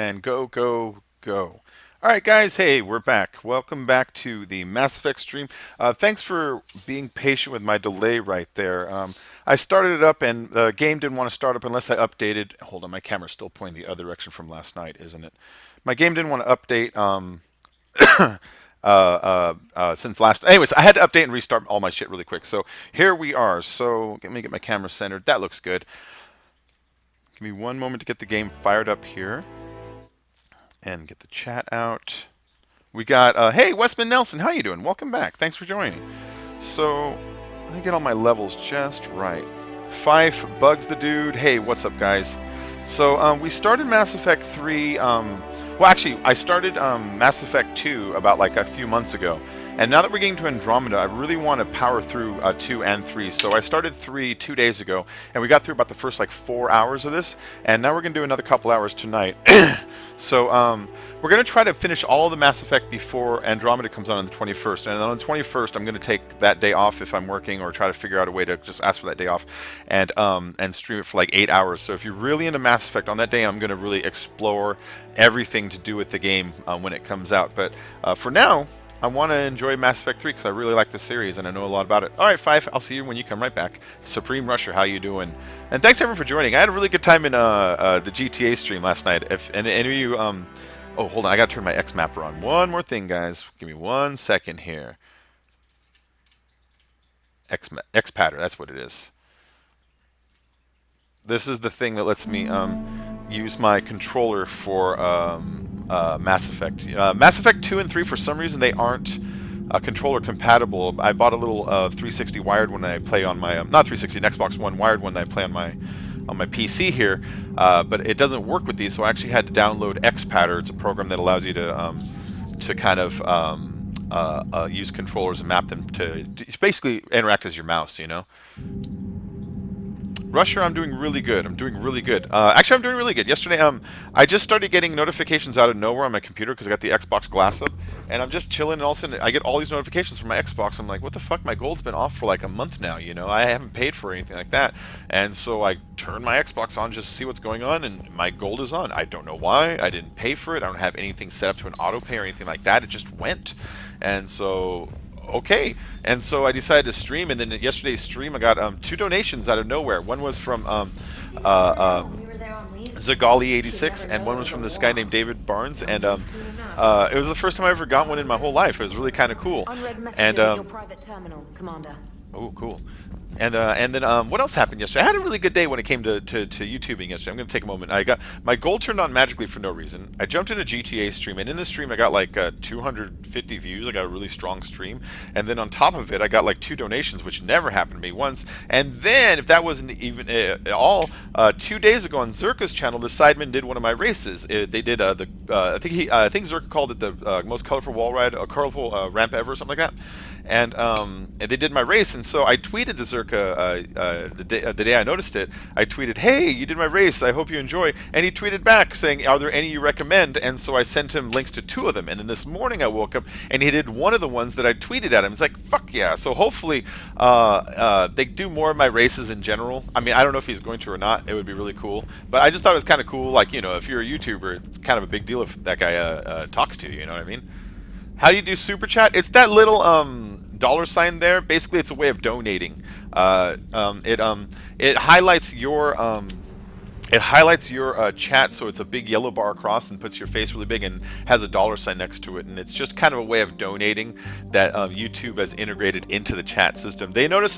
And go, go, go. All right, guys. Hey, we're back. Welcome back to the Mass Effect stream. Thanks for being patient with my delay right there. I started it up, and the game didn't want to start up unless I updated. Hold on, my camera's still pointing the other direction from last night, isn't it? My game didn't want to update since last. Anyways, I had to update and restart all my shit really quick. So here we are. So let me get my camera centered. That looks good. Give me one moment to get the game fired up here and get the chat out. We got, hey, Westman Nelson, how you doing? Welcome back. Thanks for joining. So, let me get all my levels just right. Fife, Bugs the Dude. Hey, what's up, guys? So, we started Mass Effect 3. Well, actually, I started Mass Effect 2 about like a few months ago. And now that we're getting to Andromeda, I really want to power through 2 and 3. So I started 3 2 days ago, and we got through about the first like 4 hours of this. And now we're going to do another couple hours tonight. So we're going to try to finish all the Mass Effect before Andromeda comes on the 21st. And then on the 21st, I'm going to take that day off if I'm working, or try to figure out a way to just ask for that day off and stream it for like 8 hours. So if you're really into Mass Effect, on that day, I'm going to really explore everything to do with the game when it comes out. But for now, I want to enjoy Mass Effect 3 because I really like the series and I know a lot about it. All right, Fife, I'll see you when you come right back. Supreme Rusher, how you doing? And thanks everyone for joining. I had a really good time in the GTA stream last night. If any of you, oh, hold on, I got to turn my X mapper on. One more thing, guys. Give me 1 second here. X patter, that's what it is. This is the thing that lets me use my controller for Mass Effect. Mass Effect 2 and 3, for some reason, they aren't controller compatible. I bought a little 360 wired one I play on my not 360, an Xbox One wired one that I play on my PC here, but it doesn't work with these. So I actually had to download XPatter. It's a program that allows you to kind of use controllers and map them to basically interact as your mouse. You know. Rusher, I'm doing really good. I'm doing really good. Actually, I'm doing really good. Yesterday, I just started getting notifications out of nowhere on my computer because I got the Xbox Glass up, and I'm just chilling, and all of a sudden, I get all these notifications from my Xbox. I'm like, what the fuck? My gold's been off for like a month now, you know? I haven't paid for anything like that. And so I turn my Xbox on just to see what's going on, and my gold is on. I don't know why. I didn't pay for it. I don't have anything set up to an auto pay or anything like that. It just went. And so okay. And so I decided to stream, and then at yesterday's stream I got 2 donations out of nowhere. One was from Zagaali 86, and one was from this guy named David Barnes, and it was the first time I ever got one in my whole life. It was really kind of cool. And oh, cool. And then what else happened yesterday? I had a really good day when it came to YouTubing yesterday. I'm going to take a moment. I got my gold turned on magically for no reason. I jumped in a GTA stream, and in this stream I got like 250 views. I got a really strong stream. And then on top of it, I got like 2 donations, which never happened to me once. And then, if that wasn't even all, 2 days ago on Zerka's channel, the Sidemen did one of my races. They did I think Zerka called it the most colorful wall ride, a colorful ramp ever, or something like that. And they did my race, and so I tweeted to Zerka the day I noticed it. I tweeted, "Hey, you did my race. I hope you enjoy." And he tweeted back saying, "Are there any you recommend?" And so I sent him links to 2 of them. And then this morning I woke up and he did one of the ones that I tweeted at him. It's like, fuck yeah! So hopefully they do more of my races in general. I mean, I don't know if he's going to or not. It would be really cool. But I just thought it was kind of cool. Like, you know, if you're a YouTuber, it's kind of a big deal if that guy talks to you. You know what I mean? How do you do super chat? It's that little dollar sign there. Basically, it's a way of donating. It highlights your chat, so it's a big yellow bar across and puts your face really big and has a dollar sign next to it. And it's just kind of a way of donating that YouTube has integrated into the chat system. They noticed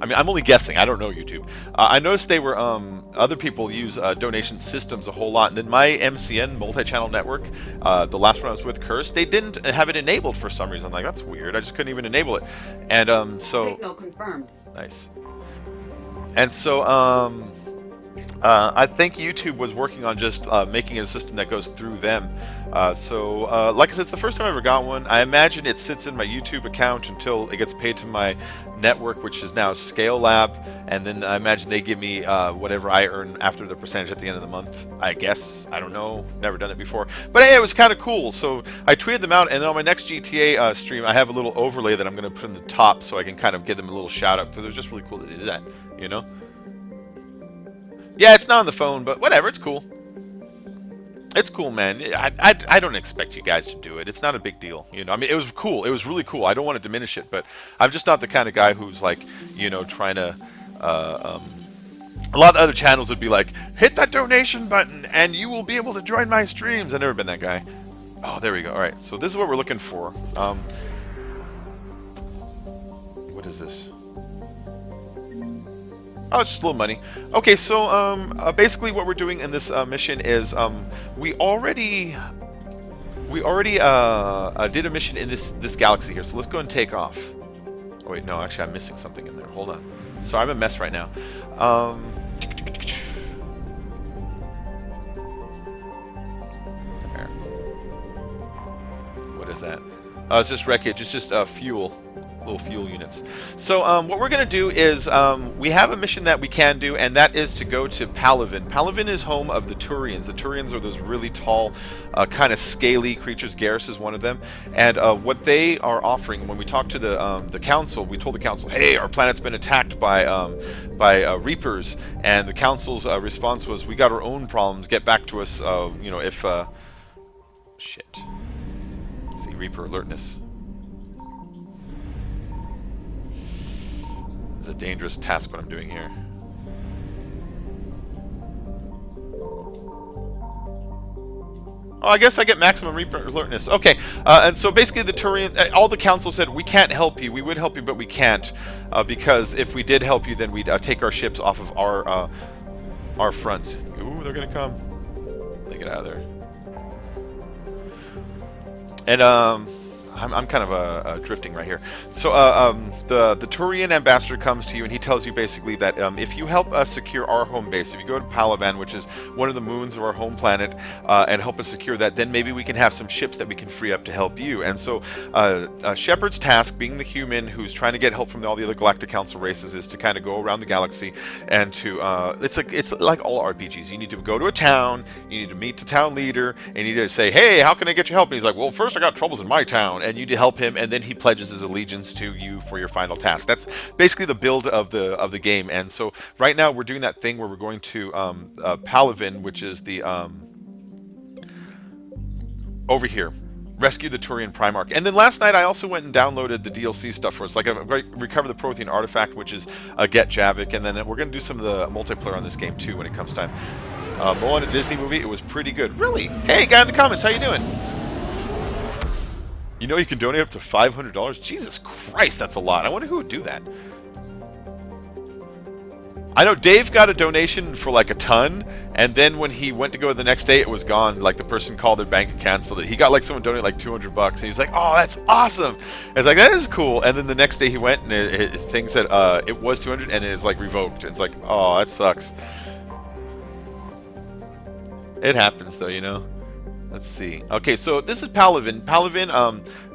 I mean, I'm only guessing. I don't know YouTube. I noticed they were other people use donation systems a whole lot, and then my MCN multi-channel network, the last one I was with, Curse, they didn't have it enabled for some reason. I'm like, that's weird. I just couldn't even enable it, and so signal confirmed. nice. And so I think YouTube was working on just making it a system that goes through them. Like I said, it's the first time I ever got one. I imagine it sits in my YouTube account until it gets paid to my network, which is now Scale Lab, and then I imagine they give me whatever I earn after the percentage at the end of the month. I guess. I don't know. Never done it before. But hey, it was kind of cool. So I tweeted them out, and then on my next GTA stream, I have a little overlay that I'm going to put in the top so I can kind of give them a little shout out, because it was just really cool that they did that, you know? Yeah, it's not on the phone, but whatever, it's cool. It's cool, man. I don't expect you guys to do it. It's not a big deal, you know. I mean, it was cool. It was really cool. I don't want to diminish it, but I'm just not the kind of guy who's like, you know, trying to. A lot of other channels would be like, hit that donation button and you will be able to join my streams. I've never been that guy. Oh, there we go. All right, so this is what we're looking for. What is this? Oh, it's just a little money. Okay, so basically what we're doing in this mission is we already did a mission in this galaxy here. So let's go and take off. Oh wait, no, actually I'm missing something in there. Hold on. So I'm a mess right now. There. What is that? It's just wreckage. It's just fuel. Little fuel units. So what we're going to do is we have a mission that we can do, and that is to go to Palaven. Palaven is home of the Turians. The Turians are those really tall, kind of scaly creatures. Garrus is one of them. And what they are offering, when we talked to the council, we told the council, hey, our planet's been attacked by Reapers. And the council's response was, we got our own problems. Get back to us, you know, if... shit. Let's see, Reaper alertness. It's a dangerous task what I'm doing here. Oh, I guess I get maximum Reaper alertness. Okay, and so basically the Turian, all the council said, we can't help you. We would help you, but we can't. Because if we did help you, then we'd take our ships off of our fronts. Ooh, they're gonna come. They get out of there. And, I'm kind of drifting right here. So the Turian ambassador comes to you and he tells you basically that if you help us secure our home base, if you go to Palaven, which is one of the moons of our home planet, and help us secure that, then maybe we can have some ships that we can free up to help you. And so Shepard's task, being the human who's trying to get help from all the other Galactic Council races, is to kind of go around the galaxy and to it's like all RPGs. You need to go to a town, you need to meet the town leader, and you need to say, hey, how can I get you help? And he's like, well, first I got troubles in my town. And you need to help him, and then he pledges his allegiance to you for your final task. That's basically the build of the game. And so right now we're doing that thing where we're going to Palaven, which is the over here. Rescue the Turian Primarch. And then last night I also went and downloaded the DLC stuff for us. Like, I recover the Prothean artifact, which is Get Javik, and then we're going to do some of the multiplayer on this game too when it comes time. Moana Disney movie, it was pretty good. Really? Hey, guy in the comments, how you doing? You know you can donate up to $500? Jesus Christ, that's a lot. I wonder who would do that. I know Dave got a donation for like a ton, and then when he went to go the next day, it was gone. Like, the person called their bank and canceled it. He got like someone donate like $200, and he was like, "Oh, that's awesome!" And it's like, that is cool. And then the next day he went, and thing said it was 200, and it's like revoked. It's like, oh, that sucks. It happens though, you know. Let's see. Okay, so this is Palaven. Palaven,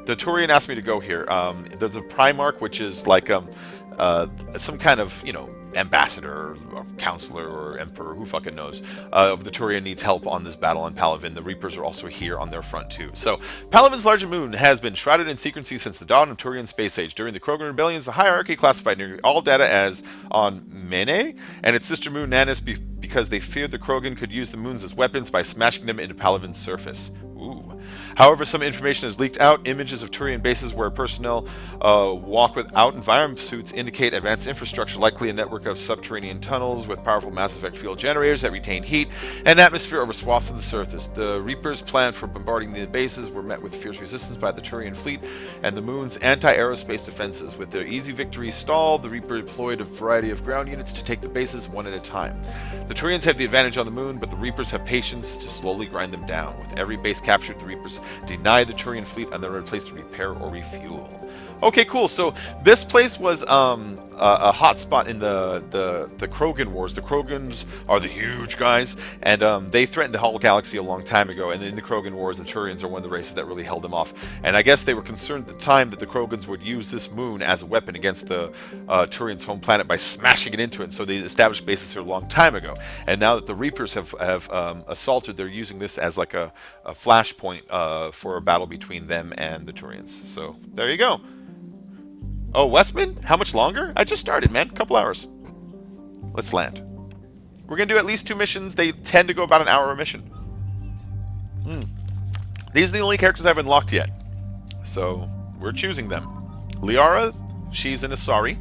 the Turian asked me to go here. The Primarch, which is like some kind of, you know, ambassador or counselor or emperor, who fucking knows, of the Turian needs help on this battle on Palaven. The Reapers are also here on their front too. So Palaven's larger moon has been shrouded in secrecy since the dawn of Turian space age. During the Krogan rebellions, the hierarchy classified nearly all data as on Mene and its sister moon Nanis because they feared the Krogan could use the moons as weapons by smashing them into Palaven's surface. Ooh. However, some information has leaked out. Images of Turian bases where personnel walk without environment suits indicate advanced infrastructure, likely a network of subterranean tunnels with powerful mass effect fuel generators that retain heat and atmosphere over swaths of the surface. The Reapers' plan for bombarding the bases were met with fierce resistance by the Turian fleet and the moon's anti-aerospace defenses. With their easy victory stalled, the Reaper deployed a variety of ground units to take the bases one at a time. The Turians have the advantage on the moon, but the Reapers have patience to slowly grind them down. With every base captured, the Reapers deny the Turian fleet another place to repair or refuel. Okay, cool. So this place was a hotspot in the Krogan Wars. The Krogans are the huge guys, and they threatened the whole galaxy a long time ago. And in the Krogan Wars, the Turians are one of the races that really held them off. And I guess they were concerned at the time that the Krogans would use this moon as a weapon against the Turians' home planet by smashing it into it. So they established bases here a long time ago. And now that the Reapers have assaulted, they're using this as like a flashpoint for a battle between them and the Turians. So there you go. Oh, Westman? How much longer? I just started, man. A couple hours. Let's land. We're going to do at least 2 missions. They tend to go about an hour a mission. These are the only characters I haven't unlocked yet. So we're choosing them. Liara, she's an Asari.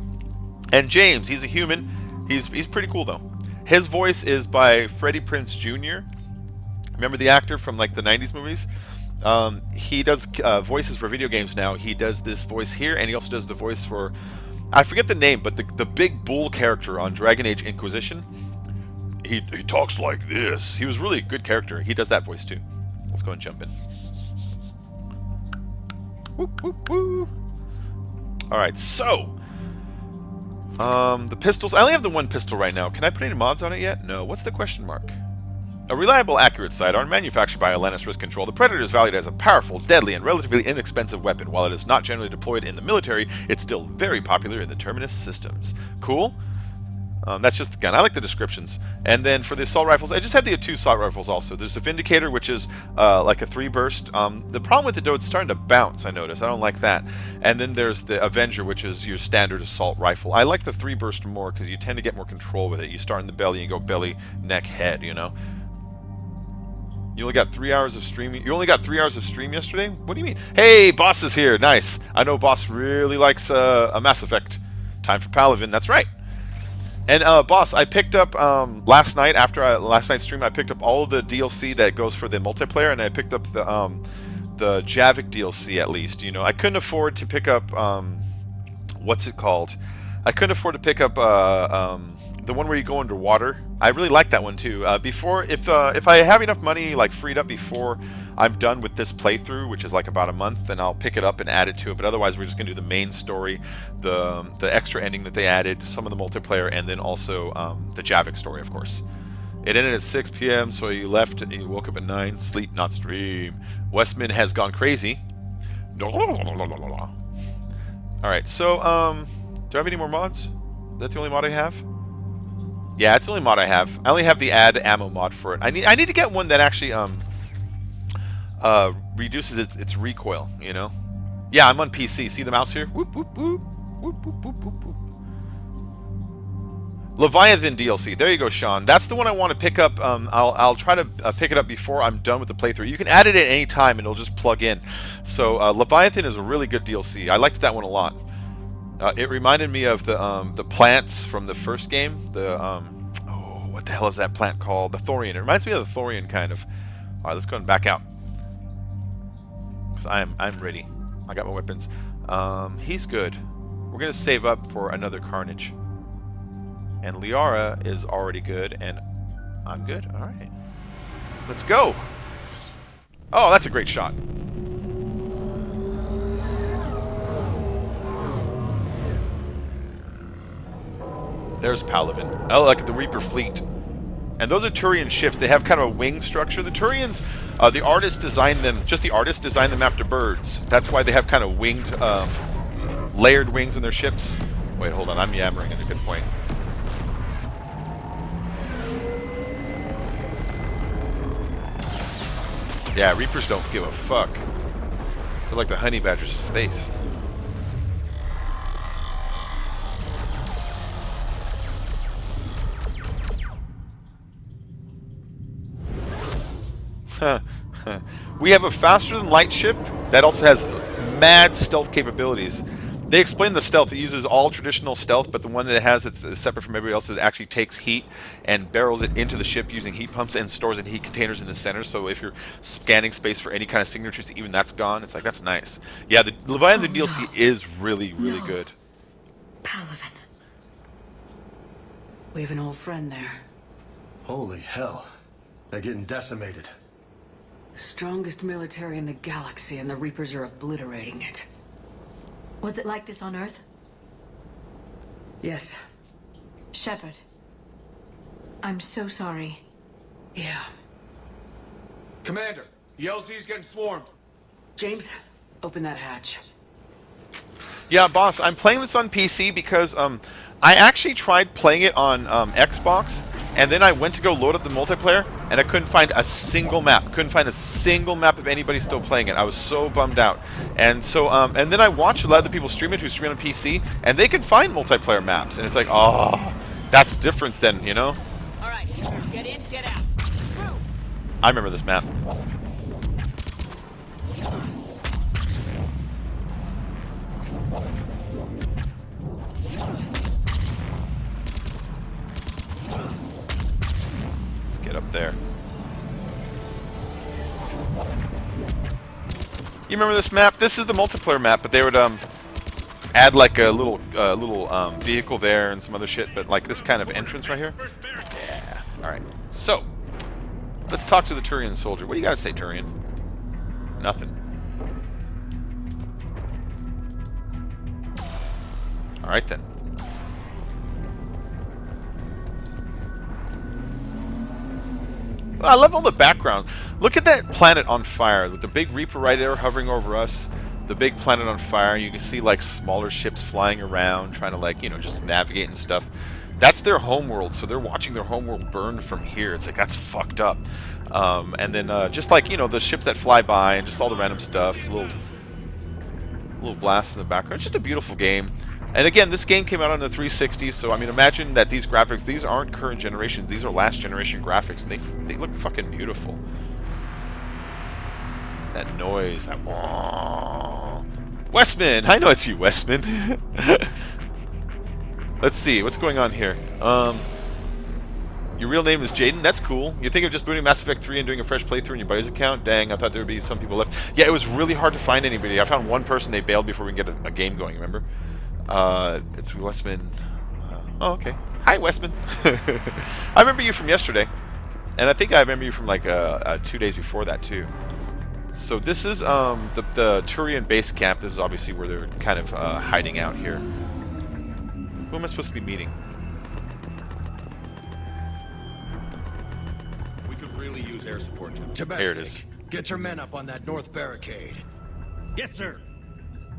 And James, he's a human. He's pretty cool though. His voice is by Freddie Prinze Jr. Remember the actor from like the 90s movies? He does voices for video games now. He does this voice here, and he also does the voice for, I forget the name, but the big bull character on Dragon Age Inquisition. He talks like this. He was really a good character. He does that voice too. Let's go and jump in. Woo, woo, woo. All right, so the pistols. I only have the one pistol right now. Can I put any mods on it yet? No. What's the question mark? A reliable, accurate sidearm manufactured by Atlantis Risk Control, the Predator is valued as a powerful, deadly, and relatively inexpensive weapon. While it is not generally deployed in the military, it's still very popular in the Terminus systems. Cool. That's just the gun. I like the descriptions. And then for the assault rifles, I just had the 2 assault rifles also. There's the Vindicator, which is like a 3-burst. The problem with it, though, it's starting to bounce, I noticed. I don't like that. And then there's the Avenger, which is your standard assault rifle. I like the 3-burst more because you tend to get more control with it. You start in the belly and you go belly, neck, head, you know? You only got 3 hours of streaming. You only got 3 hours of stream yesterday? What do you mean? Hey, Boss is here. Nice. I know Boss really likes a Mass Effect. Time for Paladin. That's right. And Boss, I picked up last night after last night's stream. I picked up all of the DLC that goes for the multiplayer, and I picked up the Javik DLC at least. You know, I couldn't afford to pick up what's it called? I couldn't afford to pick up the one where you go underwater. I really like that one too. Before, if I have enough money like freed up before I'm done with this playthrough, which is like about a month, then I'll pick it up and add it to it. But otherwise, we're just gonna do the main story, the extra ending that they added, some of the multiplayer, and then also the Javik story, of course. It ended at 6 p.m., so you left and you woke up at 9. Sleep, not stream. Westman has gone crazy. All right, so do I have any more mods? Is that the only mod I have? Yeah, it's the only mod I have. I only have the add ammo mod for it. I need to get one that actually reduces its recoil, you know? Yeah, I'm on PC. See the mouse here? Whoop, whoop, whoop. Whoop, whoop, whoop, whoop, whoop. Leviathan DLC. There you go, Sean. That's the one I want to pick up. I'll try to pick it up before I'm done with the playthrough. You can add it at any time, and it'll just plug in. So Leviathan is a really good DLC. I liked that one a lot. It reminded me of the plants from the first game. Oh, what the hell is that plant called? The Thorian. It reminds me of the Thorian, kind of. All right, let's go and back out. Because I'm ready. I got my weapons. He's good. We're gonna save up for another Carnage. And Liara is already good, and I'm good. All right, let's go. Oh, that's a great shot. There's Palavin. Oh, like the Reaper fleet. And those are Turian ships. They have kind of a wing structure. The Turians, the artist designed them, just the artist designed them after birds. That's why they have kind of winged, layered wings in their ships. Wait, hold on. I'm yammering at a good point. Yeah, Reapers don't give a fuck. They're like the honey badgers of space. We have a faster than light ship that also has mad stealth capabilities. They explain the stealth. It uses all traditional stealth, but the one that it has that's separate from everybody else, it actually takes heat and barrels it into the ship using heat pumps and stores in heat containers in the center. So if you're scanning space for any kind of signatures, even that's gone. It's like, that's nice. Yeah, the Leviathan DLC is really good. Palavin. We have an old friend there. Holy hell. They're getting decimated. Strongest military in the galaxy, and the Reapers are obliterating it. Was it like this on Earth? Yes. Shepard. I'm so sorry. Yeah. Commander, the LZ's getting swarmed. James, open that hatch. Yeah, boss, I'm playing this on PC because I actually tried playing it on Xbox, and then I went to go load up the multiplayer, and I couldn't find a single map. Couldn't find a single map of anybody still playing it. I was so bummed out. And so, and then I watched a lot of the people stream it who stream on PC, and they can find multiplayer maps, and it's like, oh, that's the difference then, you know? All right, get in, get out. Through. I remember this map. You remember this map? This is the multiplayer map, but they would add like a little vehicle there and some other shit, but like this kind of entrance right here. Yeah. All right. So let's talk to the Turian soldier. What do you got to say, Turian? Nothing. All right then. Well, I love all the background. Look at that planet on fire with the big Reaper right there hovering over us. The big planet on fire. You can see like smaller ships flying around, trying to like, you know, just navigate and stuff. That's their homeworld, so they're watching their homeworld burn from here. It's like, that's fucked up. And then just like, you know, the ships that fly by and just all the random stuff, little blasts in the background. It's just a beautiful game. And again, this game came out on the 360, so I mean, imagine that these graphics, these aren't current generations, these are last generation graphics, and they look fucking beautiful. That noise, that wah. Westman! I know it's you, Westman. Let's see, what's going on here? Your real name is Jaden? That's cool. You think of just booting Mass Effect 3 and doing a fresh playthrough on your buddy's account? Dang, I thought there would be some people left. Yeah, it was really hard to find anybody. I found one person, they bailed before we can get a game going, remember? It's Westman. Oh, okay. Hi, Westman. I remember you from yesterday. And I think I remember you from like 2 days before that, too. So this is the Turian base camp. This is obviously where they're kind of hiding out here. Who am I supposed to be meeting? We could really use air support. Here it is. Get your men up on that north barricade. Yes, sir.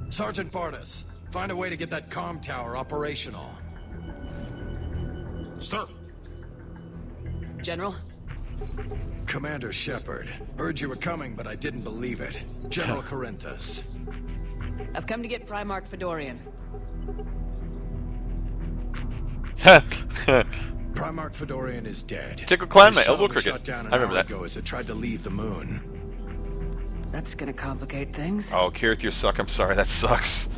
Sergeant Bartis, find a way to get that comm tower operational. Sir. General? Commander Shepard, heard you were coming, but I didn't believe it. General Kyrith. I've come to get Primarch Fedorian. Primarch Fedorian is dead. Tickle Clan, my His elbow shuttle was cricket. shut down an I remember hour that. ago as it tried to leave the moon. That's gonna complicate things. Oh, Kyrith, you suck. I'm sorry. That sucks.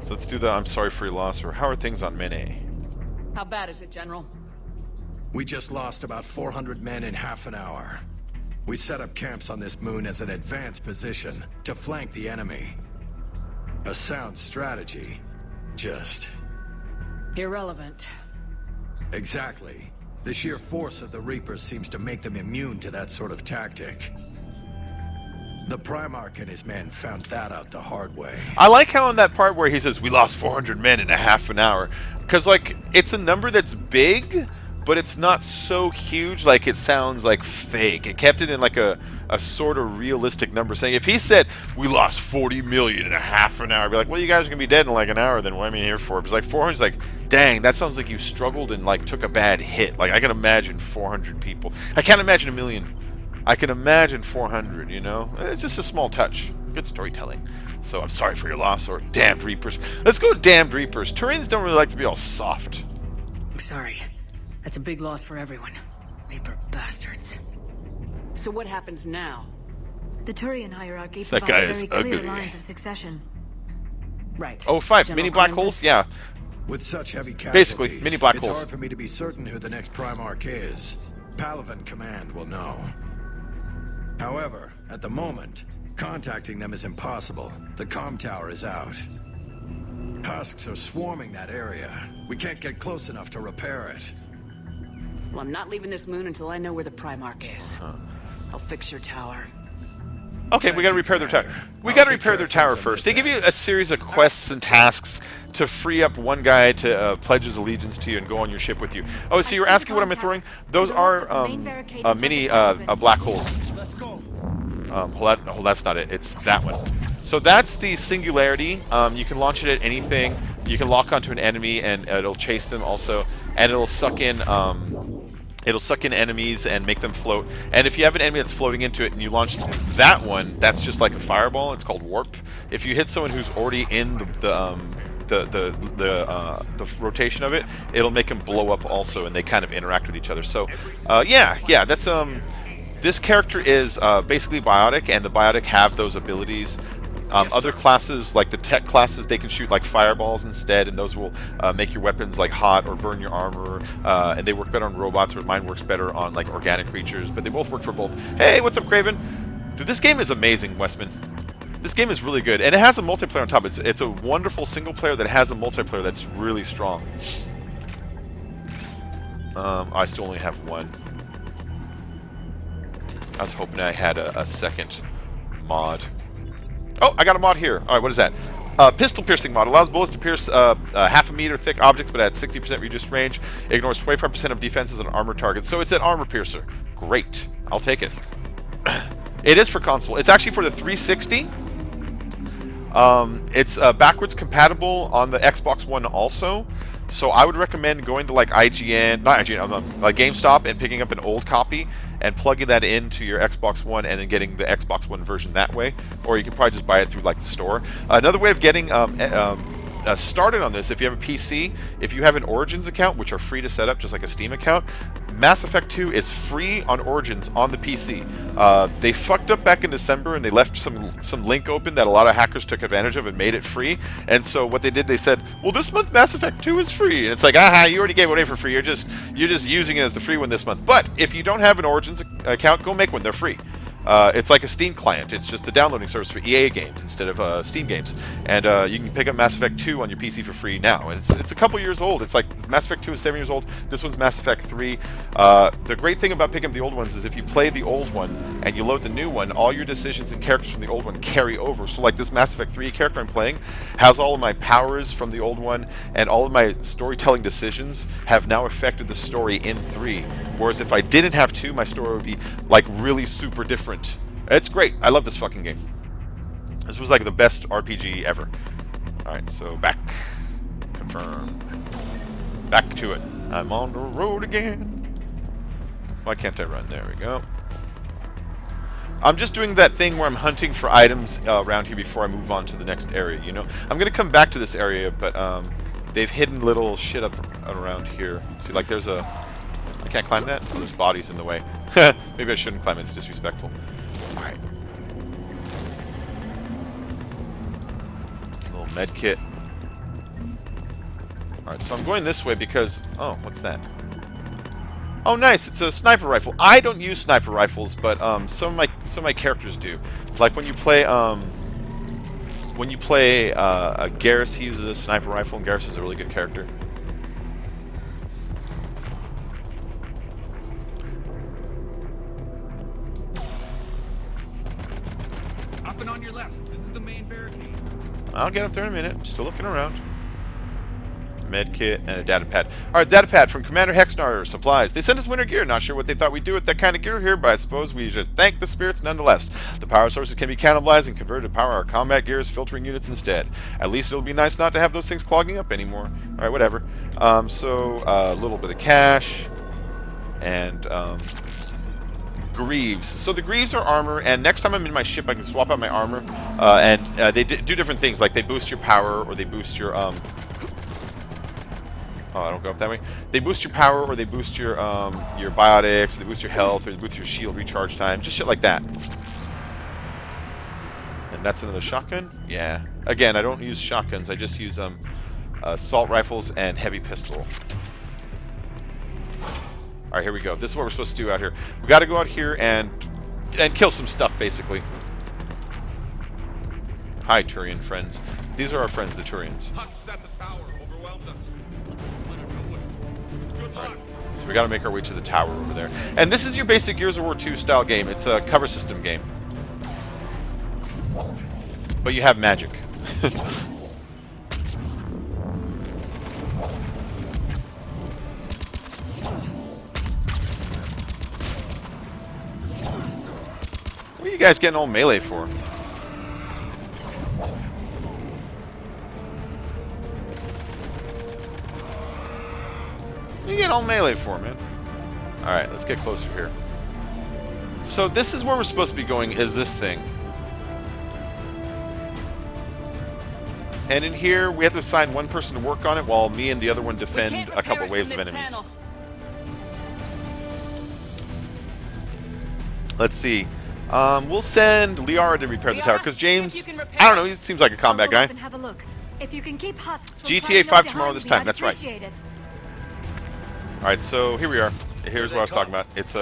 So let's do the I'm sorry for your loss, or how are things on Mene? How bad is it, General? We just lost about 400 men in half an hour. We set up camps on this moon as an advanced position to flank the enemy. A sound strategy. Just... Irrelevant. exactly. The sheer force of the Reapers seems to make them immune to that sort of tactic. The Primarch and his men found that out the hard way. I like how in that part where he says we lost 400 men in a half an hour, because like it's a number that's big, but it's not so huge like it sounds like fake. It kept it in like a sort of realistic number, saying if he said we lost 40 million in a half an hour, I'd be like, well, you guys are gonna be dead in like an hour, then what am I here for? Because like 400 is like, dang, that sounds like you struggled and like took a bad hit. Like I can imagine 400 people. I can't imagine a million. I can imagine 400, you know? It's just a small touch. Good storytelling. So I'm sorry for your loss, or damned Reapers. Let's go damned Reapers. Turians don't really like to be all soft. I'm sorry. That's a big loss for everyone. Reaper bastards. So what happens now? The Turian hierarchy That guy provides is very clear ugly. lines of succession. Right. Oh, 5. General Mini black Kyrith? holes? Yeah. With such heavy casualties, Basically, mini black it's holes. hard for me to be certain who the next Primarch is. Palaven Command will know. However, at the moment, contacting them is impossible. The comm tower is out. Husks are swarming that area. We can't get close enough to repair it. Well, I'm not leaving this moon until I know where the Primarch is. I'll fix your tower. Okay, we gotta repair their tower. We gotta repair their tower first. They give you a series of quests and tasks to free up one guy to pledge his allegiance to you and go on your ship with you. Oh, so you're asking what I'm throwing? Those are mini black holes. Hold, that's not it. It's that one. So that's the singularity. You can launch it at anything. You can lock onto an enemy and it'll chase them also, and it'll suck in. It'll suck in enemies and make them float. And if you have an enemy that's floating into it and you launch that one, that's just like a fireball. It's called warp. If you hit someone who's already in the rotation of it, it'll make them blow up also, and they kind of interact with each other. So, yeah, that's this character is basically biotic, and the biotic have those abilities. Other classes, like the tech classes, they can shoot like fireballs instead, and those will make your weapons like hot or burn your armor, and they work better on robots, or mine works better on like organic creatures, but they both work for both. Hey, what's up, Craven? Dude, this game is amazing, Westman. This game is really good, and it has a multiplayer on top. It's a wonderful single player that has a multiplayer that's really strong. I still only have one. I was hoping I had a second mod. Oh, I got a mod here. All right, what is that? Pistol piercing mod allows bullets to pierce half a meter thick objects, but at 60% reduced range. Ignores 25% of defenses on armor targets. So it's an armor piercer. Great. I'll take it. It is for console. It's actually for the 360. It's backwards compatible on the Xbox One also. So I would recommend going to like IGN, not IGN, like GameStop, and picking up an old copy and plugging that into your Xbox One and then getting the Xbox One version that way. Or you can probably just buy it through like the store. Another way of getting started on this, if you have a PC, if you have an Origins account, which are free to set up just like a Steam account, Mass Effect 2 is free on Origins on the PC. They fucked up back in December and they left some link open that a lot of hackers took advantage of and made it free. And so what they did, they said, well, this month Mass Effect 2 is free. And it's like, aha, you already gave it away for free. You're just using it as the free one this month. But if you don't have an Origins account, go make one. They're free. It's like a Steam client. It's just the downloading service for EA games instead of Steam games. And you can pick up Mass Effect 2 on your PC for free now. And it's a couple years old. It's like Mass Effect 2 is 7 years old. This one's Mass Effect 3. The great thing about picking up the old ones is if you play the old one and you load the new one, all your decisions and characters from the old one carry over. So like this Mass Effect 3 character I'm playing has all of my powers from the old one, and all of my storytelling decisions have now affected the story in 3. Whereas if I didn't have 2, my story would be like really super different. It's great. I love this fucking game. This was like the best RPG ever. Alright, so back. Confirm. Back to it. I'm on the road again. Why can't I run? There we go. I'm just doing that thing where I'm hunting for items around here before I move on to the next area, you know? I'm going to come back to this area, but they've hidden little shit up around here. See, like there's a... I can't climb that? Oh, there's bodies in the way. Maybe I shouldn't climb it. It's disrespectful. Alright. Little med kit. Alright, so I'm going this way because... Oh, what's that? Oh, nice! It's a sniper rifle. I don't use sniper rifles, but some of my characters do. Like when you play Garrus, he uses a sniper rifle, and Garrus is a really good character. Up and on your left. This is the main barricade. I'll get up there in a minute. I'm still looking around. Medkit and a data pad. Alright, data pad from Commander Hexnar Supplies. They sent us winter gear. Not sure what they thought we'd do with that kind of gear here, but I suppose we should thank the spirits nonetheless. The power sources can be cannibalized and converted to power our combat gear's filtering units instead. At least it'll be nice not to have those things clogging up anymore. Alright, whatever. So, a little bit of cash. And, Greaves. So the Greaves are armor, and next time I'm in my ship I can swap out my armor, and they do different things, like they boost your power, or they boost your, Oh, I don't go up that way. They boost your power, or they boost your biotics, or they boost your health, or they boost your shield recharge time, just shit like that. And that's another shotgun? Yeah. Again, I don't use shotguns, I just use assault rifles and heavy pistol. Alright, here we go. This is what we're supposed to do out here. We gotta go out here and kill some stuff, basically. Hi, Turian friends. These are our friends, the Turians. Husks at the tower overwhelmed us. Good luck. Right. So we gotta make our way to the tower over there. And this is your basic Gears of War 2 style game. It's a cover system game. But you have magic. What are you guys getting all melee for? What are you getting all melee for, man? Alright, let's get closer here. So this is where we're supposed to be going, is this thing. And in here, we have to assign one person to work on it while me and the other one defend a couple waves of enemies. Let's see. We'll send Liara to repair the tower because James, I don't know, he seems like a combat guy. Have a look. If you can keep husks from GTA climbing 5 up tomorrow behind this me, time. I'd That's right. appreciate it. All right, so here we are. Here's what I was talking about. It's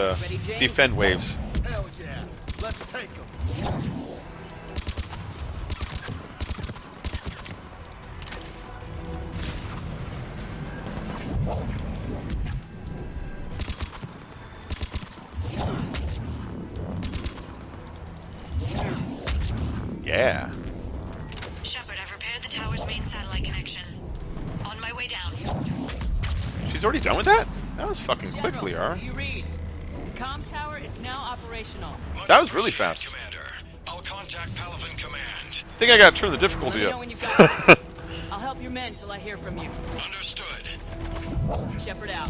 defend waves. Hell yeah. Let's take them. Yeah. Shepard, I've repaired the tower's main satellite connection. On my way down. She's already done with that? That was fucking quick, Liara. You read. The comm tower is now operational. That was really fast. Commander, I'll contact Palaven Command. I think I gotta turn the Let me difficulty know up. when you've got it. I'll help your men till I hear from you. Understood. Shepard out.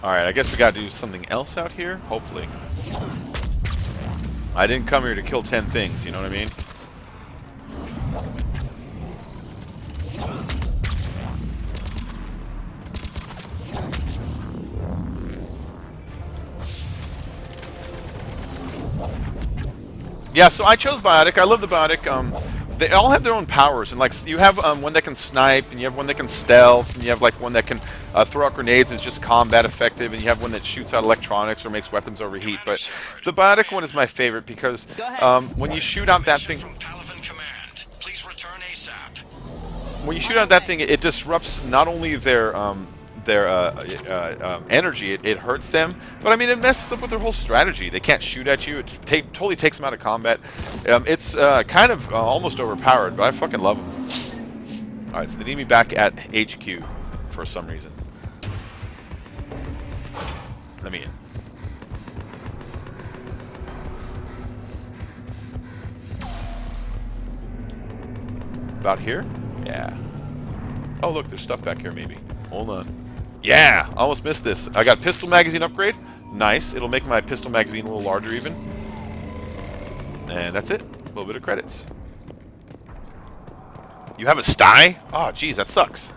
Alright, I guess we gotta do something else out here, hopefully. I didn't come here to kill 10 things, you know what I mean? Yeah, so I chose Biotic. I love the Biotic. They all have their own powers, and like you have one that can snipe, and you have one that can stealth, and you have like one that can throw out grenades, is just combat effective, and you have one that shoots out electronics or makes weapons overheat. But the Biotic one is my favorite because when you shoot out that thing, From Palaven Command, please return ASAP. when you shoot out that thing, it disrupts not only their energy, it hurts them, but I mean it messes up with their whole strategy. They can't shoot at you. It totally takes them out of combat. It's kind of almost overpowered, but I fucking love them. All right, so they need me back at HQ for some reason. Let me in. About here? Yeah. Oh look, there's stuff back here maybe. Hold on. Yeah! Almost missed this. I got pistol magazine upgrade. Nice. It'll make my pistol magazine a little larger even. And that's it. A little bit of credits. You have a sty? Oh, geez, that sucks.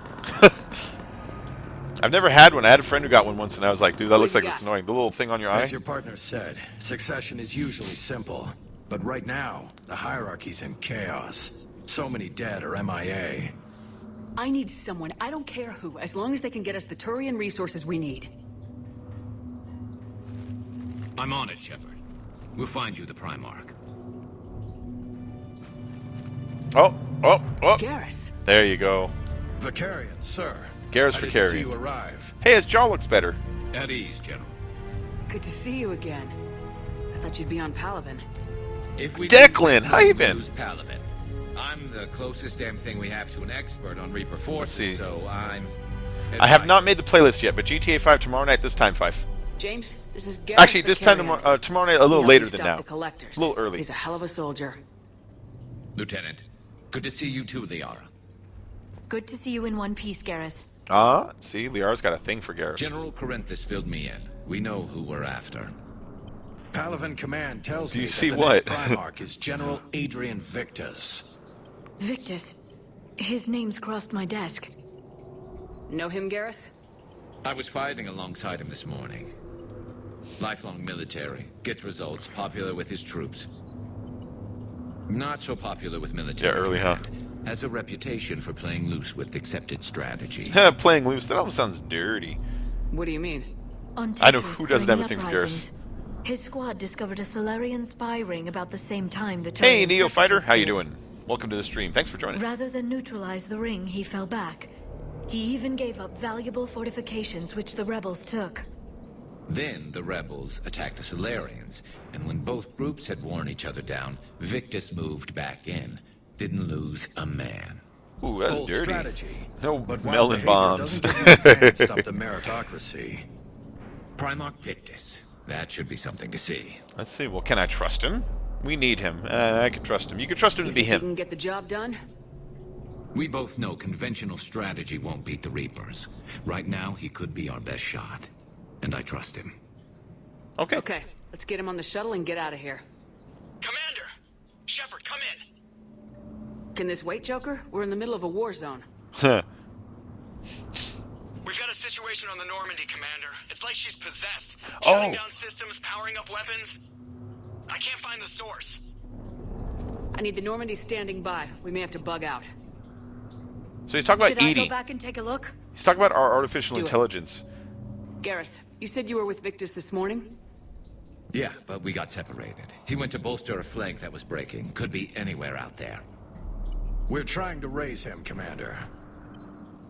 I've never had one. I had a friend who got one once, and I was like, dude, that looks like it's annoying. The little thing on your eye? As your partner said, succession is usually simple. But right now, the hierarchy's in chaos. So many dead or MIA. I need someone, I don't care who, as long as they can get us the Turian resources we need. I'm on it, Shepard. We'll find you the Primarch. Oh. Garrus. There you go. Vicarian, sir. Garrus I for didn't carry. see you arrive. Hey, his jaw looks better. At ease, General. Good to see you again. I thought you'd be on Palaven. If we Declan, how you been? lose Palaven. I'm the closest damn thing we have to an expert on Reaper forces, see. so I'm... I have not made the playlist yet, but GTA 5 tomorrow night, this time 5. James, this is Garrus. Actually, this time tomorrow night, a little later than now. The collectors. It's a little early. He's a hell of a soldier. Lieutenant, good to see you too, Liara. Good to see you in one piece, Garrus. See, Liara's got a thing for Garrus. General Kyrith filled me in. We know who we're after. Palaven Command tells Do me you that see the what? next Primarch is General Adrian Victus. Victus. His name's crossed my desk. Know him, Garrus? I was fighting alongside him this morning. Lifelong military, gets results, popular with his troops. Not so popular with military. Yeah, early, huh? command. Has a reputation for playing loose with accepted strategy. Playing loose, that almost sounds dirty. What do you mean? On I know Tetris, who doesn't during have the anything for uprisings, his squad discovered a Solarian spy ring about the same time the Hey, Turian Neo Fighter, separatists how you did. doing? Welcome to the stream. Thanks for joining. Rather than neutralize the ring, he fell back. He even gave up valuable fortifications which the rebels took. Then the rebels attacked the Solarians, and when both groups had worn each other down, Victus moved back in. Didn't lose a man. Ooh, that's Bold dirty. strategy. No But while melon behavior bombs. doesn't give you advanced up the meritocracy. Primarch Victus. That should be something to see. Let's see. Well, can I trust him? We need him. I can trust him. You can trust him to be You him. can get the job done? We both know conventional strategy won't beat the Reapers. Right now, he could be our best shot. And I trust him. Okay. Okay, let's get him on the shuttle and get out of here. Commander! Shepard, come in! Can this wait, Joker? We're in the middle of a war zone. We've We've got a situation on the Normandy, Commander. It's like she's possessed. Oh. Shutting down systems, powering up weapons. I can't find the source. I need the Normandy standing by. We may have to bug out. So he's talking about Should I Edie. go back and take a look? He's talking about our artificial Do it. intelligence. Garrus, you said you were with Victus this morning? Yeah, but we got separated. He went to bolster a flank that was breaking. Could be anywhere out there. We're trying to raise him, Commander.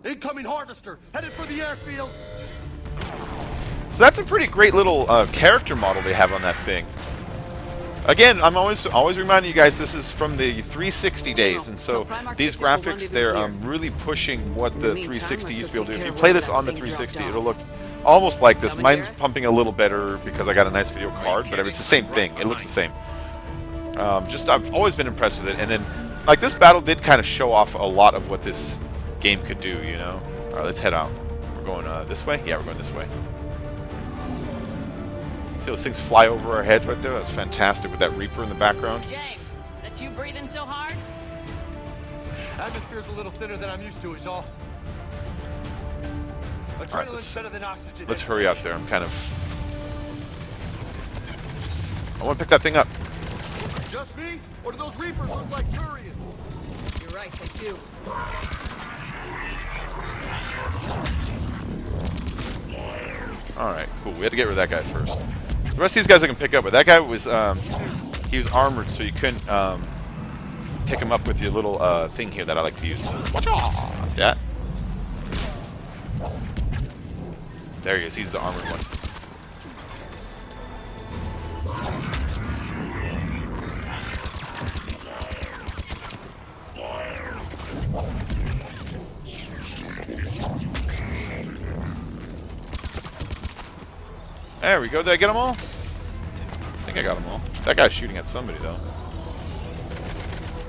Incoming harvester, headed for the airfield. So that's a pretty great little character model they have on that thing. Again, I'm always reminding you guys this is from the 360 days, and so these graphics, they're really pushing what the 360 used to be able to do. If you play this on the 360, it'll look almost like this. Mine's pumping a little better because I got a nice video card, but it's the same thing. It looks the same. Just I've always been impressed with it, and then like this battle did kind of show off a lot of what this game could do, you know. All right, let's head out. We're going this way. Yeah, we're going this way. See those things fly over our heads right there? That's fantastic with that Reaper in the background. James, that's you breathing so hard? Atmosphere's a little thinner than I'm used to, is all. Adrenaline's better than oxygen. Let's hurry out there. I'm kind of... I want to pick that thing up. Just me? Or do those Reapers look like Turians? You're right, they do. Alright, cool. We had to get rid of that guy first. The rest of these guys I can pick up, but that guy was, he was armored, so you couldn't, pick him up with your little, thing here that I like to use. Watch out! See that? There he is. He's the armored one. There we go. Did I get them all? I think I got them all. That guy's shooting at somebody, though.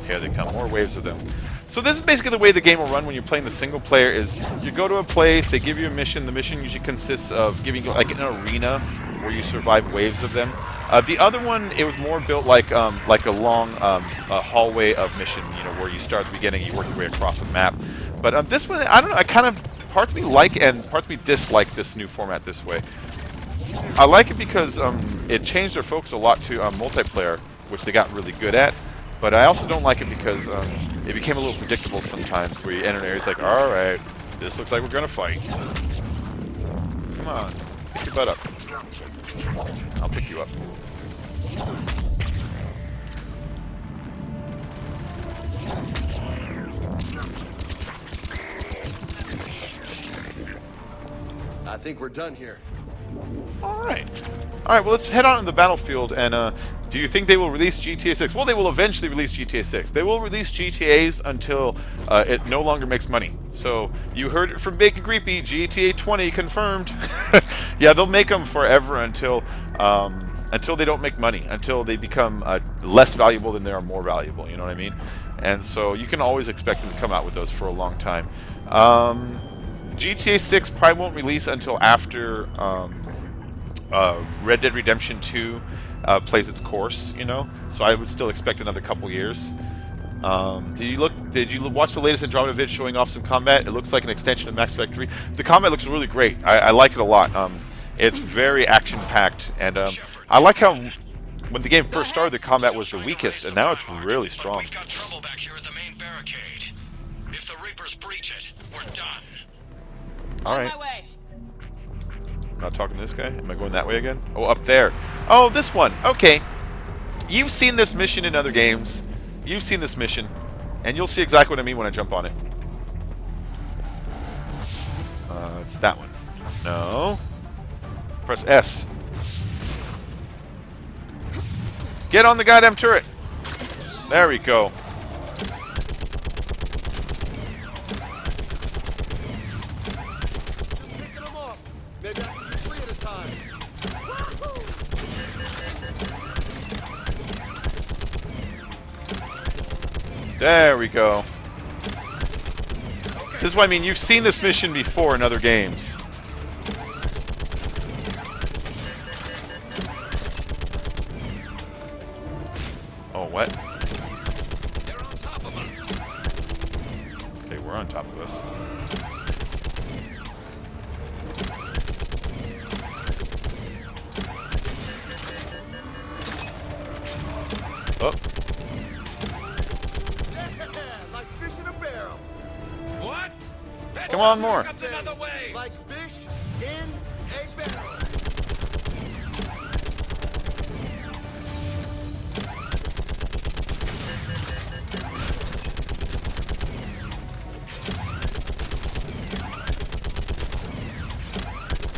Here they come. More waves of them. So this is basically the way the game will run when you're playing the single player is you go to a place, they give you a mission. The mission usually consists of giving you like an arena where you survive waves of them. The other one, it was more built like a long a hallway of mission, you know, where you start at the beginning, you work your way across a map. But this one, I don't know, I kind of, parts of me like and parts of me dislike this new format this way. I like it because it changed their focus a lot to multiplayer, which they got really good at. But I also don't like it because it became a little predictable sometimes, where you enter an area, it's like, all right, this looks like we're gonna fight. Come on, pick your butt up. I'll pick you up. I think we're done here. Alright. Alright, well, let's head on to the battlefield, and do you think they will release GTA 6? Well, they will eventually release GTA 6. They will release GTAs until it no longer makes money. So, you heard it from Bacon Creepy, GTA 20 confirmed. Yeah, they'll make them forever until they don't make money, until they become less valuable than they are more valuable, you know what I mean? And so, you can always expect them to come out with those for a long time. GTA 6 probably won't release until after Red Dead Redemption 2 plays its course, you know. So I would still expect another couple years. Did you watch the latest Andromeda vid showing off some combat? It looks like an extension of Mass Effect 3. The combat looks really great. I like it a lot. It's very action-packed, and I like how when the game first started, the combat was the weakest, and now it's really strong. We've got trouble back here at the main barricade. If the Reapers breach it, we're done. Alright. On my way. I'm not talking to this guy. Am I going that way again? Oh, up there. Oh, this one. Okay. You've seen this mission in other games. You've seen this mission. And you'll see exactly what I mean when I jump on it. It's that one. No. Press S. Get on the goddamn turret. There we go. Maybe I can do 3 at a time. There we go. This is what I mean. You've seen this mission before in other games. Oh, what? They're on top of us. They were on top of us. Come on, more. Another way. Like fish in a barrel.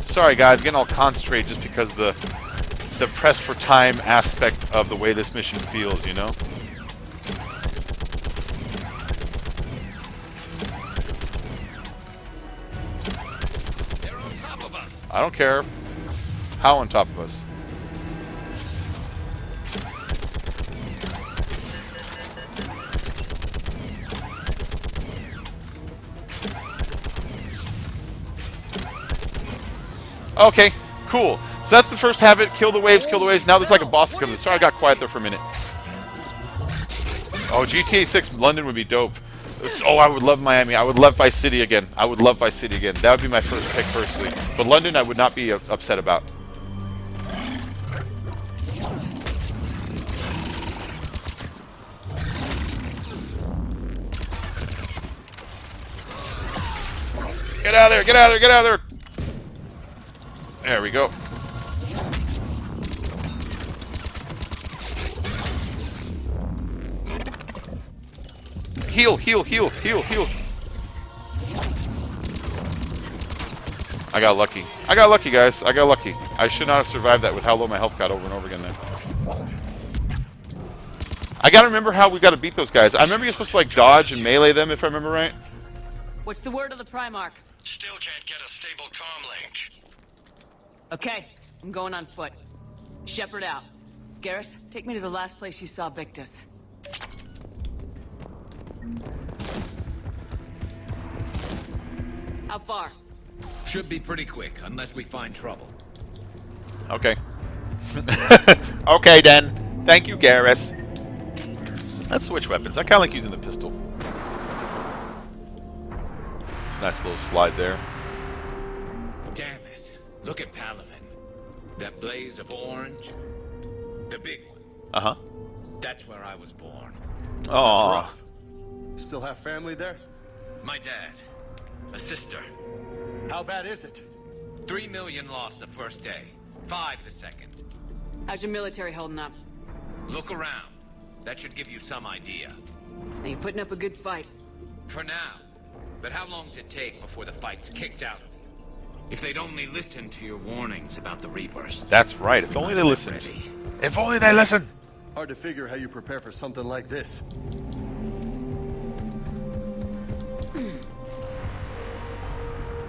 Sorry guys, getting all concentrated just because the press for time aspect of the way this mission feels, you know? They're on top of us. I don't care how on top of us. Okay, cool. So that's the first habit. Kill the waves, kill the waves. Now there's like a boss that comes in. Sorry I got quiet there for a minute. Oh, GTA 6 London would be dope. Oh, I would love Miami. I would love Vice City again. I would love Vice City again. That would be my first pick personally. But London I would not be upset about. Get out of there, get out of there, get out of there! There we go. Heal, heal, heal, heal, heal. I got lucky. I got lucky, guys. I got lucky. I should not have survived that with how low my health got over and over again there. I gotta remember how we gotta beat those guys. I remember you're supposed to like dodge and melee them if I remember right. What's the word of the Primarch? Still can't get a stable comm link. Okay, I'm going on foot. Shepherd out. Garrus, take me to the last place you saw Victus. How far? Should be pretty quick, unless we find trouble. Okay. Okay, then. Thank you, Garrus. Let's switch weapons. I kind of like using the pistol. It's a nice little slide there. Damn it. Look at Palaven. That blaze of orange. The big one. Uh-huh. That's where I was born. Aww. Still have family there? My dad. A sister. How bad is it? 3 million lost the first day. 5 the second. How's your military holding up? Look around. That should give you some idea. Are you putting up a good fight? For now. But how long does it take before the fight's kicked out of you? If they'd only listened to your warnings about the Reapers. That's right. If only they listened. If only they listen. Hard to figure how you prepare for something like this.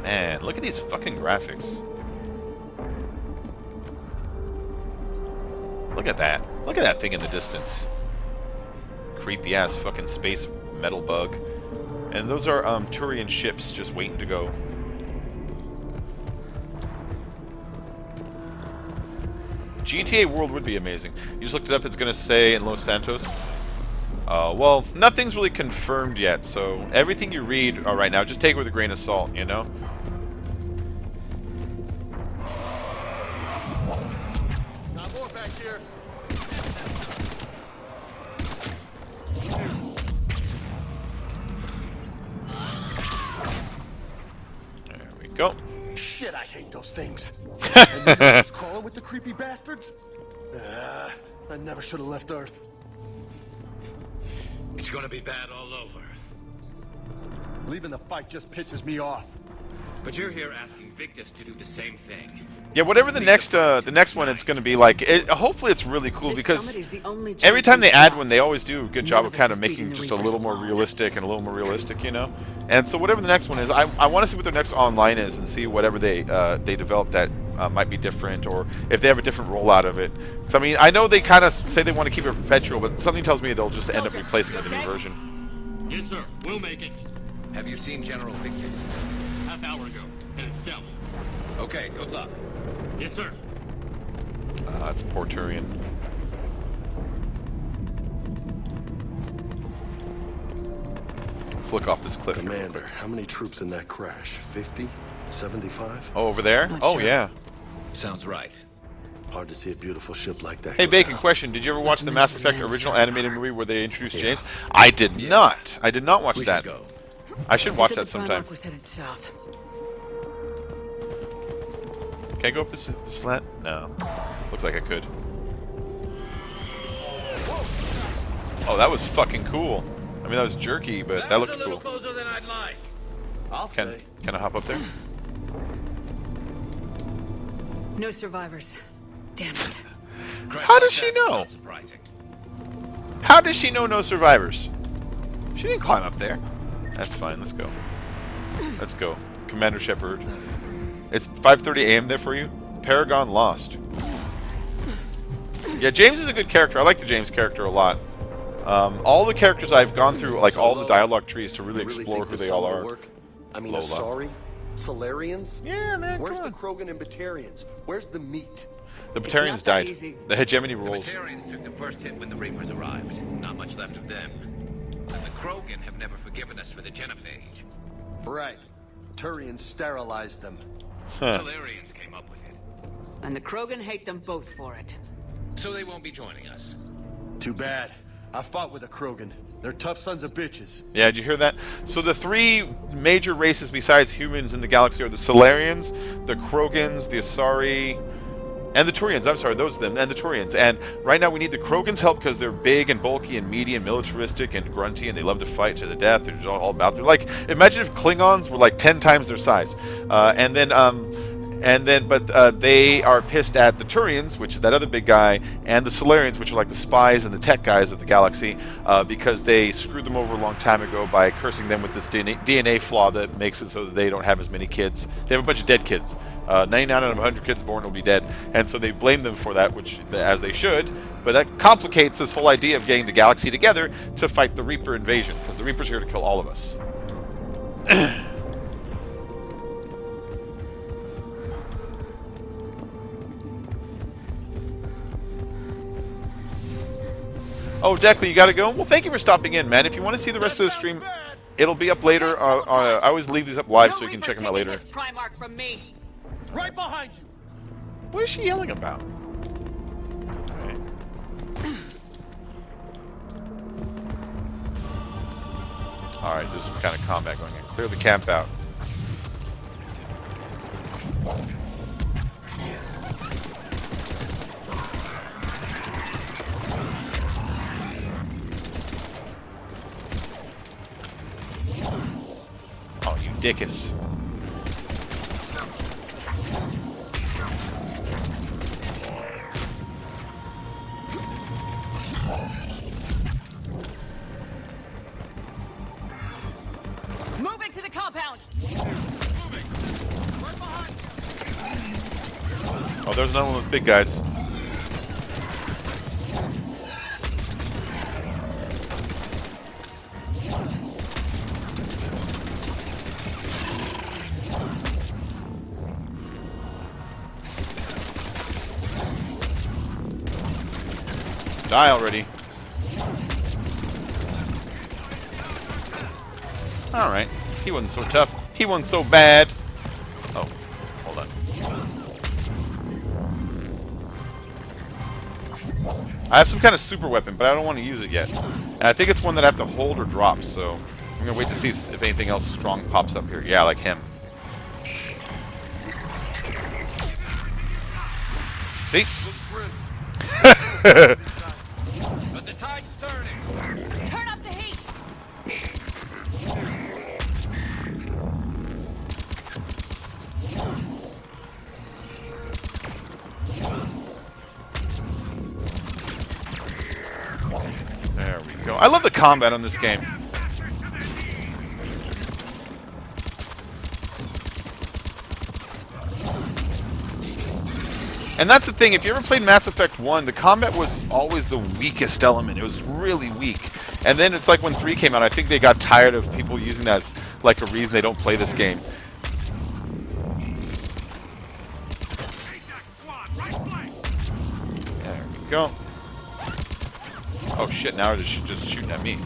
Man, look at these fucking graphics. Look at that. Look at that thing in the distance. Creepy ass fucking space metal bug. And those are Turian ships just waiting to go. GTA World would be amazing. You just looked it up, it's going to say in Los Santos. Well, nothing's really confirmed yet, so everything you read right now, just take it with a grain of salt, you know? Got more back here. There we go. Shit, I hate those things. And you guys crawling with the creepy bastards? I never should have left Earth. It's gonna be bad all over. Leaving the fight just pisses me off. But you're here asking Victus to do the same thing. Yeah, whatever the next one it's going to be like, hopefully it's really cool because every time they add one, they always do a good job of kind of making just a little more realistic and a little more realistic, you know? And so whatever the next one is, I want to see what their next online is and see whatever they develop that might be different, or if they have a different rollout of it. So, I mean, I know they kind of say they want to keep it perpetual, but something tells me they'll just end up replacing it with a new version. Yes, sir. We'll make it. Have you seen General Victus? Half hour ago. Headed south. Okay, good luck. Yes, sir. That's poor Turian. Let's look off this cliff. Commander, how many troops in that crash? 50? 75? Oh, over there? Oh, sure. yeah. Sounds right. Hard to see a beautiful ship like that. Hey, go Bacon, down. question. Did you ever watch the Mass Effect original animated movie where they introduced James? I did not. I did not watch We that. should go. I should watch They said that the sometime. Primarch was headed south. Can I go up this slant? No. Looks like I could. Oh, that was fucking cool. I mean, that was jerky, but that looked a little cool. closer than I'd like. I'll Can say. I hop up there? No survivors. Damn it. How does she know? Surprising. How does she know no survivors? She didn't climb up there. That's fine. Let's go. Let's go. Commander Shepard. It's 5:30 a.m. there for you? Paragon lost. Yeah, James is a good character. I like the James character a lot. All the characters I've gone through, like all the dialogue trees to really explore think who this they all song will are. work? I mean, Lola. Asari? Solarians? Yeah, man, Where's come the on. Krogan and Batarians? Where's the meat? The It's Batarians not that died. easy. The hegemony The rolled. Batarians took the first hit when the Reapers arrived. Not much left of them. And the Krogan have never forgiven us for the genophage. Right. Turians sterilized them. Solarians came up with it. And the Krogan hate them both for it. So they won't be joining us. Too bad. I fought with a Krogan. They're tough sons of bitches. Yeah, did you hear that? So the three major races besides humans in the galaxy are the Solarians, the Krogans, the Asari, and the Turians. I'm sorry, those are them, and the Turians. And right now we need the Krogans' help because they're big and bulky and meaty and militaristic and grunty, and they love to fight to the death. They're just all about. They're like, imagine if Klingons were like 10 times their size. But they are pissed at the Turians, which is that other big guy, and the Solarians, which are like the spies and the tech guys of the galaxy, because they screwed them over a long time ago by cursing them with this DNA flaw that makes it so that they don't have as many kids. They have a bunch of dead kids. 99 out of 100 kids born will be dead, and so they blame them for that, which as they should. But that complicates this whole idea of getting the galaxy together to fight the Reaper invasion, because the Reaper's here to kill all of us. Oh, Declan, you gotta go? Well, thank you for stopping in, man. If you want to see the rest of the stream, it'll be up later. I always leave these up live so you can check them out later. This Primarch from me. Right behind you! What is she yelling about? Alright. Alright, there's some kind of combat going on. Clear the camp out. Oh, you dickus. Moving to the compound. Oh, there's another one of those big guys. Die already. Alright. He wasn't so tough. He wasn't so bad. Oh, hold on. I have some kind of super weapon, but I don't want to use it yet. And I think it's one that I have to hold or drop, so I'm going to wait to see if anything else strong pops up here. Yeah, like him. See? But the tide's turning. Turn up the heat. There we go. I love the combat on this game. And that's the thing, if you ever played Mass Effect 1, the combat was always the weakest element. It was really weak. And then it's like when 3 came out, I think they got tired of people using that as like a reason they don't play this game. There we go. Oh shit, now they're just shooting at me.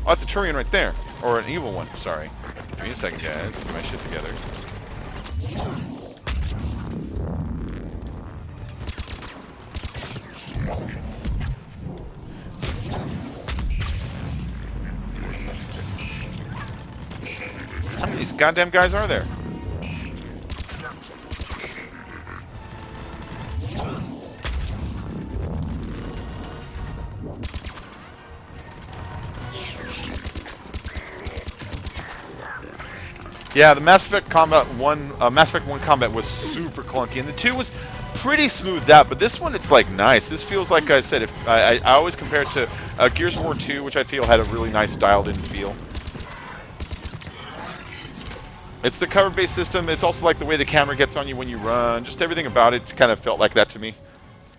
Oh, that's a Turian right there. Or an evil one, sorry. Give me a second, guys. Get my shit together. goddamn guys are there? Yeah, the Mass Effect Mass Effect 1 combat was super clunky, and the 2 was pretty smoothed out, but this one, it's like nice. This feels like I said, if I always compare it to Gears of War 2, which I feel had a really nice dialed-in feel. It's the cover-based system. It's also like the way the camera gets on you when you run. Just everything about it kind of felt like that to me.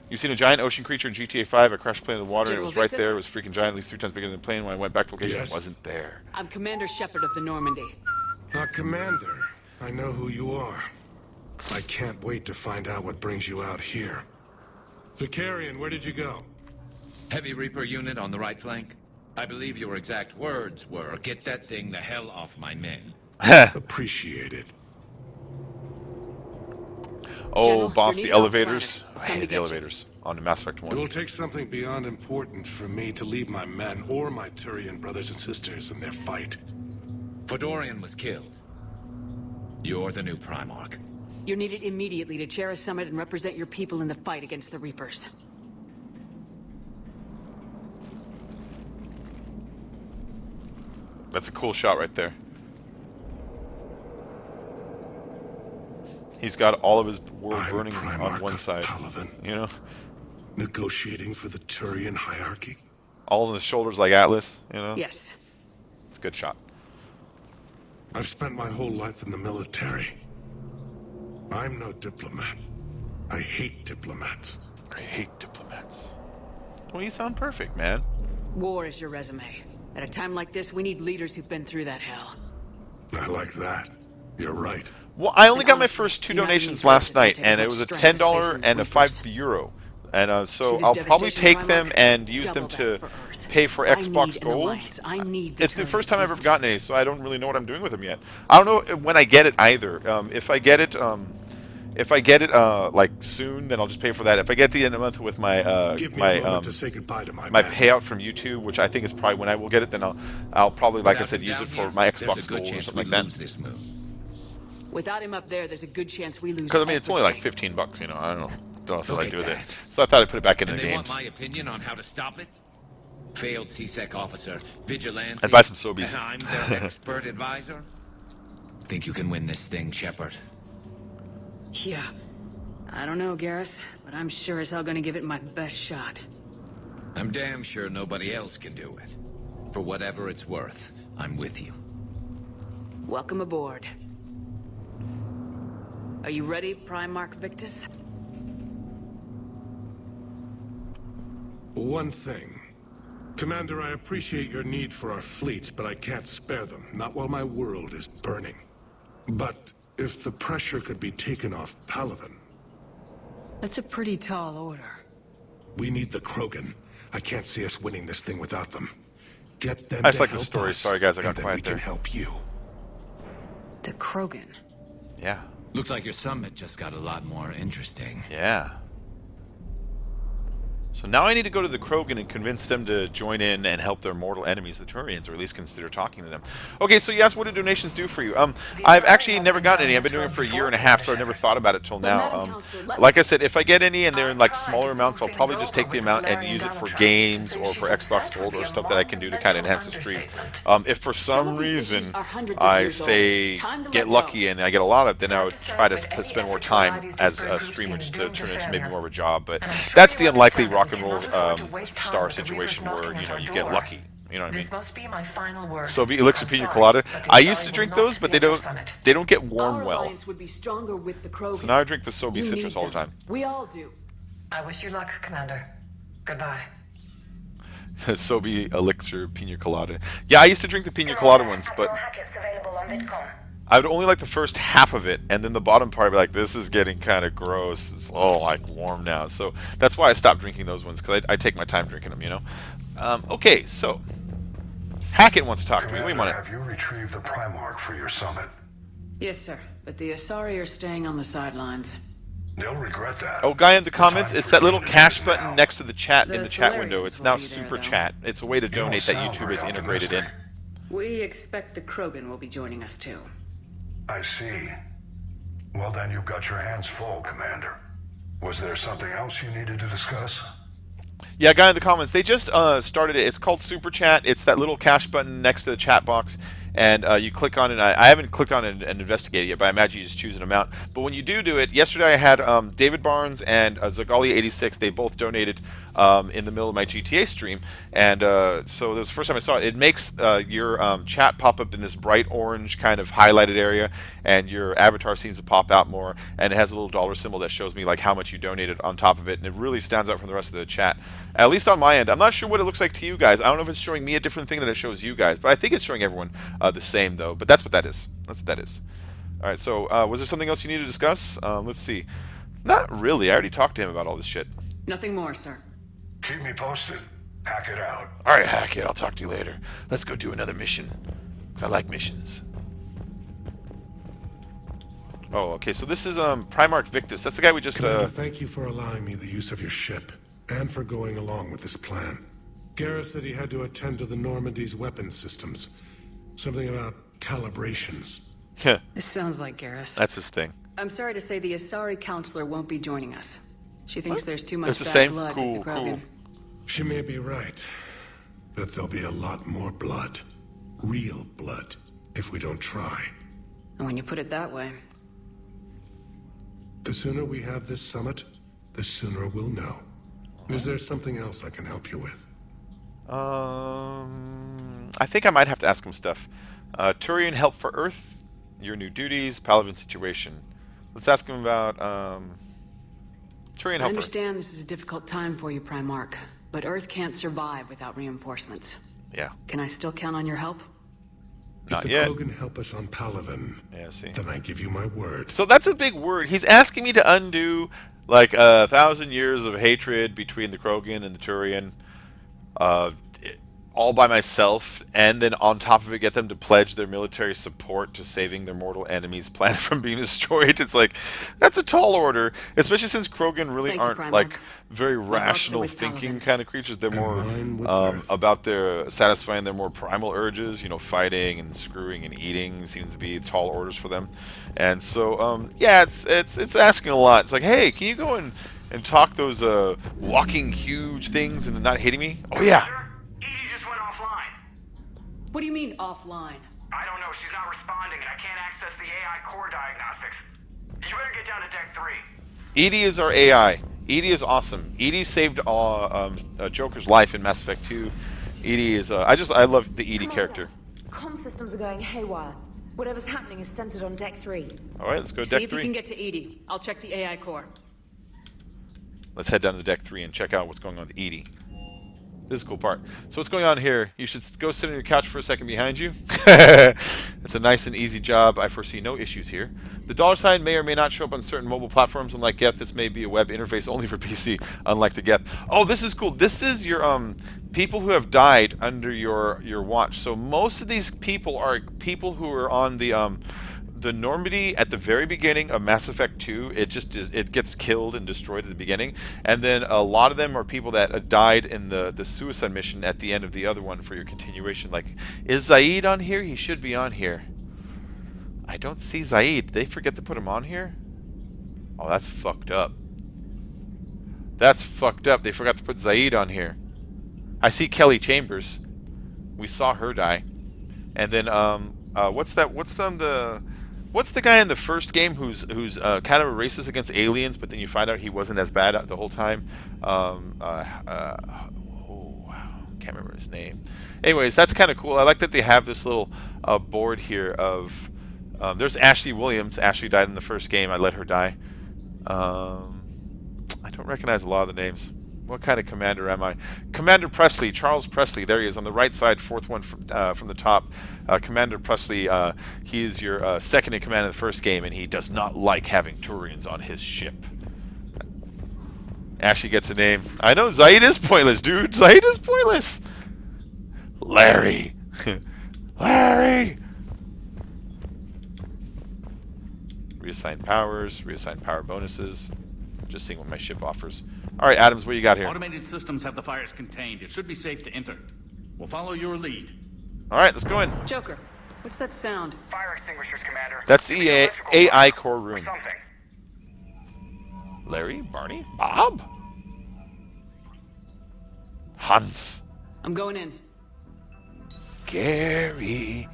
You've seen a giant ocean creature in GTA 5. I crashed a plane in the water, and it was right there. It was freaking giant, at least 3 times bigger than the plane. When I went back to location, it wasn't there. I'm Commander Shepard of the Normandy. Commander, I know who you are. I can't wait to find out what brings you out here. Vicarian, where did you go? Heavy Reaper unit on the right flank. I believe your exact words were, "Get that thing the hell off my men." Appreciate it. Oh, General, boss, you the need help, elevators. Commander. I Come hate to the get you. elevators on the Mass Effect It 1. will take something beyond important for me to leave my men or my Turian brothers and sisters in their fight. Fedorian was killed. You're the new Primarch. You're needed immediately to chair a summit and represent your people in the fight against the Reapers. That's a cool shot right there. He's got all of his world I'm burning Primarch on one of side. Palaven. You know? Negotiating for the Turian hierarchy. All on his shoulders like Atlas, you know? Yes. It's a good shot. I've spent my whole life in the military. I'm no diplomat. I hate diplomats. I hate diplomats. Well, you sound perfect, man. War is your resume. At a time like this, we need leaders who've been through that hell. I like that. You're right. Well, I only got my honestly, first 2 United donations Nations last doesn't night, take and as it was a much strength to $10 face and a Reapers. €5. And See so this I'll probably devastation, take them Primarch? and use them Double to that for Earth. pay for I Xbox need an Gold. alliance. I need It's the Turian first time I've ever fleet. gotten any, so I don't really know what I'm doing with them yet. I don't know when I get it either. If I get it like soon, then I'll just pay for that. If I get the end of the month with my Give me a moment to say goodbye to my my men. payout from YouTube, which I think is probably when I will get it, then I'll probably, like I Without said, him use down it for here, my there's a Xbox good Gold or chance something we like that. lose this move. Without him up there, there's a good chance we lose. Because I mean, it's only like everything. $15, you know. I don't know what Look I at do with it. that. So I thought I'd put it back into And the they games. want my opinion on how to stop it? Failed CSEC officer, vigilante. I'd buy some Sobeys. And I'm their expert advisor. Think you can win this thing, Shepard? Yeah. I don't know, Garrus, but I'm sure as hell gonna give it my best shot. I'm damn sure nobody else can do it. For whatever it's worth, I'm with you. Welcome aboard. Are you ready, Primarch Victus? One thing. Commander, I appreciate your need for our fleets, but I can't spare them. Not while my world is burning. But if the pressure could be taken off Palaven, That's a pretty tall order. we need the Krogan. I can't see us winning this thing without them. Get them I just to like the help story. us, Sorry, guys, I got and then quiet we can there. help you. The Krogan. Yeah. Looks like your summit just got a lot more interesting. Yeah. So now I need to go to the Krogan and convince them to join in and help their mortal enemies, the Turians, or at least consider talking to them. Okay, so you asked what do donations do for you? I've actually never gotten any. I've been doing it for a year and a half, so I never thought about it till now. Like I said, if I get any and they're in like smaller amounts, I'll probably just take the amount and use it for games or for Xbox Gold or stuff that I can do to kind of enhance the stream. If for some reason I say get lucky and I get a lot of it, then I would try to spend more time as a streamer just to turn it into maybe more of a job. But that's the unlikely rock and roll star situation where, you know, you get lucky. You know what I mean? This must be my final word. So be Elixir I'm Pina sorry, Colada. but the I used to Zagaali drink will not those, but be they at the don't get warm Our well. alliance would be stronger with the Krogan. So now I drink the Sobe You citrus need all the them. time. We all do. I wish you luck, Commander. Goodbye. Sobe Elixir Pina Colada. Yeah, I used to drink the Pina Colada ones, but I would only like the first half of it, and then the bottom part I'd be like, this is getting kind of gross. It's all like warm now. So that's why I stopped drinking those ones, because I take my time drinking them, you know? Okay, so Hackett wants to talk to me. What do you want to... Have you retrieved the Primarch for your summit? Yes, sir. But the Asari are staying on the sidelines. They'll regret that. Oh, guy in the comments, it's that little cash button next to the chat in The the chat Solarians window. It's will now be there, Super though. Chat. It's a way to donate that sound YouTube very has integrated in. optimistic. We expect the Krogan will be joining us too. I see. Well, then you've got your hands full, Commander. Was there something else you needed to discuss? Yeah, guy in the comments, they just started it. It's called Super Chat. It's that little cash button next to the chat box, and you click on it. I haven't clicked on it and investigated yet, but I imagine you just choose an amount. But when you do it, yesterday I had David Barnes and Zagaali 86. They both donated in the middle of my GTA stream, and so that was the first time I saw it. It makes your chat pop up in this bright orange kind of highlighted area, and your avatar seems to pop out more, and it has a little dollar symbol that shows me like how much you donated on top of it, and it really stands out from the rest of the chat. At least on my end. I'm not sure what it looks like to you guys. I don't know if it's showing me a different thing than it shows you guys, but I think it's showing everyone the same though. But that's what that is. That's what that is. All right. So was there something else you need to discuss? Let's see. Not really. I already talked to him about all this shit. Nothing more, sir. Keep me posted. Hack it out. All right, Hackett. I'll talk to you later. Let's go do another mission. Because I like missions. Oh, okay. So this is Primarch Victus. That's the guy we just... Commander, thank you for allowing me the use of your ship, and for going along with this plan. Garrus said he had to attend to the Normandy's weapons systems. Something about calibrations. This sounds like Garrus. That's his thing. I'm sorry to say the Asari counselor won't be joining us. She thinks there's too much It's the bad same? blood Cool, with the Krogan. She may be right, but there'll be a lot more blood. Real blood, if we don't try. And when you put it that way... The sooner we have this summit, the sooner we'll know. Is there something else I can help you with? I think I might have to ask him stuff. Turian help for Earth, your new duties, Paladin situation. Let's ask him about Turian I help for Earth. understand this is a difficult time for you, Primarch, but Earth can't survive without reinforcements. Yeah. Can I still count on your help? Not if the yet. Krogan help us on Palaven, Yeah, see. then I give you my word. So that's a big word. He's asking me to undo like 1,000 years of hatred between the Krogan and the Turian, all by myself, and then on top of it, get them to pledge their military support to saving their mortal enemy's planet from being destroyed. It's like, that's a tall order, especially since Krogan really Thank you, aren't Primarch. like very thoughts are rational with thinking Paladin. kind of creatures. They're more mine with Earth. about their satisfying their more primal urges, fighting and screwing and eating seems to be tall orders for them. And so yeah, it's asking a lot. It's like, hey, can you go and talk those walking huge things and not hating me? Oh yeah. Edie just went offline. What do you mean, offline? I don't know, she's not responding and I can't access the AI core diagnostics. You better get down to deck 3. Edie is our AI. Edie is awesome. Edie saved Joker's life in Mass Effect 2. Edie is I love the Edie character. Comm systems are going haywire. Whatever's happening is centered on deck 3. All right, let's go to See deck if you 3. can get to Edie. I'll check the AI core. Let's head down to deck 3 and check out what's going on with Edie. This is a cool part. So what's going on here? You should go sit on your couch for a second behind you. It's a nice and easy job. I foresee no issues here. The dollar sign may or may not show up on certain mobile platforms. Unlike Geth, this may be a web interface only for PC, unlike the Geth. Oh, this is cool. This is your people who have died under your watch. So most of these people are people who are on the Normandy at the very beginning of Mass Effect 2. It gets killed and destroyed at the beginning, and then a lot of them are people that died in the suicide mission at the end of the other one for your continuation. Like, is Zaid on here? He should be on here. I don't see Zaid. Did they forget to put him on here? Oh, that's fucked up. That's fucked up. They forgot to put Zaid on here. I see Kelly Chambers. We saw her die. And then what's the guy in the first game who's kind of a racist against aliens, but then you find out he wasn't as bad the whole time? Can't remember his name. Anyways, that's kind of cool. I like that they have this little board here of. There's Ashley Williams. Ashley died in the first game. I let her die. I don't recognize a lot of the names. What kind of commander am I? Commander Presley, Charles Presley. There he is on the right side, fourth one from the top. Commander Presley, he is your second in command in the first game, and he does not like having Turians on his ship. Ashley gets a name. I know, Zaid is pointless, dude. Zaid is pointless. Larry. Larry. Reassign powers, reassign power bonuses. Just seeing what my ship offers. All right, Adams, what you got here? Automated systems have the fires contained. It should be safe to enter. We'll follow your lead. All right, let's go in. Joker, What's that sound? Fire extinguishers, Commander. That's the Electrical AI fire core or room. something. Larry, Barney, Bob, Hans, I'm going in. Gary.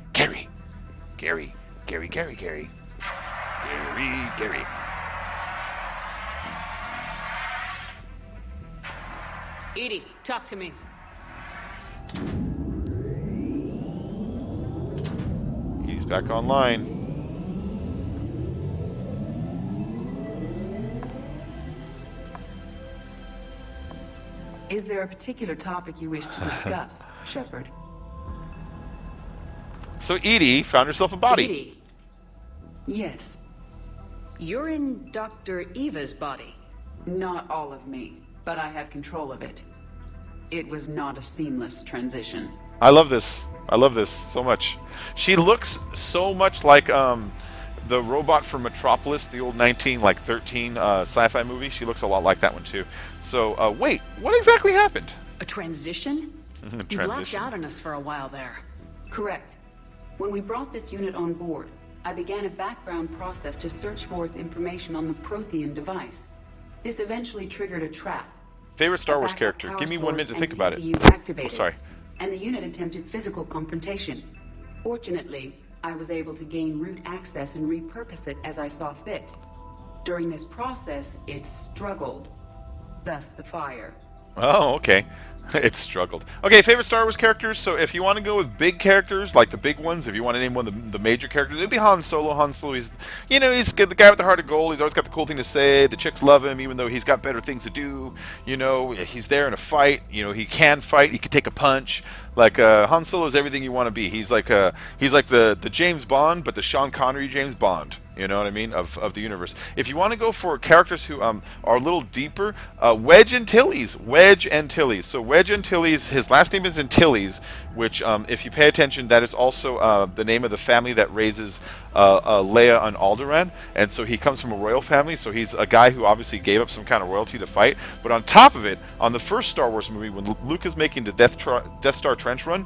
Edie, talk to me. He's back online. Is there a particular topic you wish to discuss, Shepard? So Edie found herself a body. Edie. Yes. You're in Dr. Eva's body. Not all of me, but I have control of it. It was not a seamless transition. I love this. I love this so much. She looks so much like the robot from Metropolis, the old 1913 sci-fi movie. She looks a lot like that one too. So wait, what exactly happened? A transition? You blacked out on us for a while there. Correct. When we brought this unit on board, I began a background process to search for its information on the Prothean device. This eventually triggered a trap. Favorite Star Wars Backup character? power Give me 1 source minute to and think about it. CPU activated, Oh, sorry. And the unit attempted physical confrontation. Fortunately, I was able to gain root access and repurpose it as I saw fit. During this process, it struggled. Thus the fire. Oh, okay. It struggled. Okay, favorite Star Wars characters. So if you want to go with big characters, like the big ones, if you want to name one of the major characters, it'd be Han Solo. Han Solo, he's the guy with the heart of gold. He's always got the cool thing to say. The chicks love him, even though he's got better things to do. He's there in a fight. He can fight. He can take a punch. Like Han Solo is everything you want to be. He's like the James Bond, but the Sean Connery James Bond. You know what I mean? Of the universe. If you want to go for characters who are a little deeper, Wedge Antilles. So Wedge Antilles, his last name is Antilles, which if you pay attention, that is also the name of the family that raises Leia on Alderaan. And so he comes from a royal family. So he's a guy who obviously gave up some kind of royalty to fight. But on top of it, on the first Star Wars movie, when Luke is making the Death Star trench run,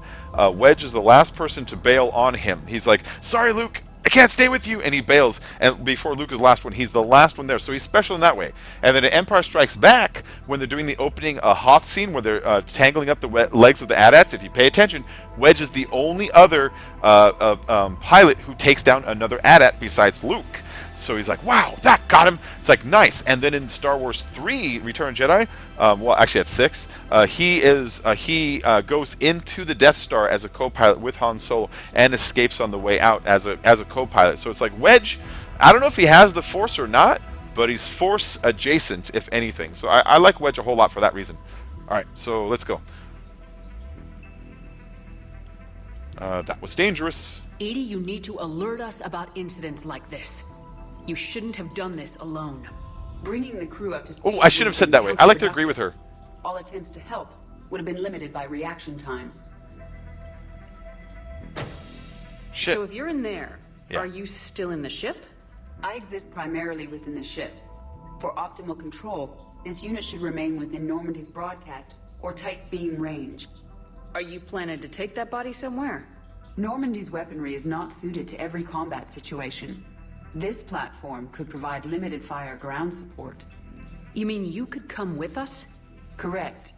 Wedge is the last person to bail on him. He's like, "Sorry, Luke, I can't stay with you," and he bails. And before Luke is the last one, he's the last one there. So he's special in that way. And then in Empire Strikes Back, when they're doing the opening Hoth scene, where they're tangling up the legs of the AT-ATs, if you pay attention, Wedge is the only other pilot who takes down another AT-AT besides Luke. So he's like, wow, that got him. It's like, nice. And then in Star Wars 3, Return of the Jedi, well, actually at 6, he goes into the Death Star as a co-pilot with Han Solo and escapes on the way out as a co-pilot. So it's like Wedge, I don't know if he has the Force or not, but he's Force adjacent, if anything. So I like Wedge a whole lot for that reason. All right, so let's go. That was dangerous. Edie, you need to alert us about incidents like this. You shouldn't have done this alone. Bringing the crew up to speed. Oh, I should have said that way. I like to agree with her. All attempts to help would have been limited by reaction time. Shit. So if you're in there, Yeah. are you still in the ship? I exist primarily within the ship. For optimal control, this unit should remain within Normandy's broadcast or tight beam range. Are you planning to take that body somewhere? Normandy's weaponry is not suited to every combat situation. This platform could provide limited fire ground support. You mean you could come with us? Correct.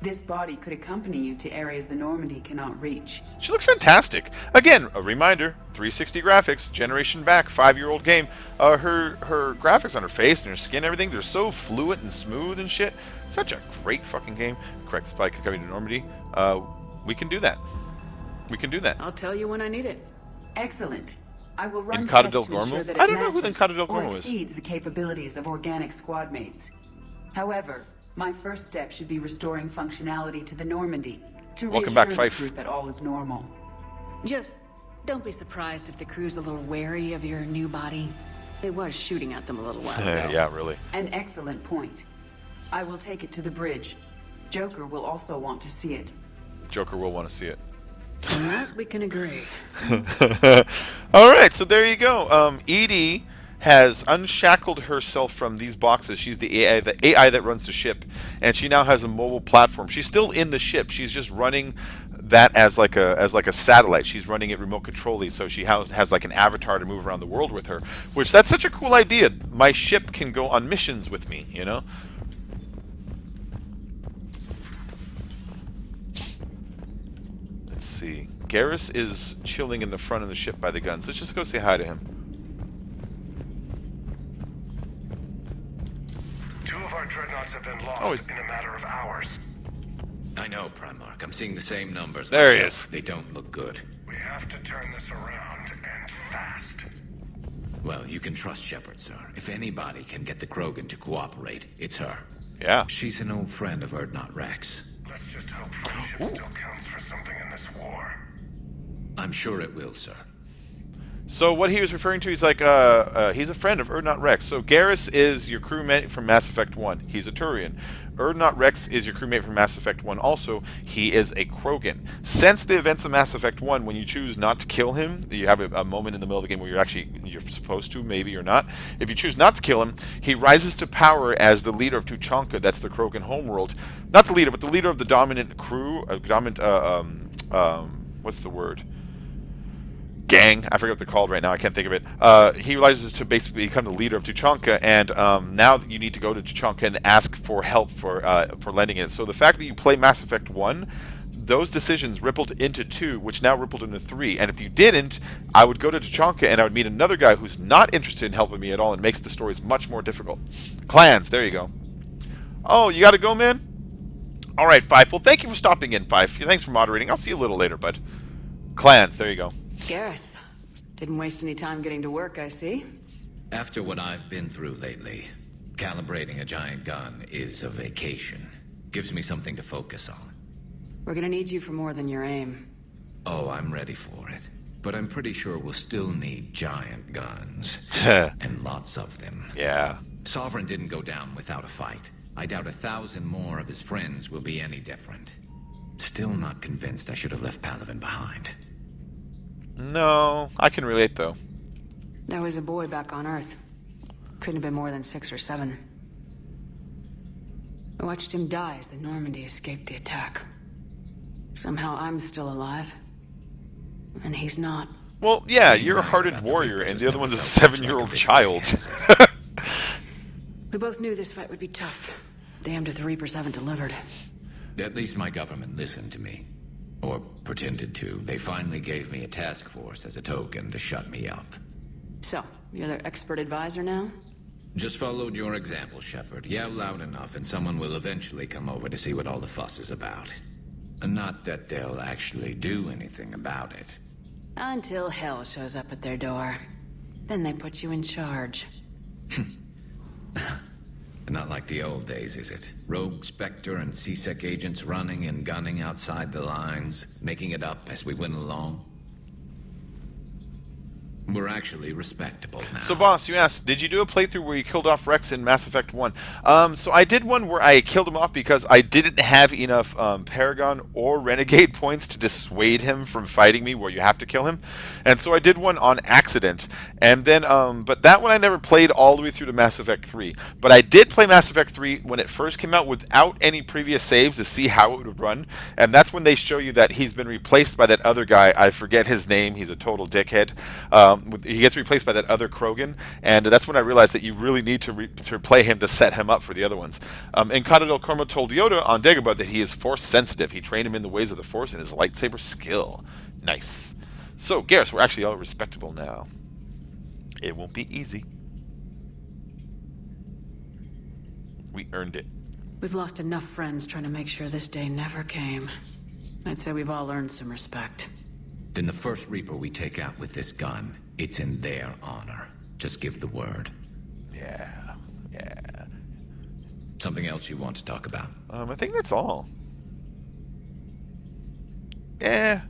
This body could accompany you to areas the Normandy cannot reach. She looks fantastic. Again, a reminder, 360 graphics, generation back, 5-year-old game. Her graphics on her face and her skin and everything, they're so fluid and smooth and shit. Such a great fucking game. Correct, the spy coming to Normandy. We can do that. We can do that. I'll tell you when I need it. Excellent. I will run Incata tests del to ensure Gormo? that it I don't know who the matches Incata del or Gormo is. exceeds the capabilities of organic squad mates. However, my first step should be restoring functionality to the Normandy to Welcome back, reassure the Fife. group that all is normal. Just don't be surprised if the crew's a little wary of your new body. It was shooting at them a little while ago. Yeah, really. An excellent point. I will take it to the bridge. Joker will also want to see it. Joker will want to see it. On that, we can agree. All right, so there you go. Edie has unshackled herself from these boxes. She's the AI that runs the ship, and she now has a mobile platform. She's still in the ship. She's just running that as like a satellite. She's running it remote controlly, so she has like an avatar to move around the world with her. Which that's such a cool idea. My ship can go on missions with me, you know. Let's see. Garrus is chilling in the front of the ship by the guns. Let's just go say hi to him. Two of our dreadnoughts have been lost in a matter of hours. I know, Primarch. I'm seeing the same numbers. There he myself. is. They don't look good. We have to turn this around, and fast. Well, you can trust Shepard, sir. If anybody can get the Krogan to cooperate, it's her. Yeah. She's an old friend of Urdnot Rex. Let's just hope friendship still counts for something in this war. I'm sure it will, sir. So what he was referring to, he's like, he's a friend of Urdnot Rex. So Garrus is your crewmate from Mass Effect 1. He's a Turian. Urdnot Rex is your crewmate from Mass Effect 1 also. He is a Krogan. Since the events of Mass Effect 1, when you choose not to kill him, you have a moment in the middle of the game where you're supposed to, maybe or not. If you choose not to kill him, he rises to power as the leader of Tuchanka. That's the Krogan homeworld. Not the leader, but the leader of the dominant crew, what's the word? Gang, I forget what they're called right now, I can't think of it. He rises to basically become the leader of Tuchanka, and now you need to go to Tuchanka and ask for help for lending it. So the fact that you play Mass Effect 1, those decisions rippled into 2, which now rippled into 3, and if you didn't, I would go to Tuchanka and I would meet another guy who's not interested in helping me at all and makes the stories much more difficult. Clans, there you go. Oh, you gotta go, man? Alright, Fife, well thank you for stopping in, Fife. Thanks for moderating. I'll see you a little later, bud. Clans, there you go. Garrus. Didn't waste any time getting to work, I see. After what I've been through lately, calibrating a giant gun is a vacation. Gives me something to focus on. We're gonna need you for more than your aim. Oh, I'm ready for it. But I'm pretty sure we'll still need giant guns. And lots of them. Yeah. Sovereign didn't go down without a fight. I doubt 1,000 more of his friends will be any different. Still not convinced I should have left Palaven behind. No, I can relate though. There was a boy back on Earth. Couldn't have been more than 6 or 7. I watched him die as the Normandy escaped the attack. Somehow I'm still alive. And he's not. Well, yeah, you're a hardened warrior, and the other one's a 7-year-old child. We both knew this fight would be tough. Damned if the Reapers haven't delivered. At least my government listened to me. Or pretended to. They finally gave me a task force as a token to shut me up. So, you're their expert advisor now? Just followed your example, Shepard. Yell loud enough and someone will eventually come over to see what all the fuss is about. Not that they'll actually do anything about it. Until hell shows up at their door. Then they put you in charge. Not like the old days, is it? Rogue Spectre and C-Sec agents running and gunning outside the lines, making it up as we went along. We're actually respectable now. So, boss, you asked, did you do a playthrough where you killed off Rex in Mass Effect 1? So I did one where I killed him off because I didn't have enough Paragon or Renegade points to dissuade him from fighting me where you have to kill him. And so I did one on accident. And then, but that one I never played all the way through to Mass Effect 3. But I did play Mass Effect 3 when it first came out without any previous saves to see how it would run. And that's when they show you that he's been replaced by that other guy. I forget his name. He's a total dickhead. He gets replaced by that other Krogan, and that's when I realized that you really need to play him to set him up for the other ones. And Costa del Cormo told Yoda on Dagobah that he is Force sensitive. He trained him in the ways of the Force and his lightsaber skill. Nice. So, Garrus, we're actually all respectable now. It won't be easy. We earned it. We've lost enough friends trying to make sure this day never came. I'd say we've all earned some respect. Then the first Reaper we take out with this gun, it's in their honor. Just give the word. Yeah. Something else you want to talk about? I think that's all. I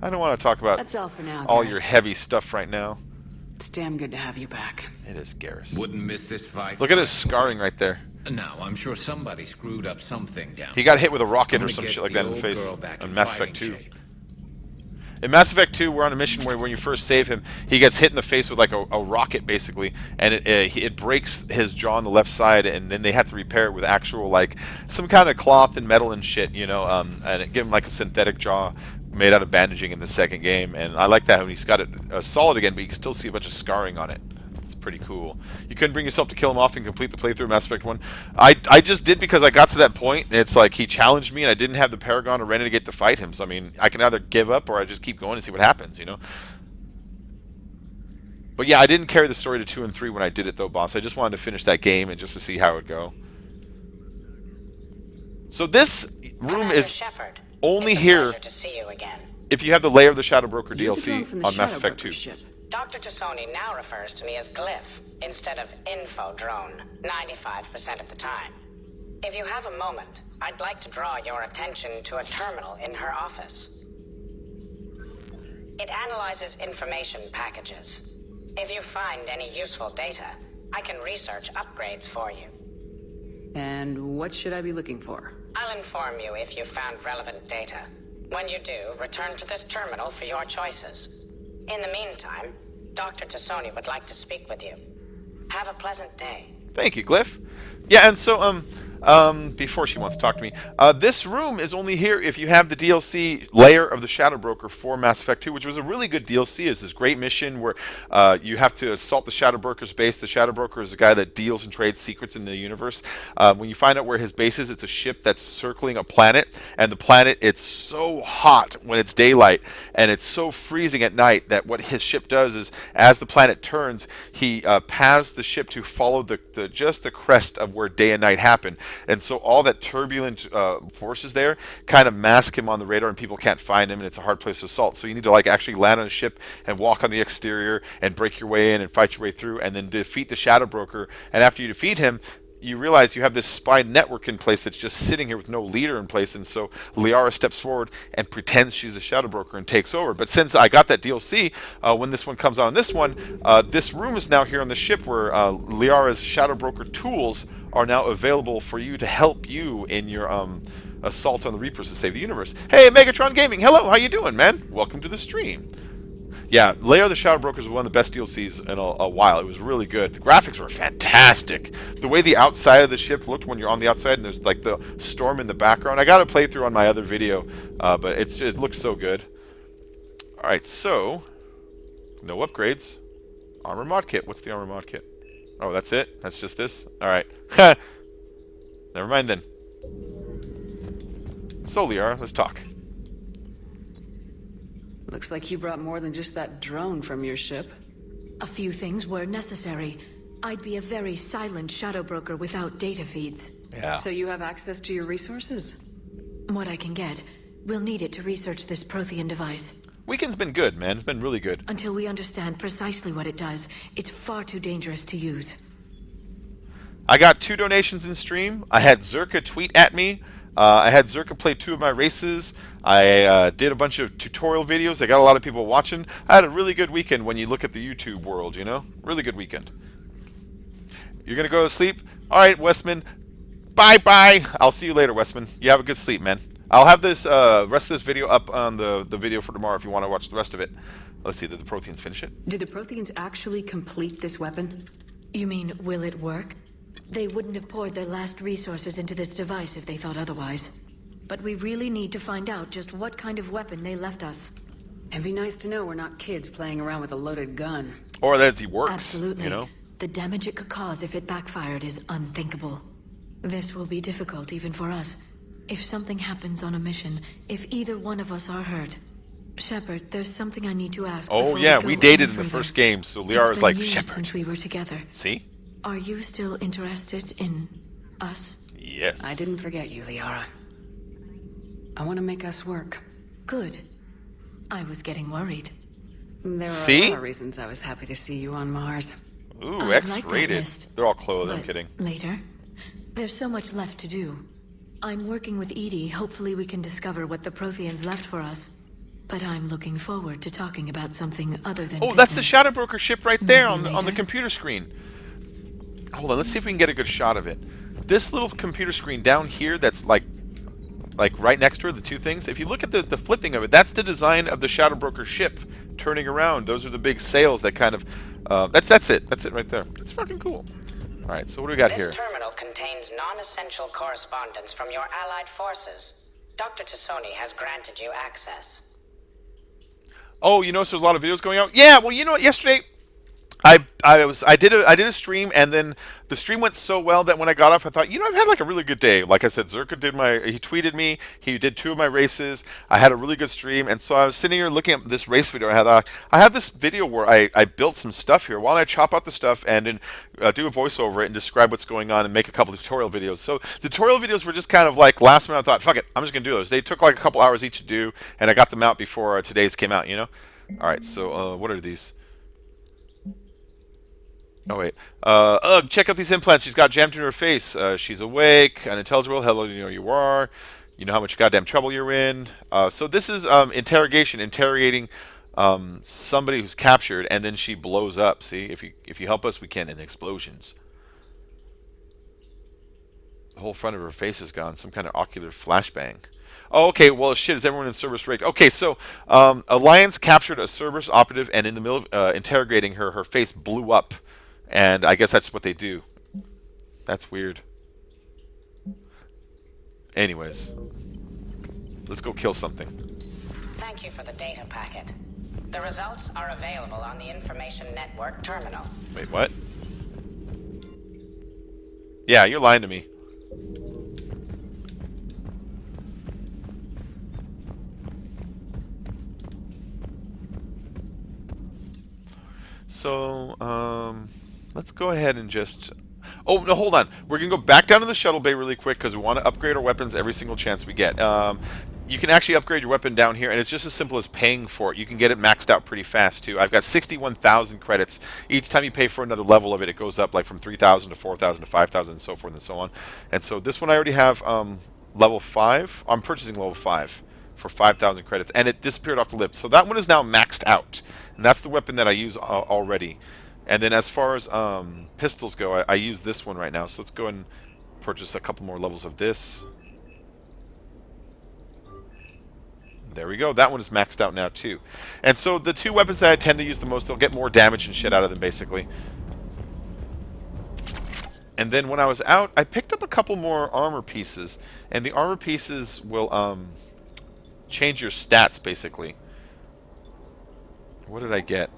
don't want to talk about that's all for now, all Garrus. your heavy stuff right now. It's damn good to have you back. It is, Garrus. Wouldn't miss this fight. Look at his scarring right there. Now, I'm sure somebody screwed up something down. He got hit with a rocket or some shit like that in the face on Mass Effect 2. Shape. In Mass Effect 2, we're on a mission where when you first save him, he gets hit in the face with like a rocket, basically, and it breaks his jaw on the left side, and then they have to repair it with actual, like, some kind of cloth and metal and shit, you know, and it give him like a synthetic jaw made out of bandaging in the second game, and I like that when he's got it solid again, but you can still see a bunch of scarring on it. Pretty cool. You couldn't bring yourself to kill him off and complete the playthrough of Mass Effect 1. I just did because I got to that point. It's like he challenged me and I didn't have the Paragon or Renegade to fight him. So I mean, I can either give up or I just keep going and see what happens, you know. But yeah, I didn't carry the story to 2 and 3 when I did it though, boss. I just wanted to finish that game and just to see how it would go. So this room is only here if you have the Lair of the Shadow Broker DLC on Mass Effect 2. Dr. Tassoni now refers to me as Glyph instead of Info Drone 95% of the time. If you have a moment, I'd like to draw your attention to a terminal in her office. It analyzes information packages. If you find any useful data, I can research upgrades for you. And what should I be looking for? I'll inform you if you found relevant data. When you do, return to this terminal for your choices. In the meantime, Dr. Tassoni would like to speak with you. Have a pleasant day. Thank you, Glyph. Yeah, and so, before she wants to talk to me, this room is only here if you have the DLC Lair of the Shadow Broker for Mass Effect 2, which was a really good DLC. It's this great mission where you have to assault the Shadow Broker's base. The Shadow Broker is a guy that deals and trades secrets in the universe. When you find out where his base is, it's a ship that's circling a planet, and the planet, it's so hot when it's daylight, and it's so freezing at night that what his ship does is, as the planet turns, he paths the ship to follow just the crest of where day and night happen. And so all that turbulent forces there kind of mask him on the radar, and people can't find him, and it's a hard place to assault. So you need to like actually land on a ship and walk on the exterior and break your way in and fight your way through and then defeat the Shadow Broker. And after you defeat him, you realize you have this spy network in place that's just sitting here with no leader in place, and so Liara steps forward and pretends she's the Shadow Broker and takes over. But since I got that DLC, when this one comes out on this one, this room is now here on the ship where Liara's Shadow Broker tools are now available for you to help you in your assault on the Reapers to save the universe. Hey, Megatron Gaming, hello, how you doing, man? Welcome to the stream. Yeah, Lair of the Shadow Brokers was one of the best DLCs in a while. It was really good. The graphics were fantastic. The way the outside of the ship looked when you're on the outside and there's like the storm in the background. I got a playthrough on my other video, but it looks so good. Alright, so no upgrades. Armor mod kit. What's the armor mod kit? Oh, that's it? That's just this? Alright. Never mind then. So, Liara, let's talk. Looks like you brought more than just that drone from your ship. A few things were necessary. I'd be a very silent Shadow Broker without data feeds. Yeah. So you have access to your resources? What I can get. We'll need it to research this Prothean device. Weekend's been good, man. It's been really good. Until we understand precisely what it does, it's far too dangerous to use. I got 2 donations in stream. I had Zerka tweet at me. I had Zerka play 2 of my races. I did a bunch of tutorial videos. I got a lot of people watching. I had a really good weekend when you look at the YouTube world, you know? Really good weekend. You're going to go to sleep? All right, Westman. Bye-bye. I'll see you later, Westman. You have a good sleep, man. I'll have this rest of this video up on the video for tomorrow if you want to watch the rest of it. Let's see, did the Protheans finish it? Did the Protheans actually complete this weapon? You mean, will it work? They wouldn't have poured their last resources into this device if they thought otherwise. But we really need to find out just what kind of weapon they left us. It'd be nice to know we're not kids playing around with a loaded gun. Or that he works, Absolutely. You know? The damage it could cause if it backfired is unthinkable. This will be difficult even for us. If something happens on a mission, if either one of us are hurt. Shepard, there's something I need to ask. Oh yeah, we dated in the first game, so Liara's like, Shepard. Since we were together. See? Are you still interested in us? Yes. I didn't forget you, Liara. I want to make us work. Good. I was getting worried. There are a lot of reasons I was happy to see you on Mars. Ooh, X-rated. They're all clothed, I'm kidding. Later. There's so much left to do. I'm working with EDI. Hopefully we can discover what the Protheans left for us. But I'm looking forward to talking about something other than business. That's the Shadow Broker ship right there on the computer screen. Hold on, let's see if we can get a good shot of it. This little computer screen down here that's like like right next to her, the two things. If you look at the flipping of it, that's the design of the Shadow Broker ship turning around. Those are the big sails that kind of. That's it. That's it right there. It's fucking cool. All right, so what do we got here? This terminal contains non-essential correspondence from your allied forces. Dr. Tassoni has granted you access. Oh, you notice there's a lot of videos going out? Yeah, well, you know what? Yesterday, I did a stream, and then the stream went so well that when I got off, I thought, you know, I've had like a really good day. Like I said, Zerka he tweeted me, he did 2 of my races. I had a really good stream, and so I was sitting here looking at this race video. I had this video where I built some stuff here. While I chop out the stuff and then do a voiceover and describe what's going on and make a couple of tutorial videos. So tutorial videos were just kind of like last minute. I thought, fuck it, I'm just gonna do those. They took like a couple hours each to do, and I got them out before today's came out. You know. All right, so what are these? Oh wait. Ugh, check out these implants she's got jammed in her face. She's awake, unintelligible. Hello, you know you are. You know how much goddamn trouble you're in. So this is interrogating somebody who's captured, and then she blows up. See, if you help us, we can. And explosions. The whole front of her face is gone. Some kind of ocular flashbang. Oh, okay. Well, shit, is everyone in Cerberus rigged? Okay, so Alliance captured a Cerberus operative, and in the middle of interrogating her, her face blew up. And I guess that's what they do. That's weird. Anyways, let's go kill something. Thank you for the data packet. The results are available on the Information Network terminal. Wait, what? Yeah, you're lying to me. So, let's go ahead and just... Oh, no, hold on. We're going to go back down to the shuttle bay really quick because we want to upgrade our weapons every single chance we get. You can actually upgrade your weapon down here, and it's just as simple as paying for it. You can get it maxed out pretty fast, too. I've got 61,000 credits. Each time you pay for another level of it, it goes up like from 3,000 to 4,000 to 5,000 and so forth and so on. And so this one I already have level 5. I'm purchasing level 5 for 5,000 credits, and it disappeared off the list. So that one is now maxed out, and that's the weapon that I use already. And then as far as pistols go, I use this one right now. So let's go and purchase a couple more levels of this. There we go. That one is maxed out now too. And so the two weapons that I tend to use the most, they'll get more damage and shit out of them basically. And then when I was out, I picked up a couple more armor pieces, and the armor pieces will change your stats basically. What did I get?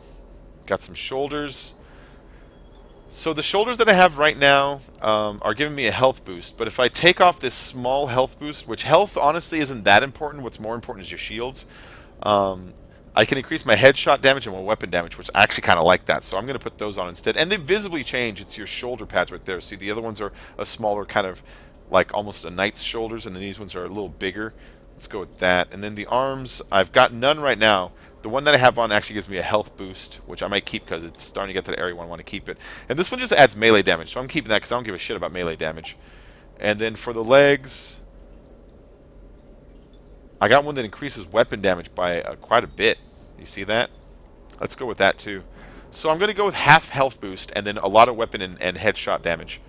Got some shoulders. So the shoulders that I have right now are giving me a health boost, but if I take off this small health boost, which health honestly isn't that important, what's more important is your shields, I can increase my headshot damage and my weapon damage, which I actually kind of like that, so I'm going to put those on instead. And they visibly change. It's your shoulder pads right there. See, the other ones are a smaller kind of like almost a knight's shoulders, and then these ones are a little bigger. Let's go with that. And then the arms, I've got none right now. The one that I have on actually gives me a health boost, which I might keep because it's starting to get to the area where I want to keep it. And this one just adds melee damage, so I'm keeping that because I don't give a shit about melee damage. And then for the legs, I got one that increases weapon damage by quite a bit. You see that? Let's go with that too. So I'm going to go with half health boost and then a lot of weapon and headshot damage.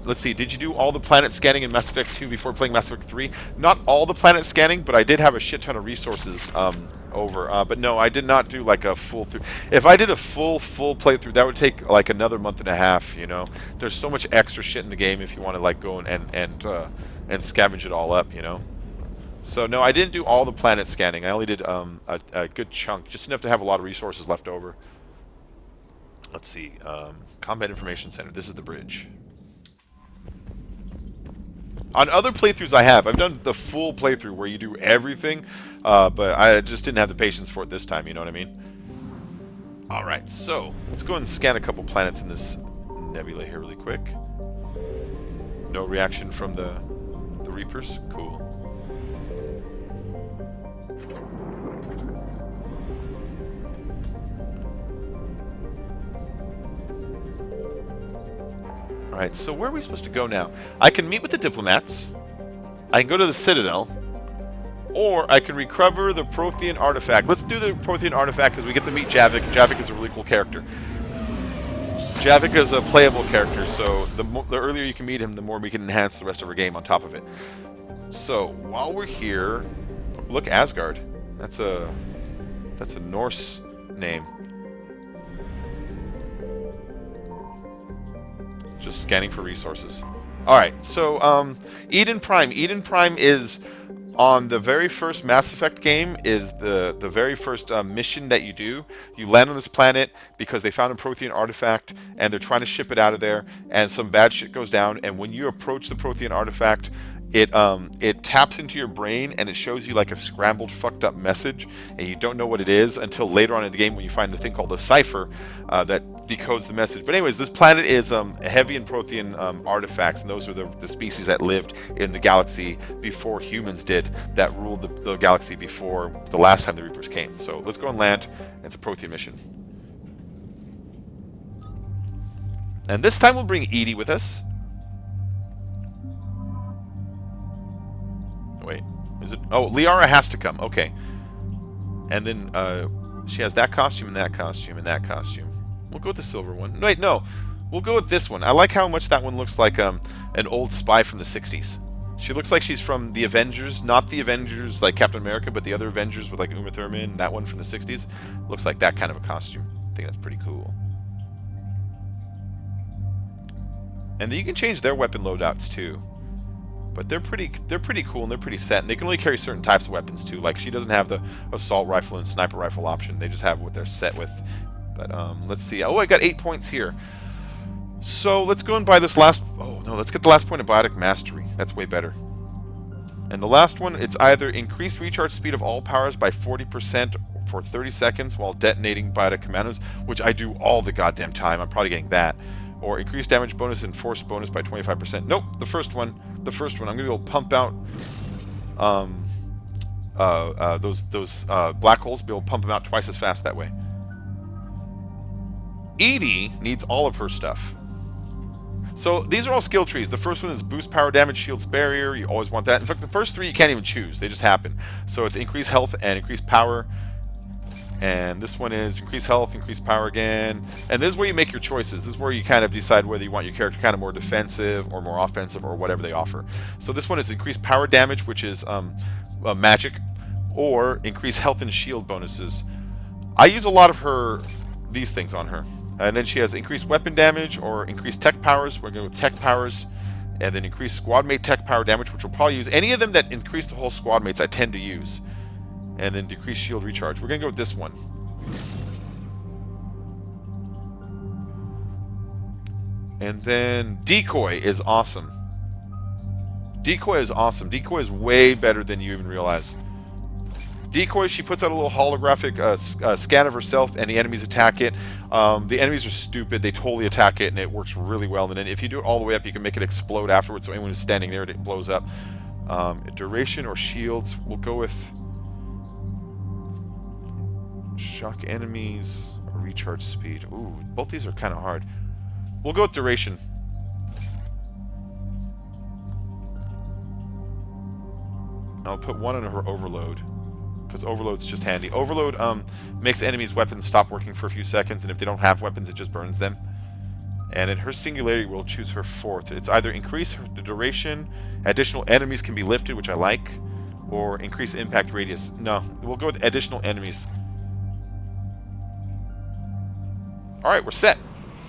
Let's see, did you do all the planet scanning in Mass Effect 2 before playing Mass Effect 3? Not all the planet scanning, but I did have a shit ton of resources over. But no, I did not do like a full through. If I did a full playthrough, that would take like another month and a half, you know. There's so much extra shit in the game if you want to like go and scavenge it all up, you know. So no, I didn't do all the planet scanning. I only did a good chunk, just enough to have a lot of resources left over. Let's see, Combat Information Center. This is the bridge. On other playthroughs I've done the full playthrough where you do everything, but I just didn't have the patience for it this time, you know what I mean? Alright, so let's go and scan a couple planets in this nebula here really quick. No reaction from the Reapers? Cool. Alright, so where are we supposed to go now? I can meet with the diplomats. I can go to the Citadel. Or I can recover the Prothean artifact. Let's do the Prothean artifact because we get to meet Javik. Javik is a really cool character. Javik is a playable character, so the earlier you can meet him, the more we can enhance the rest of our game on top of it. So while we're here, look, Asgard. That's a Norse name. Just scanning for resources. All right, so Eden Prime. Eden Prime is on the very first Mass Effect game. Is the very first mission that you do. You land on this planet because they found a Prothean artifact and they're trying to ship it out of there. And some bad shit goes down. And when you approach the Prothean artifact, it taps into your brain and it shows you like a scrambled, fucked up message, and you don't know what it is until later on in the game when you find the thing called the cipher that decodes the message. But anyways, this planet is heavy in Prothean artifacts, and those are the species that lived in the galaxy before humans did, that ruled the galaxy before the last time the Reapers came. So let's go and land. It's a Prothean mission. And this time we'll bring Edie with us. Wait, is it? Oh, Liara has to come. Okay. And then she has that costume and that costume and that costume. We'll go with the silver one. Wait, no. We'll go with this one. I like how much that one looks like an old spy from the 60s. She looks like she's from the Avengers. Not the Avengers like Captain America, but the other Avengers with like Uma Thurman. That one from the 60s. Looks like that kind of a costume. I think that's pretty cool. And then you can change their weapon loadouts too. But they're pretty cool and they're pretty set, and they can only carry certain types of weapons too. Like she doesn't have the assault rifle and sniper rifle option. They just have what they're set with. But let's see. Oh, I got 8 points here. So let's go and buy this last. Oh no, let's get the last point of biotic mastery. That's way better. And the last one, it's either increased recharge speed of all powers by 40% for 30 seconds while detonating biotic commandos, which I do all the goddamn time. I'm probably getting that. Or increased damage bonus and force bonus by 25%. Nope, the first one. The first one. I'm gonna be able to pump out those black holes. Be able to pump them out twice as fast that way. Edie needs all of her stuff. So these are all skill trees. The first one is boost power damage, shields barrier. You always want that. In fact, the first three you can't even choose. They just happen. So it's increase health and increase power. And this one is increase health, increase power again. And this is where you make your choices. This is where you kind of decide whether you want your character kind of more defensive or more offensive or whatever they offer. So this one is increase power damage, which is magic, or increase health and shield bonuses. I use a lot of these things on her. And then she has increased weapon damage or increased tech powers. We're going with tech powers. And then increased squad mate tech power damage, which we'll probably use. Any of them that increase the whole squad mates I tend to use. And then decreased shield recharge. We're going to go with this one. And then decoy is awesome. Decoy is awesome. Decoy is way better than you even realize. Decoy, she puts out a little holographic scan of herself and the enemies attack it. The enemies are stupid. They totally attack it and it works really well. And then if you do it all the way up, you can make it explode afterwards. So anyone who's standing there, it blows up. Duration or shields, we'll go with shock enemies or recharge speed. Ooh, both these are kind of hard. We'll go with duration. I'll put one on her overload because overload's just handy. Overload makes enemies' weapons stop working for a few seconds, and if they don't have weapons, it just burns them. And in her singularity, we'll choose her fourth. It's either increase the duration, additional enemies can be lifted, which I like, or increase impact radius. No, we'll go with additional enemies. Alright, we're set.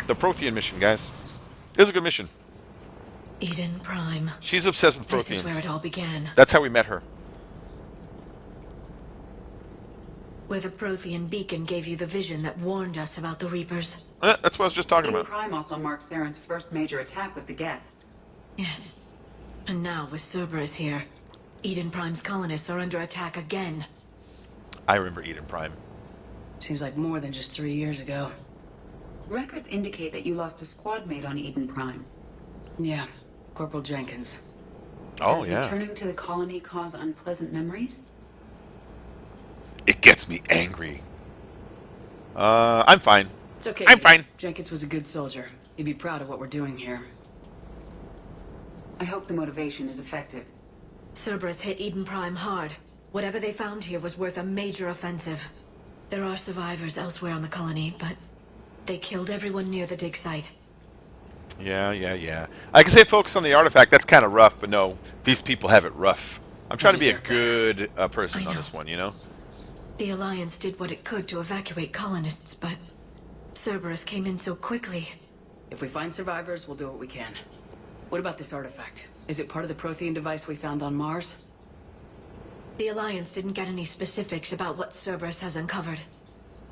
The Prothean mission, guys. It was a good mission. Eden Prime. She's obsessed with Protheans. This is where it all began. That's how we met her. Where the Prothean beacon gave you the vision that warned us about the Reapers. That's what I was just talking about. Eden Prime also marks Saren's first major attack with the Geth. Yes. And now, with Cerberus here, Eden Prime's colonists are under attack again. I remember Eden Prime. Seems like more than just 3 years ago. Records indicate that you lost a squad mate on Eden Prime. Yeah, Corporal Jenkins. Oh, Does yeah. returning to the colony cause unpleasant memories? It gets me angry. I'm fine. It's okay. I'm fine. Jenkins was a good soldier. He'd be proud of what we're doing here. I hope the motivation is effective. Cerberus hit Eden Prime hard. Whatever they found here was worth a major offensive. There are survivors elsewhere on the colony, but They killed everyone near the dig site. Yeah. I can say focus on the artifact. That's kind of rough, but no, these people have it rough. I'm trying to be a good person on this one, you know? The Alliance did what it could to evacuate colonists, but Cerberus came in so quickly. If we find survivors, we'll do what we can. What about this artifact? Is it part of the Prothean device we found on Mars? The Alliance didn't get any specifics about what Cerberus has uncovered.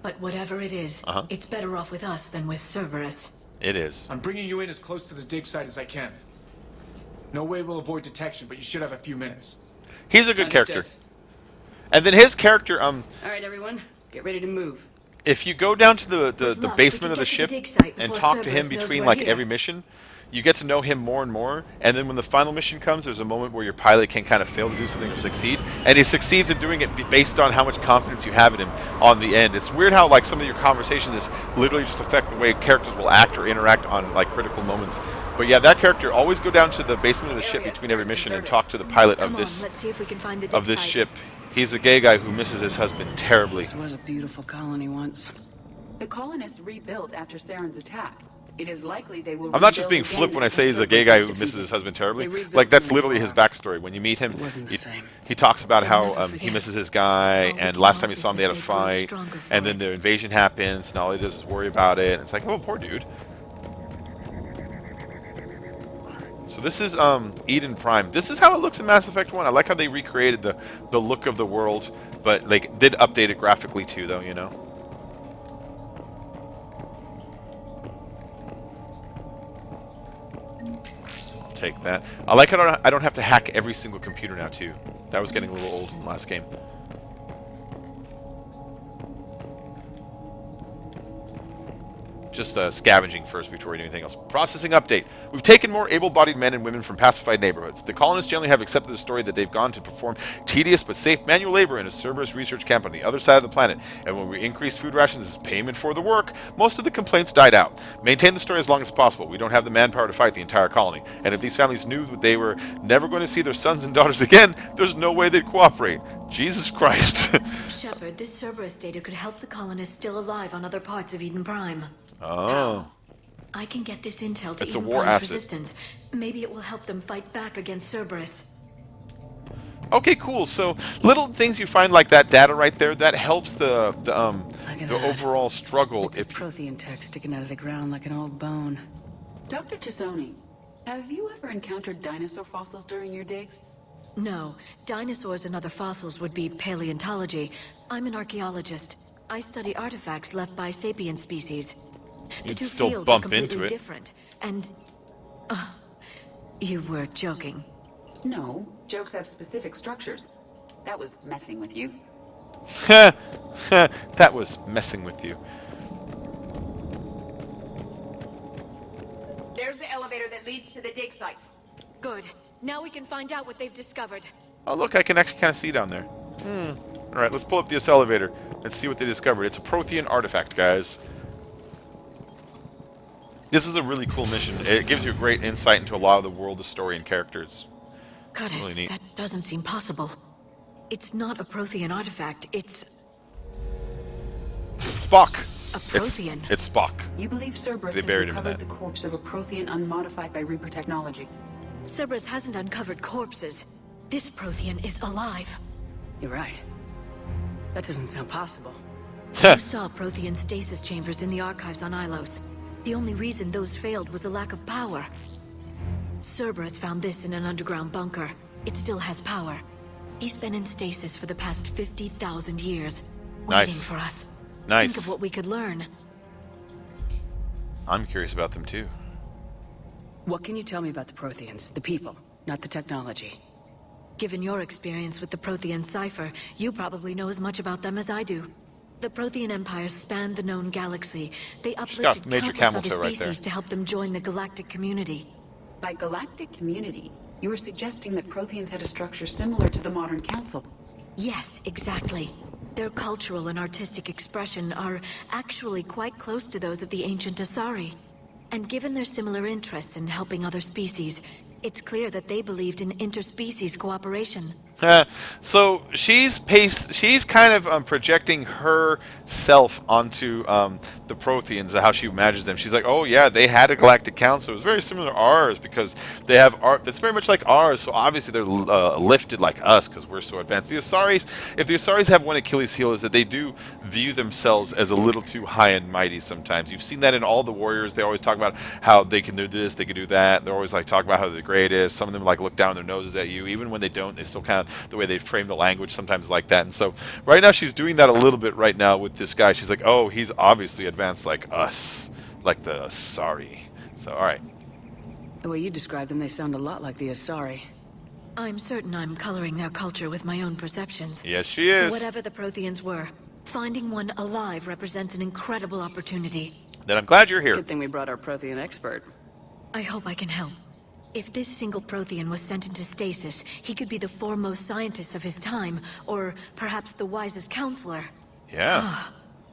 But whatever it is, it's better off with us than with Cerberus. It is. I'm bringing you in as close to the dig site as I can. No way we'll avoid detection, but you should have a few minutes. He's a good character. And then his character, All right, everyone, get ready to move. if you go down to the basement of the ship and talk to him between like every mission, you get to know him more and more, and then when the final mission comes, there's a moment where your pilot can kind of fail to do something or succeed, and he succeeds in doing it based on how much confidence you have in him on the end. It's weird how like some of your conversations literally just affect the way characters will act or interact on like critical moments. But yeah, that character, always go down to the basement of the ship between every mission and talk to the pilot of this ship. He's a gay guy who misses his husband terribly. This was a beautiful colony once. The colonists rebuilt after Saren's attack. It is likely they will. I'm not just being flip when I say he's a gay guy who misses his husband terribly. Like, that's literally his backstory. When you meet him, he talks about how he misses his guy, and last time he saw him they had a fight, and then the invasion happens, and all he does is worry about it. And it's like, oh, poor dude. So this is Eden Prime. This is how it looks in Mass Effect 1. I like how they recreated the look of the world, but like did update it graphically too, though, you know. Take that. I like how I don't have to hack every single computer now too. That was getting a little old in the last game. Just scavenging first before we do anything else. Processing update. We've taken more able-bodied men and women from pacified neighborhoods. The colonists generally have accepted the story that they've gone to perform tedious but safe manual labor in a Cerberus research camp on the other side of the planet. And when we increase food rations as payment for the work, most of the complaints died out. Maintain the story as long as possible. We don't have the manpower to fight the entire colony. And if these families knew that they were never going to see their sons and daughters again, there's no way they'd cooperate. Jesus Christ. Shepard, this Cerberus data could help the colonists still alive on other parts of Eden Prime. Oh. I can get this intel to It's a Eden war Prime's asset. resistance. Maybe it will help them fight back against Cerberus. Okay, cool. So little things you find like that data right there, that helps the overall struggle. It's a Prothean tech sticking out of the ground like an old bone. Dr. Tassoni, have you ever encountered dinosaur fossils during your digs? No, dinosaurs and other fossils would be paleontology. I'm an archaeologist. I study artifacts left by sapien species. The You'd two still fields bump are completely into it. different. And you were joking. No, jokes have specific structures. That was messing with you. That was messing with you. There's the elevator that leads to the dig site. Good. Now we can find out what they've discovered. Oh, look, I can actually kind of see down there. All right, let's pull up this elevator and see what they discovered. It's a Prothean artifact, guys. This is a really cool mission. It gives you a great insight into a lot of the world, the story, and characters. Goddess, Really neat. that doesn't seem possible. It's not a Prothean artifact, it's Spock. a Prothean. It's Spock. You believe Cerberus They has buried him in recovered that. the corpse of a Prothean unmodified by Reaper technology. Cerberus hasn't uncovered corpses. This Prothean is alive. You're right. That doesn't sound possible. You saw Prothean stasis chambers in the archives on Ilos. The only reason those failed was a lack of power. Cerberus found this in an underground bunker. It still has power. He's been in stasis for the past 50,000 years, waiting Nice. for us. Nice. Think of what we could learn. I'm curious about them, too. What can you tell me about the Protheans? The people, not the technology. Given your experience with the Prothean cipher, you probably know as much about them as I do. The Prothean empires spanned the known galaxy. They She's got uplifted Major countless Camel other Toe right species there. to help them join the galactic community. By galactic community, you are suggesting that Protheans had a structure similar to the modern council. Yes, exactly. Their cultural and artistic expression are actually quite close to those of the ancient Asari. And given their similar interests in helping other species, it's clear that they believed in interspecies cooperation. So she's kind of projecting herself onto the Protheans, how she imagines them. She's like, oh yeah, they had a galactic council. It was very similar to ours because they have art that's very much like ours. So obviously they're lifted like us because we're so advanced. The Asaris, if the Asaris have one Achilles heel, is that they do view themselves as a little too high and mighty sometimes. You've seen that in all the warriors. They always talk about how they can do this, they can do that. They're always like talk about how they're the greatest. Some of them like look down their noses at you. Even when they don't, they still kind of, the way they frame the language sometimes like that. And so right now she's doing that a little bit right now with this guy. She's like, oh, he's obviously advanced like us, like the Asari. So all right. The way you describe them, they sound a lot like the Asari. I'm certain I'm coloring their culture with my own perceptions. Yes, she is. Whatever the Protheans were, finding one alive represents an incredible opportunity. Then I'm glad you're here. Good thing we brought our Prothean expert. I hope I can help. If this single Prothean was sent into stasis, he could be the foremost scientist of his time, or perhaps the wisest counselor. Yeah.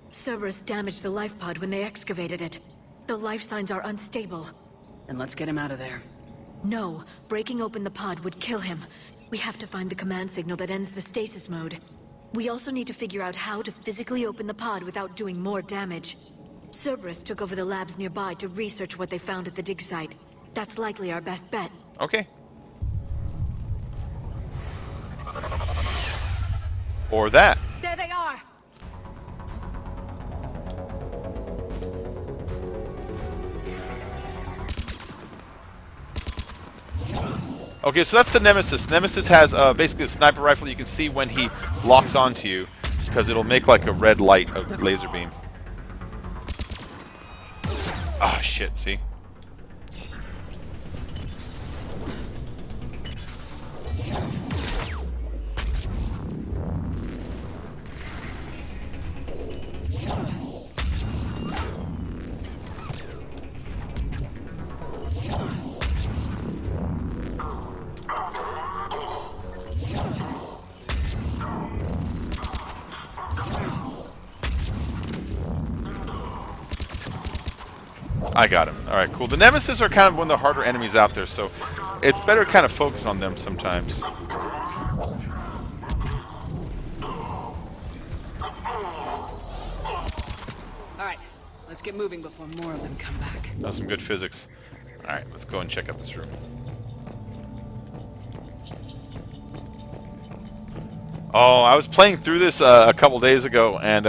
Cerberus damaged the life pod when they excavated it. The life signs are unstable. Then let's get him out of there. No, breaking open the pod would kill him. We have to find the command signal that ends the stasis mode. We also need to figure out how to physically open the pod without doing more damage. Cerberus took over the labs nearby to research what they found at the dig site. That's likely our best bet. Okay. Or that. There they are! Okay, so that's the Nemesis. Nemesis has basically a sniper rifle. You can see when he locks onto you, because it'll make like a red light, a laser beam. Ah, shit, see? I got him. Alright, cool. The Nemesis are kind of one of the harder enemies out there, so it's better to kind of focus on them sometimes. Alright, let's get moving before more of them come back. That's some good physics. Alright, let's go and check out this room. Oh, I was playing through this a couple days ago, and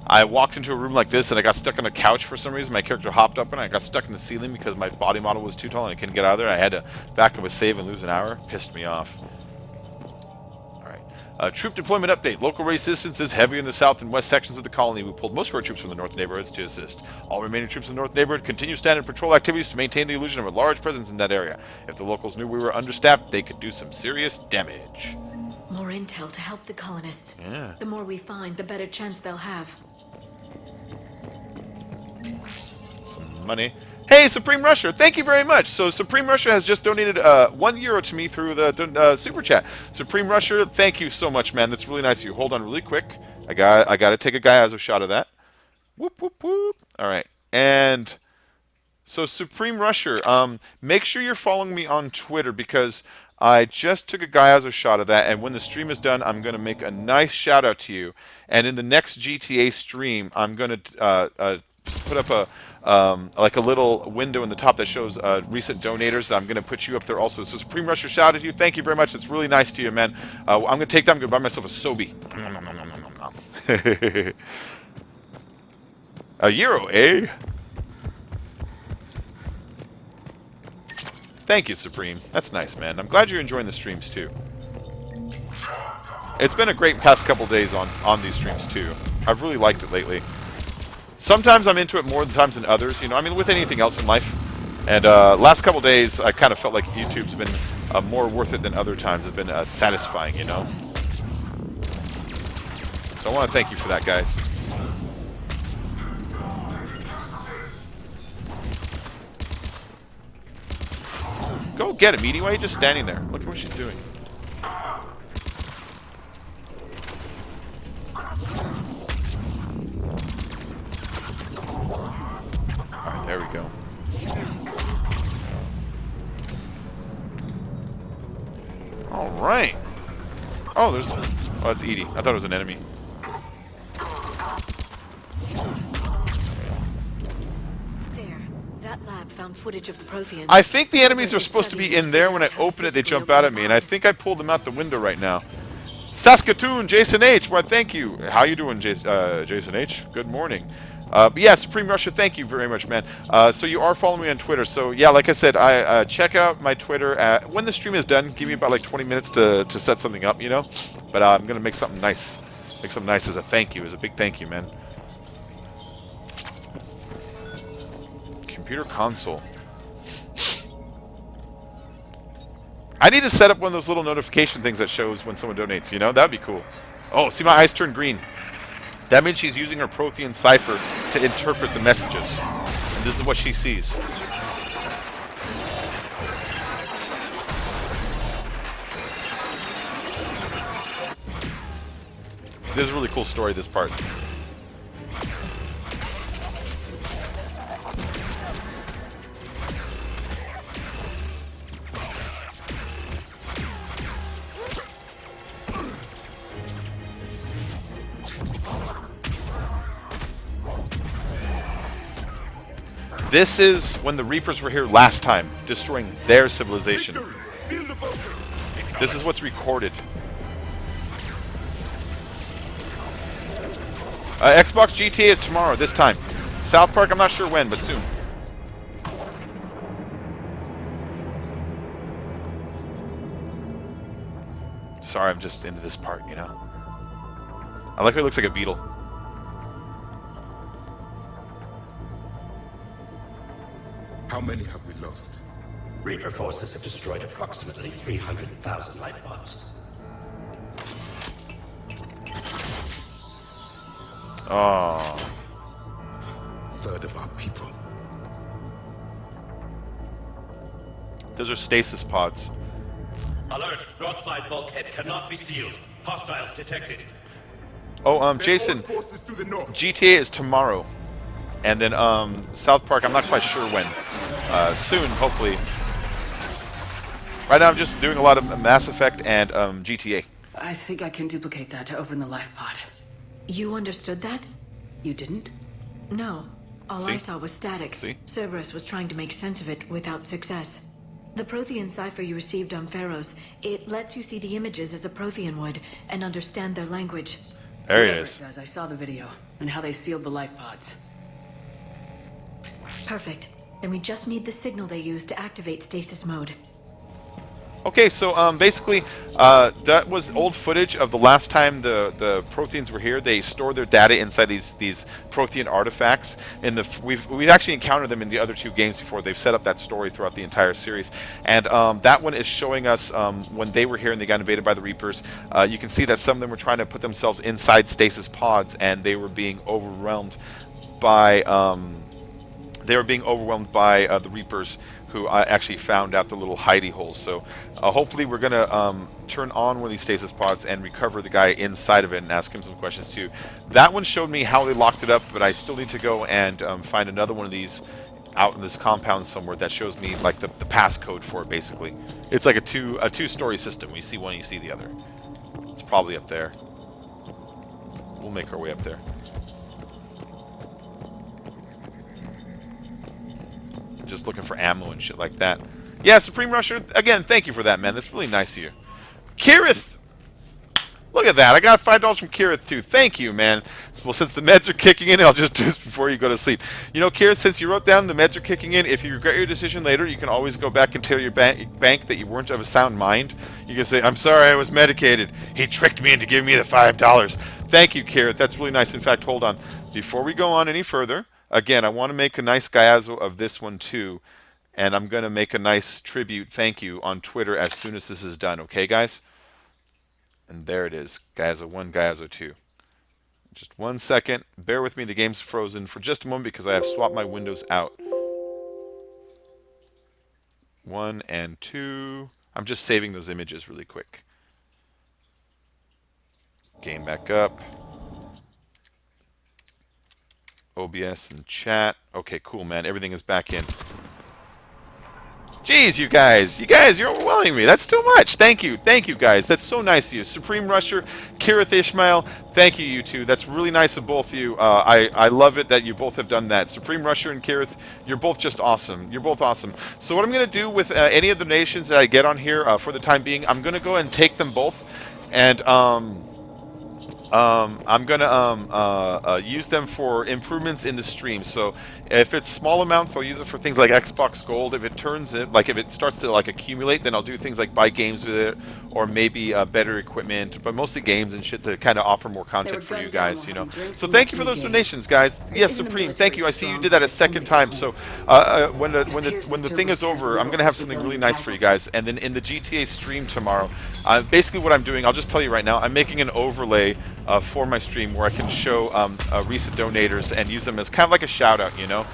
I walked into a room like this, and I got stuck on a couch for some reason. My character hopped up, and I got stuck in the ceiling because my body model was too tall, and I couldn't get out of there. I had to back up a save and lose an hour. Pissed me off. Alright. Troop deployment update. Local resistance is heavy in the south and west sections of the colony. We pulled most of our troops from the north neighborhoods to assist. All remaining troops in the north neighborhood continue standard patrol activities to maintain the illusion of a large presence in that area. If the locals knew we were understaffed, they could do some serious damage. More intel to help the colonists. Yeah. The more we find, the better chance they'll have. Some money. Hey, Supreme Rusher, thank you very much. So Supreme Rusher has just donated €1 to me through the super chat. Supreme Rusher, thank you so much, man. That's really nice of you. Hold on really quick. I got to take a guy as a shot of that. Whoop, whoop, whoop. All right. And so Supreme Rusher, make sure you're following me on Twitter because I just took a guy as a shot of that, and when the stream is done, I'm going to make a nice shout out to you. And in the next GTA stream, I'm going to put up a little window in the top that shows recent donators. I'm going to put you up there also. So Supreme Rusher, shout out to you. Thank you very much. It's really nice to you, man. I'm going to take that. I'm going to buy myself a Sobe. A euro, eh? Thank you, Supreme. That's nice, man. I'm glad you're enjoying the streams, too. It's been a great past couple days on these streams, too. I've really liked it lately. Sometimes I'm into it more times than others, you know, I mean, with anything else in life. And last couple days, I kind of felt like YouTube's been more worth it than other times. It's been satisfying, you know. So I want to thank you for that, guys. Go get him, Edie. Why are you just standing there? Look what she's doing. Alright, there we go. Alright. Oh, there's... Oh, that's Edie. I thought it was an enemy. There. That lab found footage of the Protheans. I think the enemies are supposed to be in there. When I open it, they jump out at me, and I think I pulled them out the window right now. Saskatoon, Jason H. Why, thank you. How you doing, Jason H? Good morning. But yeah, Supreme Russia, thank you very much, man. So you are following me on Twitter. So yeah, like I said, I check out my Twitter. When the stream is done, give me about like 20 minutes to set something up, you know. But I'm gonna make something nice. Make something nice as a thank you, as a big thank you, man. Computer console. I need to set up one of those little notification things that shows when someone donates, you know? That'd be cool. Oh, see my eyes turn green. That means she's using her Prothean cipher to interpret the messages. And this is what she sees. This is a really cool story, this part. This is when the Reapers were here last time, destroying their civilization. This is what's recorded. Xbox GTA is tomorrow, this time. South Park, I'm not sure when, but soon. Sorry, I'm just into this part, you know? I like how it looks like a beetle. How many have we lost? Reaper forces have destroyed approximately 300,000 life pods. Oh. Third of our people. Those are stasis pods. Alert! Broadside bulkhead cannot be sealed. Hostiles detected. Oh, Jason, GTA is tomorrow. And then South Park, I'm not quite sure when. Soon, hopefully. Right now I'm just doing a lot of Mass Effect and GTA. I think I can duplicate that to open the life pod. You understood that? You didn't? No. All I See? saw was static. See? Cerberus was trying to make sense of it without success. The Prothean cipher you received on Pharaohs, it lets you see the images as a Prothean would and understand their language. There it is. Guys, I saw the video and how they sealed the life pods. Perfect. Then we just need the signal they use to activate stasis mode. Okay, so basically, that was old footage of the last time the Protheans were here. They store their data inside these Prothean artifacts. We've actually encountered them in the other two games before. They've set up that story throughout the entire series, and that one is showing us when they were here and they got invaded by the Reapers. You can see that some of them were trying to put themselves inside stasis pods, and they were being overwhelmed by the Reapers, who actually found out the little hidey holes. So hopefully we're going to turn on one of these stasis pods and recover the guy inside of it and ask him some questions too. That one showed me how they locked it up, but I still need to go and find another one of these out in this compound somewhere that shows me like the passcode for it, basically. It's like a two-story system. When you see one, you see the other. It's probably up there. We'll make our way up there. Just looking for ammo and shit like that. Yeah, Supreme Rusher, again, thank you for that, man. That's really nice of you. Kyrith! Look at that. I got $5 from Kyrith, too. Thank you, man. Well, since the meds are kicking in, I'll just do this before you go to sleep. You know, Kyrith, since you wrote down the meds are kicking in, if you regret your decision later, you can always go back and tell your bank that you weren't of a sound mind. You can say, I'm sorry, I was medicated. He tricked me into giving me the $5. Thank you, Kyrith. That's really nice. In fact, hold on. Before we go on any further, again, I want to make a nice Gaiazo of this one too, and I'm going to make a nice tribute thank you on Twitter as soon as this is done, okay, guys? And there it is, Gaiazo 1, Gaiazo 2. Just 1 second. Bear with me, the game's frozen for just a moment because I have swapped my windows out. 1 and 2. I'm just saving those images really quick. Game back up. OBS and chat. Okay, cool, man. Everything is back in. Jeez, you guys, you're overwhelming me. That's too much. Thank you, guys. That's so nice of you. Supreme Rusher, Kyrith Ishmael, thank you, you two. That's really nice of both of you. I love it that you both have done that. Supreme Rusher and Kyrith, you're both just awesome. You're both awesome. So what I'm going to do with any of the donations that I get on here for the time being, I'm going to go ahead and take them both, and I'm gonna use them for improvements in the stream. So if it's small amounts, I'll use it for things like Xbox Gold. If it turns it, like if it starts to like accumulate, then I'll do things like buy games with it, or maybe better equipment, but mostly games and shit to kind of offer more content for you guys, you know. So thank you for those donations, guys. Yes, Supreme, thank you. I see you did that a second time. So when the thing is over, I'm gonna have something really nice for you guys. And then in the GTA stream tomorrow, basically what I'm doing, I'll just tell you right now, I'm making an overlay for my stream where I can show recent donators and use them as kind of like a shout out, you know.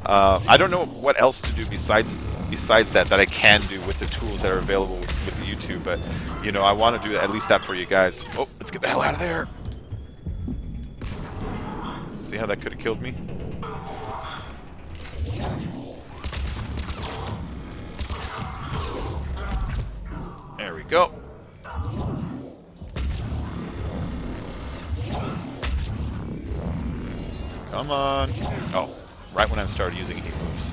I don't know what else to do besides that I can do with the tools that are available with YouTube, but you know, I want to do at least that for you guys. Oh, let's get the hell out of there. See how that could have killed me? There we go. Come on. Oh, right when I started using heat moves.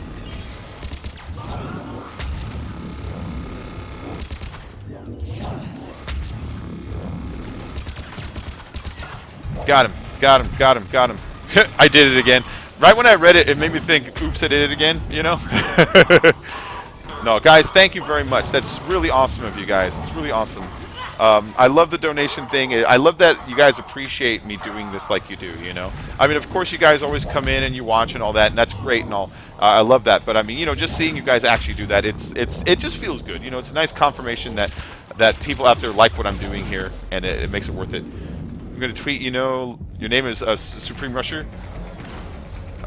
Got him. Got him. Got him. Got him. I did it again. Right when I read it, it made me think, oops, I did it again, you know? No, guys, thank you very much. That's really awesome of you guys. It's really awesome. I love the donation thing. I love that you guys appreciate me doing this like you do, you know. I mean, of course, you guys always come in and you watch and all that, and that's great and all. I love that. But I mean, you know, just seeing you guys actually do that, it just feels good. You know, it's a nice confirmation that people out there like what I'm doing here, and it makes it worth it. I'm going to tweet, you know, your name is Supreme Rusher.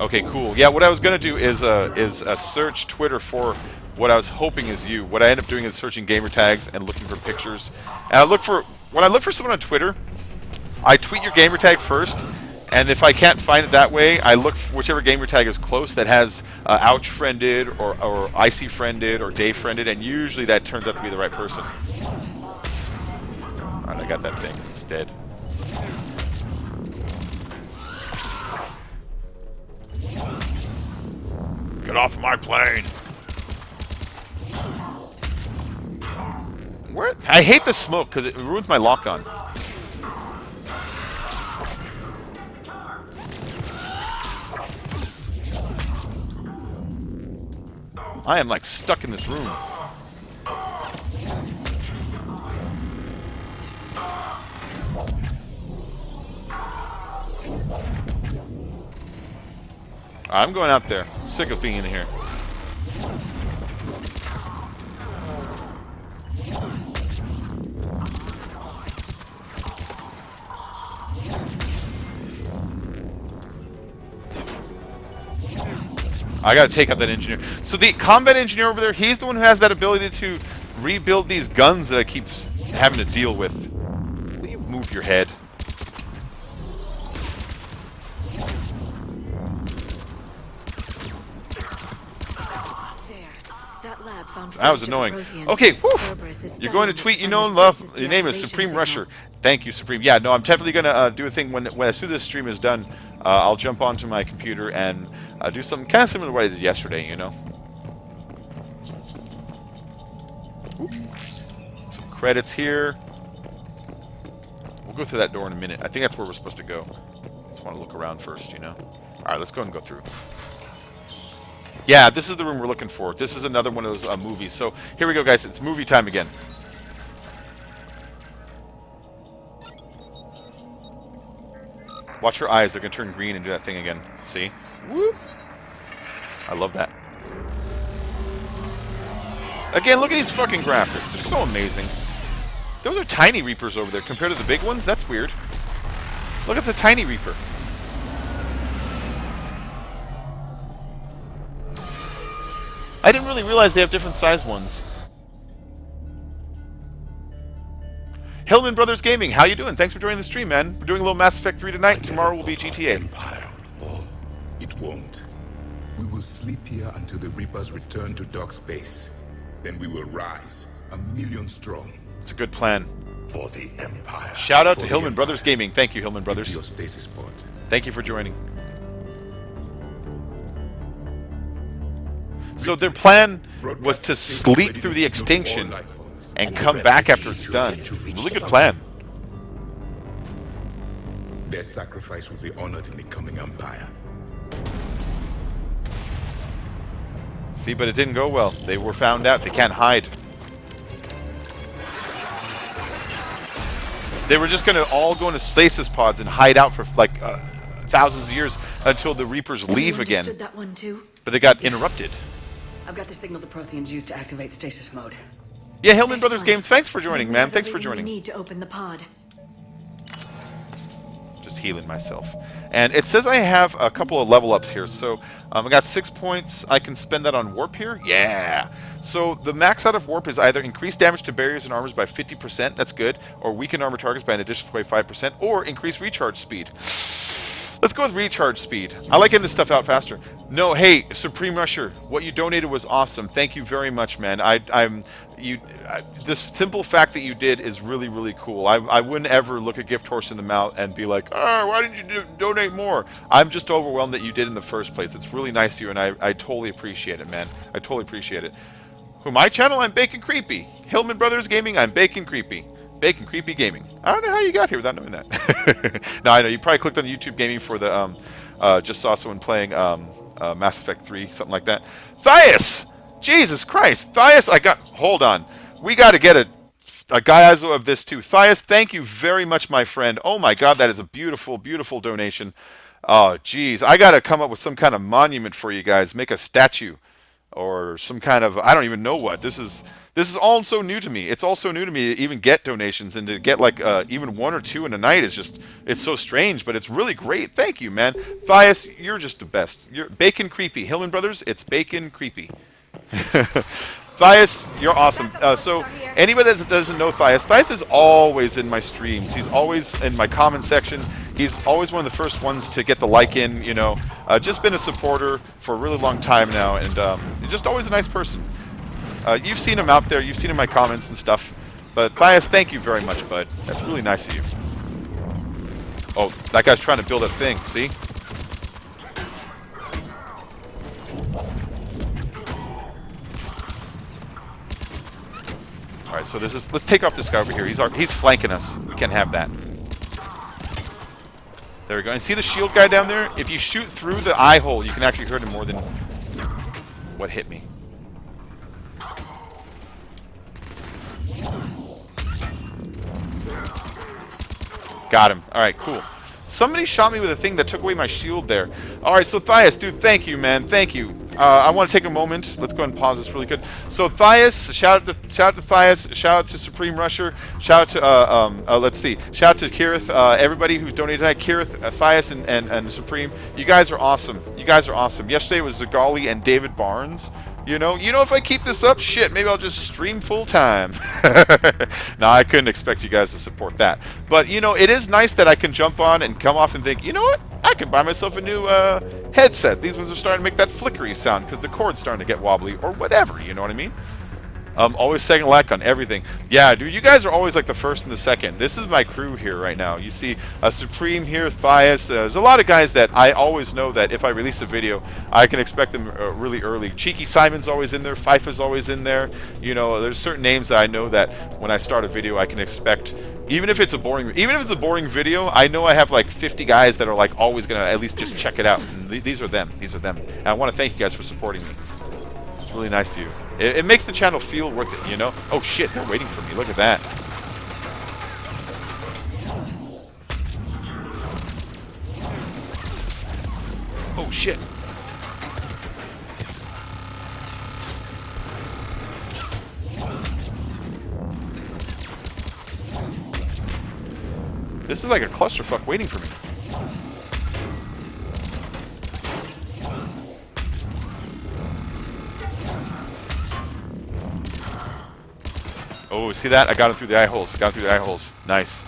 Okay, cool. Yeah, what I was going to do is search Twitter for what I was hoping is you. What I end up doing is searching gamer tags and looking for pictures. And when I look for someone on Twitter, I tweet your gamer tag first, and if I can't find it that way, I look for whichever gamer tag is close that has Ouch friended or Icy friended or Dave friended, and usually that turns out to be the right person. Alright, I got that thing. It's dead. Get off my plane! Where? I hate the smoke because it ruins my lock-on. I am like stuck in this room. I'm going out there. I'm sick of being in here. I gotta take out that engineer. So the combat engineer over there, he's the one who has that ability to rebuild these guns that I keep having to deal with. Will you move your head? That was annoying. Okay, whew. You're going to tweet, you know, love. Your name is Supreme Rusher. Thank you, Supreme. Yeah, no, I'm definitely going to do a thing when as soon as this stream is done, I'll jump onto my computer and do something kind of similar to what I did yesterday, you know. Oop. Some credits here. We'll go through that door in a minute. I think that's where we're supposed to go. Just want to look around first, you know. All right, let's go ahead and go through. Yeah, this is the room we're looking for. This is another one of those movies. So here we go, guys. It's movie time again. Watch your eyes. They're going to turn green and do that thing again. See? Woo! I love that. Again, look at these fucking graphics. They're so amazing. Those are tiny Reapers over there compared to the big ones. That's weird. Look at the tiny Reaper. I didn't really realize they have different size ones. Hillman Brothers Gaming, how you doing? Thanks for joining the stream, man. We're doing a little Mass Effect 3 tonight. Tomorrow will be GTA. Empire would fall. It won't. We will sleep here until the Reapers return to Doc's base. then we will rise, 1,000,000 strong. It's a good plan. For the Empire. Shout out to Hillman Brothers Gaming. Thank you, Hillman Brothers. Your stasis pod. Thank you for joining. So their plan was to sleep through the extinction and come back after it's done. Really good plan. Their sacrifice will be honored in the coming Empire. See, but it didn't go well. They were found out. They can't hide. They were just going to all go into stasis pods and hide out for like thousands of years until the Reapers leave again. That one too? But they got interrupted. I've got the signal the Protheans use to activate stasis mode. Yeah, Hillman Brothers Games, thanks for joining, man. Thanks for joining. We need to open the pod. Just healing myself. And it says I have a couple of level ups here. So I got 6 points. I can spend that on warp here. Yeah. So the max out of warp is either increase damage to barriers and armors by 50%. That's good. Or weaken armor targets by an additional 25%. Or increase recharge speed. Let's go with recharge speed. I like getting this stuff out faster. No, hey, Supreme Rusher, what you donated was awesome. Thank you very much, man. This simple fact that you did is really, really cool. I wouldn't ever look a gift horse in the mouth and be like, oh, why didn't you donate more? I'm just overwhelmed that you did in the first place. It's really nice of you, and I totally appreciate it, man. I totally appreciate it. Who, my channel? I'm Bacon Creepy. Hillman Brothers Gaming, I'm Bacon Creepy. Bacon Creepy Gaming. I don't know how you got here without knowing that. No, I know. You probably clicked on YouTube Gaming for the, just saw someone playing Mass Effect 3, something like that. Thias! Jesus Christ. Thias, hold on. We got to get a Gaiazo of this too. Thias, thank you very much, my friend. Oh my God, that is a beautiful, beautiful donation. Oh, geez. I got to come up with some kind of monument for you guys. Make a statue or some kind of, I don't even know what. This is all so new to me. It's all so new to me to even get donations, and to get like even one or two in a night is just, it's so strange, but it's really great. Thank you, man. Thias, you're just the best. You're Bacon Creepy. Hillman Brothers, it's Bacon Creepy. Thias, you're awesome. So anybody that doesn't know Thias is always in my streams. He's always in my comment section. He's always one of the first ones to get the like in, you know. Just been a supporter for a really long time now, and just always a nice person. You've seen him out there. You've seen him in my comments and stuff. But Thias, thank you very much, bud. That's really nice of you. Oh, that guy's trying to build a thing. See? All right, so let's take off this guy over here. He's flanking us. We can't have that. There we go. And see the shield guy down there? If you shoot through the eye hole, you can actually hurt him more than what hit me. Got him. Alright, cool. Somebody shot me with a thing that took away my shield there. Alright, so Thias, dude, thank you, man. Thank you. I want to take a moment. Let's go ahead and pause this really good. So Thias, shout out to Thias, shout out to Supreme Rusher, shout out to, let's see, shout out to Kyrith, everybody who donated tonight, Kyrith, Thias, and Supreme. You guys are awesome. You guys are awesome. Yesterday was Zagaali and David Barnes. You know, if I keep this up, shit, maybe I'll just stream full time. No, I couldn't expect you guys to support that. But, you know, it is nice that I can jump on and come off and think, you know what? I can buy myself a new headset. These ones are starting to make that flickery sound because the cord's starting to get wobbly or whatever, you know what I mean? Always second like on everything. Yeah, dude, you guys are always like the first and the second. This is my crew here right now. You see Supreme here, Thias. There's a lot of guys that I always know that if I release a video, I can expect them really early. Cheeky Simon's always in there. Fifa's always in there. You know, there's certain names that I know that when I start a video, I can expect. Even if it's a boring video, I know I have like 50 guys that are like always gonna at least just check it out. And these are them. These are them. And I want to thank you guys for supporting me. It's really nice of you. It makes the channel feel worth it, you know? Oh shit, they're waiting for me. Look at that. Oh shit. This is like a clusterfuck waiting for me. Oh, see that? I got him through the eye holes. Got him through the eye holes. Nice.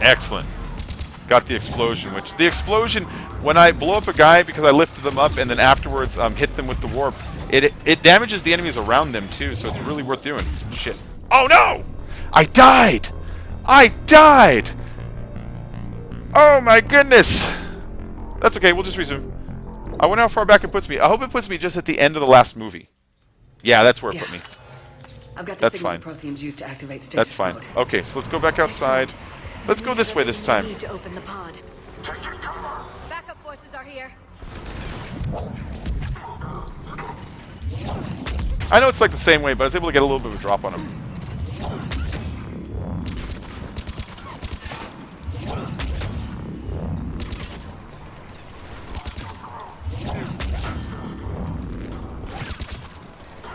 Excellent. Got the explosion, which the explosion, when I blow up a guy because I lifted them up and then afterwards hit them with the warp, it damages the enemies around them too, so it's really worth doing. Shit. Oh no! I died! I died! Oh my goodness! That's okay, we'll just resume. I wonder how far back it puts me. I hope it puts me just at the end of the last movie. Yeah, that's where it put me. I've got the That's signal fine. the Protheans used to activate stasis That's fine. mode. Okay, so let's go back outside. Let's go this way this time. Need to open the pod. Backup forces are here. I know it's like the same way, but I was able to get a little bit of a drop on him.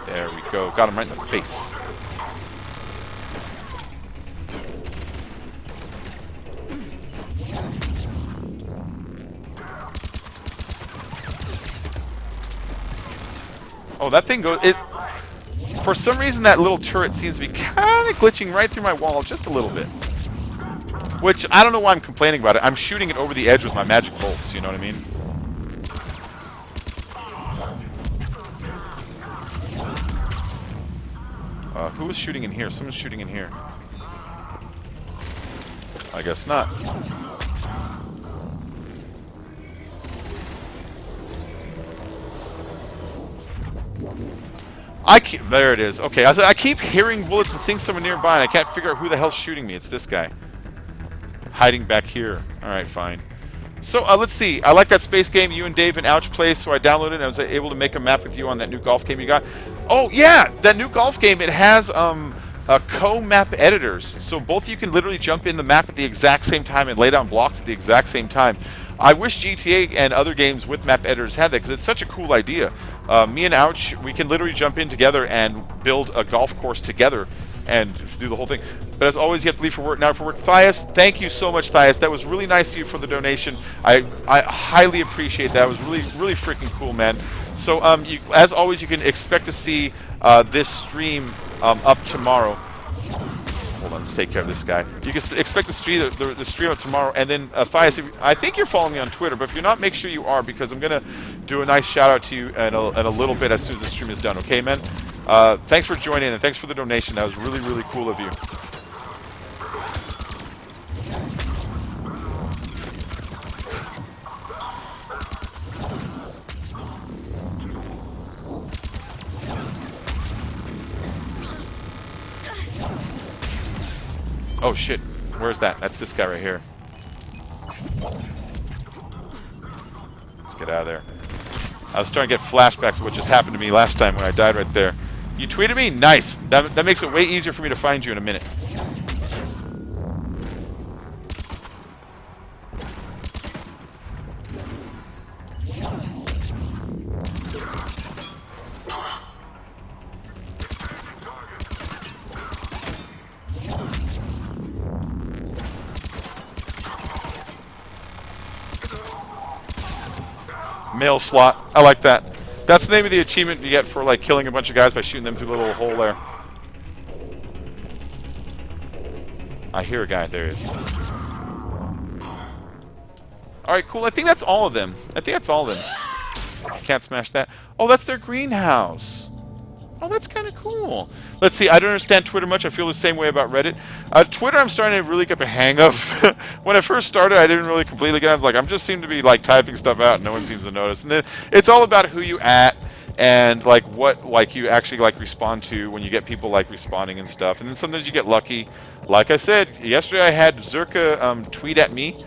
There we go. Got him right in the face. Oh, that thing goes... For some reason, that little turret seems to be kind of glitching right through my wall just a little bit. Which, I don't know why I'm complaining about it. I'm shooting it over the edge with my magic bolts, you know what I mean? Who was shooting in here? Someone's shooting in here. I guess not. There it is. Okay, I keep hearing bullets and seeing someone nearby, and I can't figure out who the hell's shooting me. It's this guy. Hiding back here. Alright, fine. So, let's see. I like that space game you and Dave and Ouch play, so I downloaded it and I was able to make a map with you on that new golf game you got. Oh, yeah! That new golf game, it has co-map editors. So both of you can literally jump in the map at the exact same time and lay down blocks at the exact same time. I wish GTA and other games with map editors had that, because it's such a cool idea. Me and Ouch, we can literally jump in together and build a golf course together and do the whole thing. But as always, you have to leave for work now. For work, Thias, thank you so much, Thias. That was really nice of you for the donation. I highly appreciate that. It was really freaking cool, man. So as always, you can expect to see this stream up tomorrow. Hold on, let's take care of this guy. You can expect the stream up tomorrow, and then Thias, I think you're following me on Twitter, but if you're not, make sure you are, because I'm gonna do a nice shout out to you in a little bit as soon as the stream is done. Okay, man? Thanks for joining, and thanks for the donation. That was really cool of you. Oh shit, where's that? That's this guy right here. Let's get out of there. I was starting to get flashbacks of what just happened to me last time when I died right there. You tweeted me? Nice! That makes it way easier for me to find you in a minute. Mail slot. I like that. That's the name of the achievement you get for like killing a bunch of guys by shooting them through the little hole there. I hear a guy. There he is. Alright, cool. I think that's all of them. Can't smash that. Oh, that's their greenhouse. Oh, that's kind of cool. Let's see. I don't understand Twitter much. I feel the same way about Reddit. Twitter, I'm starting to really get the hang of. When I first started, I didn't really completely get it. I was like, I'm just seem to be like typing stuff out, and no one seems to notice. And then it's all about who you at and like what like you actually like respond to when you get people like responding and stuff. And then sometimes you get lucky. Like I said yesterday, I had Zerka tweet at me.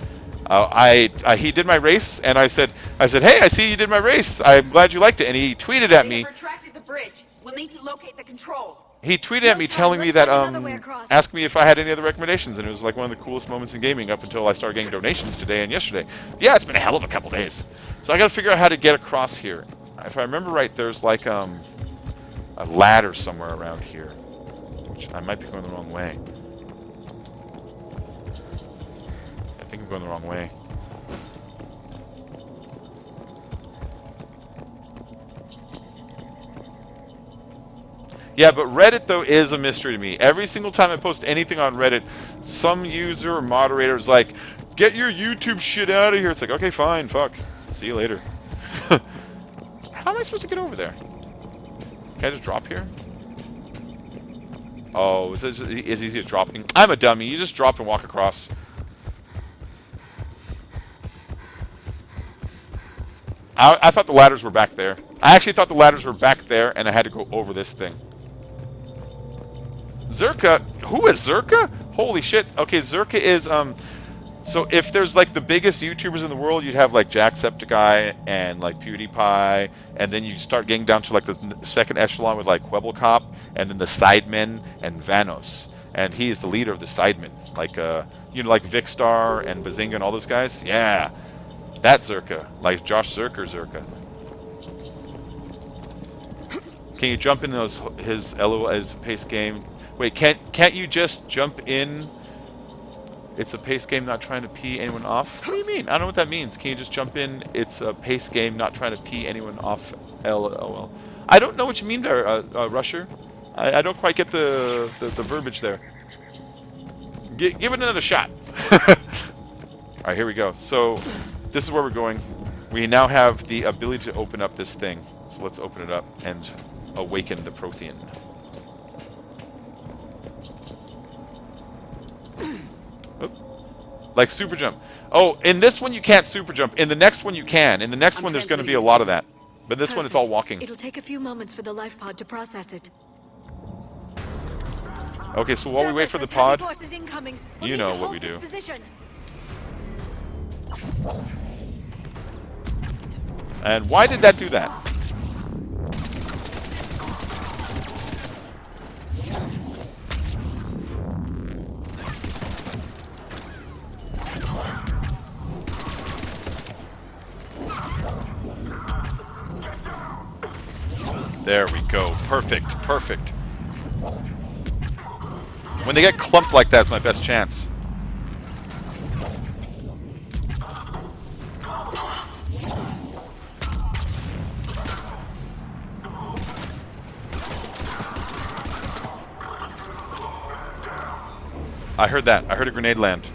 He did my race, and I said, hey, I see you did my race. I'm glad you liked it. And he tweeted at me. Retracted the bridge. We'll need to locate the controls. He tweeted at me telling me that, asking me if I had any other recommendations, and it was like one of the coolest moments in gaming up until I started getting donations today and yesterday. Yeah, it's been a hell of a couple days. So I gotta figure out how to get across here. If I remember right, there's like, a ladder somewhere around here, which I might be going the wrong way. I think I'm going the wrong way. Yeah, but Reddit, though, is a mystery to me. Every single time I post anything on Reddit, some user or moderator is like, get your YouTube shit out of here. It's like, okay, fine, fuck. See you later. How am I supposed to get over there? Can I just drop here? Oh, is this as easy as dropping? I'm a dummy. You just drop and walk across. I thought the ladders were back there. I actually thought the ladders were back there, and I had to go over this thing. Zerka? Who is Zerka? Holy shit. Okay, Zerka is, so if there's, like, the biggest YouTubers in the world, you'd have, like, Jacksepticeye and, like, PewDiePie, and then you start getting down to, like, the second echelon with, like, Webblecop, and then the Sidemen and Vanos. And he is the leader of the Sidemen. Like, you know, like Vicstar and Bazinga and all those guys? Yeah. That's Zerka. Like Josh Zerka. Can you jump in his LOL as a pace game? Wait, can't you just jump in? It's a pace game, not trying to pee anyone off. What do you mean? I don't know what that means. Can you just jump in? It's a pace game, not trying to pee anyone off. LOL. I don't know what you mean there, Rusher. I don't quite get the verbiage there. Give it another shot. All right, here we go. So this is where we're going. We now have the ability to open up this thing. So let's open it up and awaken the Prothean. Like super jump. Oh, in this one you can't super jump. In the next one you can. In the next one there's going to be a lot of that. But this one it's all walking. It'll take a few moments for the life pod to process it. Okay, so while we wait for the pod, you know what we do. And why did that do that? There we go. Perfect. Perfect. When they get clumped like that, it's my best chance. I heard that. I heard a grenade land.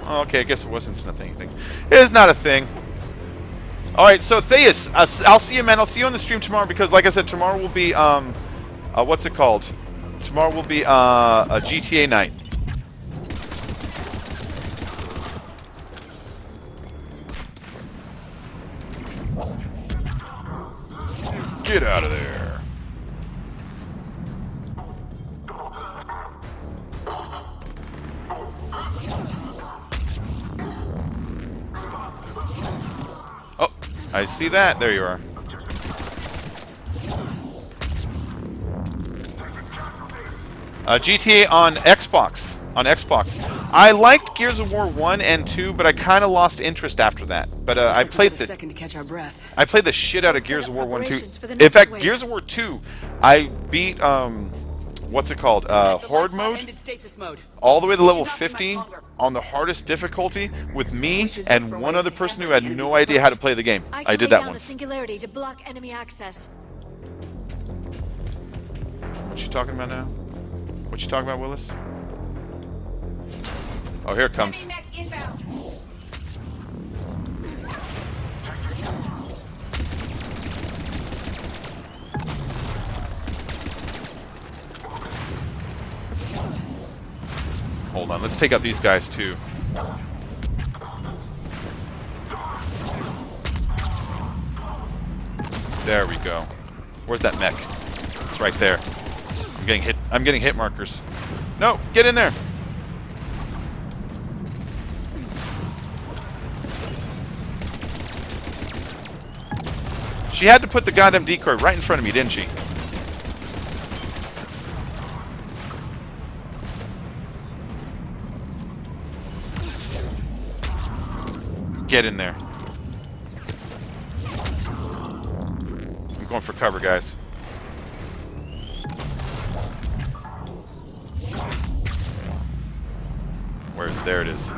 Oh, okay, I guess it wasn't anything. It is not a thing. Alright, so Thias, I'll see you, man. I'll see you on the stream tomorrow because, like I said, tomorrow will be, what's it called? Tomorrow will be, a GTA night. Get out of there. Oh, I see that. There you are. GTA on Xbox. I liked Gears of War 1 and 2, but I kind of lost interest after that. But I played the shit out of Gears of War 1 2. In fact, Gears of War 2, I beat what's it called? Horde mode, all the way to level 50 on the hardest difficulty with me and one other person who had no idea how to play the game. I did that once. Singularity to block enemy access. What you talking about now? What you talking about, Willis? Oh, here it comes. Hold on, let's take out these guys too. There we go. Where's that mech? It's right there. I'm getting hit markers. No, get in there. She had to put the goddamn decoy right in front of me, didn't she? Get in there. I'm going for cover, guys. There it is.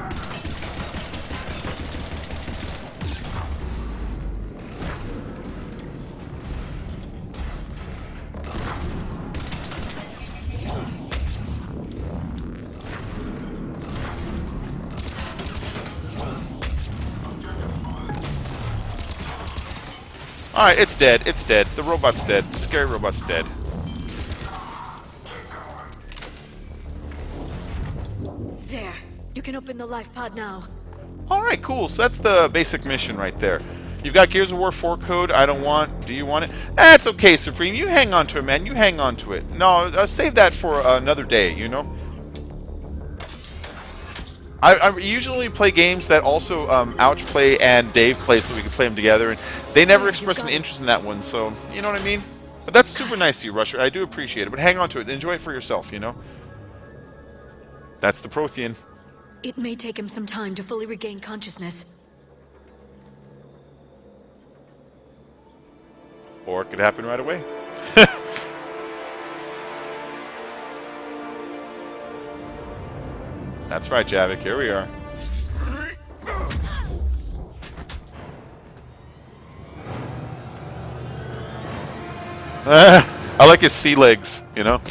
Alright, it's dead. It's dead. The robot's dead. Scary robot's dead. There. You can open the life pod now. Alright, cool. So that's the basic mission right there. You've got Gears of War 4 code. I don't want. Do you want it? That's okay, Supreme. You hang on to it, man. You hang on to it. No, save that for another day, you know? I usually play games that also Ouch play and Dave play so we can play them together, and they never express an interest in that one, so you know what I mean? But that's super nice of you, Rusher. I do appreciate it, but hang on to it. Enjoy it for yourself, you know? That's the Prothean. It may take him some time to fully regain consciousness. Or it could happen right away. That's right, Javik. Here we are. I like his sea legs, you know?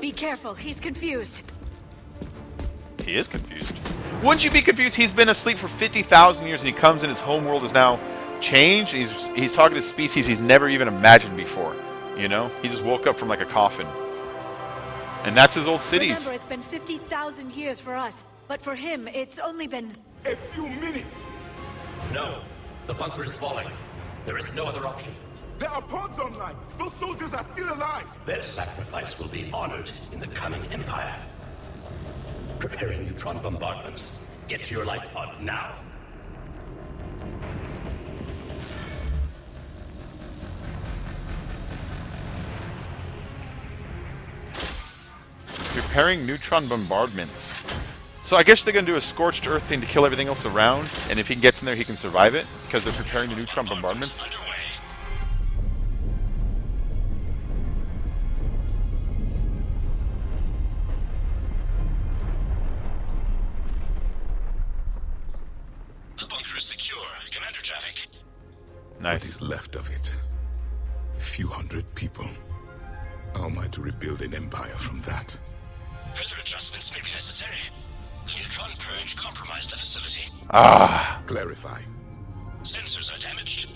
Be careful, he's confused. He is confused. Wouldn't you be confused? He's been asleep for 50,000 years and he comes in, his home world is now changed. He's talking to species he's never even imagined before. You know? He just woke up from like a coffin. And that's his old cities. Remember, it's been 50,000 years for us, but for him, it's only been... A few minutes! No. The bunker is falling. There is no other option. There are pods online! Those soldiers are still alive! Their sacrifice will be honored in the coming Empire. Preparing neutron bombardment. Get to your life pod now. Preparing neutron bombardments. So I guess they're going to do a scorched earth thing to kill everything else around, and if he gets in there, he can survive it, because they're preparing the neutron bombardments. The bunker is secure, Commander Javik. Nice. What is left of it? A few hundred people. How am I to rebuild an empire from that? Further adjustments may be necessary. The neutron purge compromised the facility. Clarify. Sensors are damaged.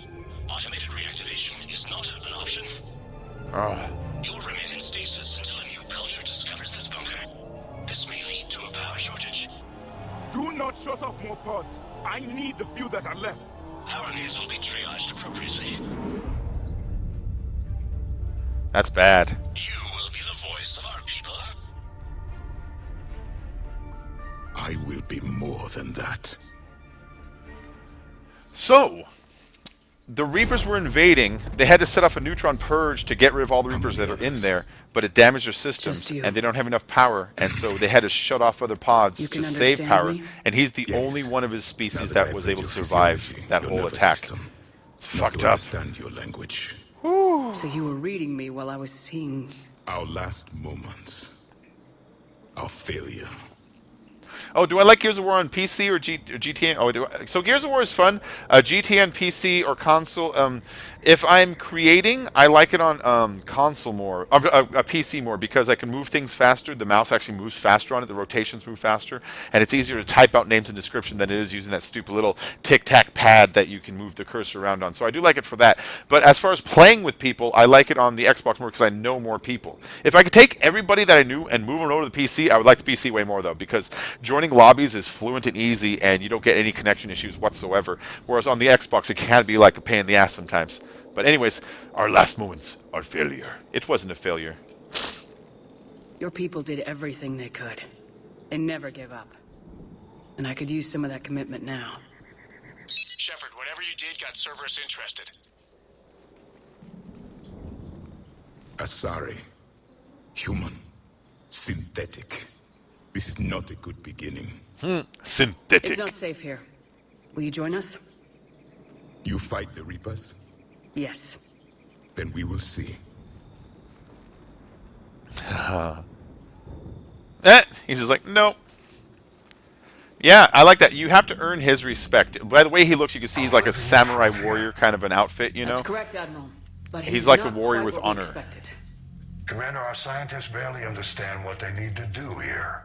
Automated reactivation is not an option. You'll remain in stasis until a new culture discovers this bunker. This may lead to a power shortage. Do not shut off more pods. I need the few that are left. Power needs will be triaged appropriately. That's bad. You will be the voice of our people. I will be more than that. So, the Reapers were invading. They had to set off a neutron purge to get rid of all the Reapers that are in there, but it damaged their systems, and they don't have enough power, and so they had to shut off other pods to save power, and he's the only one of his species that was able to survive that whole attack. It's fucked up. Understand your language. So you were reading me while I was seeing... Our last moments. Our failure. Oh, do I like Gears of War on PC or GTN? Oh, so Gears of War is fun. GTN, PC, or console. If I'm creating, I like it on console more, PC more, because I can move things faster. The mouse actually moves faster on it. The rotations move faster, and it's easier to type out names and description than it is using that stupid little tic-tac pad that you can move the cursor around on. So I do like it for that. But as far as playing with people, I like it on the Xbox more because I know more people. If I could take everybody that I knew and move them over to the PC, I would like the PC way more, though, because joining lobbies is fluent and easy, and you don't get any connection issues whatsoever. Whereas on the Xbox, it can be like a pain in the ass sometimes. But anyways, our last moments are failure. It wasn't a failure. Your people did everything they could. They never gave up. And I could use some of that commitment now. Shepard, whatever you did got Cerberus interested. Asari. Human. Synthetic. This is not a good beginning. Synthetic. It's not safe here. Will you join us? You fight the Reapers? Yes. Then we will see. He's just like, no. Yeah, I like that. You have to earn his respect. By the way he looks, you can see he's like a samurai warrior kind of an outfit, you know? That's correct, Admiral. But he's like a warrior with honor. Commander, our scientists barely understand what they need to do here.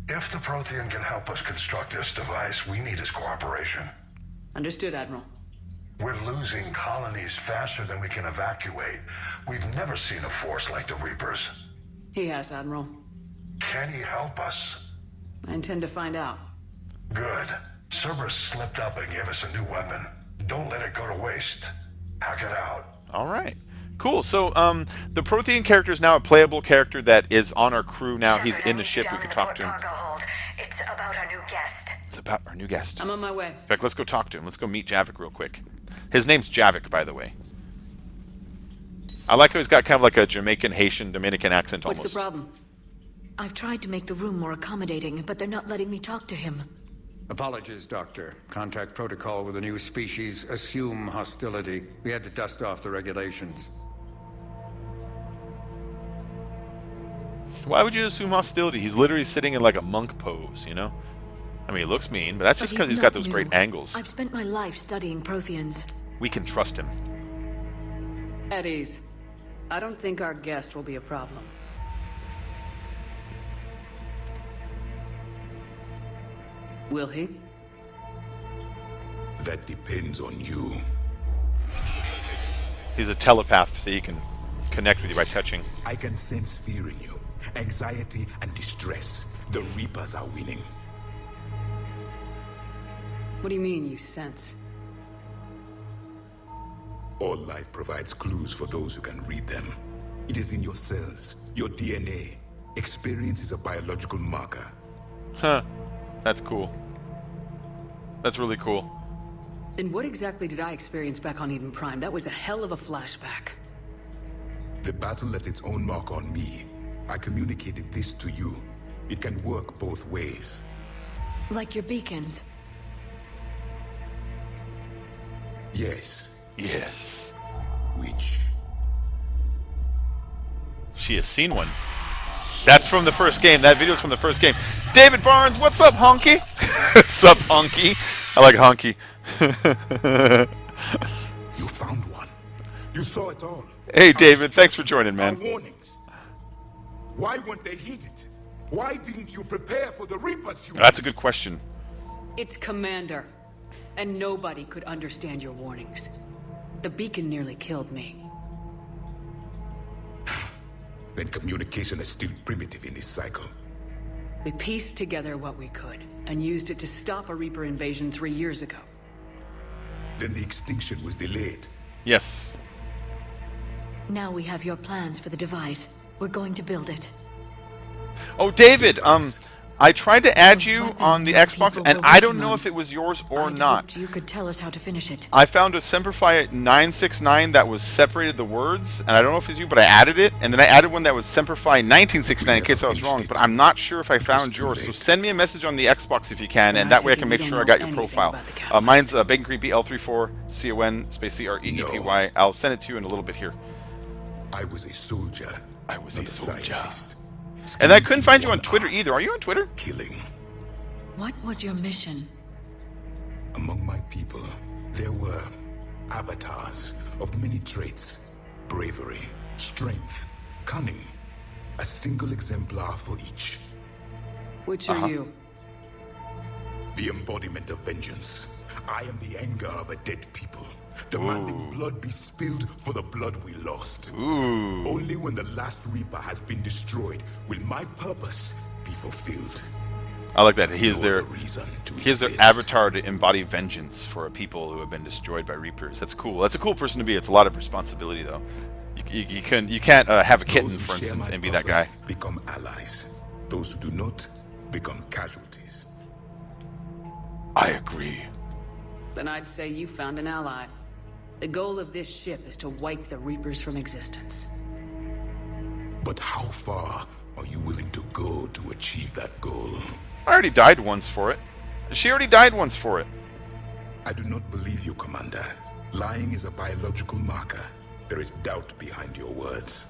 If the Prothean can help us construct this device, we need his cooperation. Understood, Admiral. We're losing colonies faster than we can evacuate. We've never seen a force like the Reapers. He has, Admiral. Can he help us? I intend to find out. Good. Cerberus slipped up and gave us a new weapon. Don't let it go to waste. Hack it out. All right. Cool. So, the Prothean character is now a playable character that is on our crew now. He's in the ship. We can talk to him. It's about our new guest. It's about our new guest. I'm on my way. In fact, let's go talk to him. Let's go meet Javik real quick. His name's Javik, by the way. I like how he's got kind of like a Jamaican, Haitian, Dominican accent almost. What's the problem? I've tried to make the room more accommodating, but they're not letting me talk to him. Apologies, Doctor. Contact protocol with a new species. Assume hostility. We had to dust off the regulations. Why would you assume hostility? He's literally sitting in like a monk pose, you know? I mean, he looks mean, but that's just because he's got those great angles. I've spent my life studying Protheans. We can trust him. At ease. I don't think our guest will be a problem. Will he? That depends on you. He's a telepath, so he can connect with you by touching. I can sense fear in you, anxiety and distress. The Reapers are winning. What do you mean, you sense? All life provides clues for those who can read them. It is in your cells, your DNA. Experience is a biological marker. Huh. That's cool. That's really cool. Then what exactly did I experience back on Eden Prime? That was a hell of a flashback. The battle left its own mark on me. I communicated this to you. It can work both ways. Like your beacons. Yes. Yes. Which? She has seen one. That's from the first game. That video's from the first game. David Barnes, what's up, honky? Sup, honky? I like honky. You found one. You saw it all. Hey, David. Thanks for joining, man. Warnings. Why weren't they heeded? Why didn't you prepare for the Reapers? That's a good question. It's Commander. And nobody could understand your warnings. The beacon nearly killed me. Then communication is still primitive in this cycle. We pieced together what we could, and used it to stop a Reaper invasion 3 years ago. Then the extinction was delayed. Yes. Now we have your plans for the device. We're going to build it. Oh, David, I tried to add you on the Xbox, and I don't know if it was yours or not. You could tell us how to finish it. I found a Semperfi 969 that was separated the words, and I don't know if it's you, but I added it, and then I added one that was Semperfi 1969 in case I was wrong, but I'm not sure if I found yours. So send me a message on the Xbox if you can, and that way I can make sure I got your profile. Mine's Bacon Creepy L34CON space CREEPY. I'll send it to you in a little bit here. I was a soldier. I was a soldier. Scientist. And I couldn't find you on Twitter either. Are you on Twitter? Killing. What was your mission? Among my people, there were avatars of many traits. Bravery, strength, cunning. A single exemplar for each. Which are you? The embodiment of vengeance. I am the anger of a dead people. Demanding blood be spilled for the blood we lost. Only when the last Reaper has been destroyed will my purpose be fulfilled. I like that. He is their avatar to embody vengeance for a people who have been destroyed by Reapers. That's cool. That's a cool person to be. It's a lot of responsibility, though. You can't have a kitten, for instance, and be that guy. Become allies. Those who do not become casualties. I agree. Then I'd say you found an ally. The goal of this ship is to wipe the Reapers from existence. But how far are you willing to go to achieve that goal? I already died once for it. She already died once for it. I do not believe you, Commander. Lying is a biological marker. There is doubt behind your words.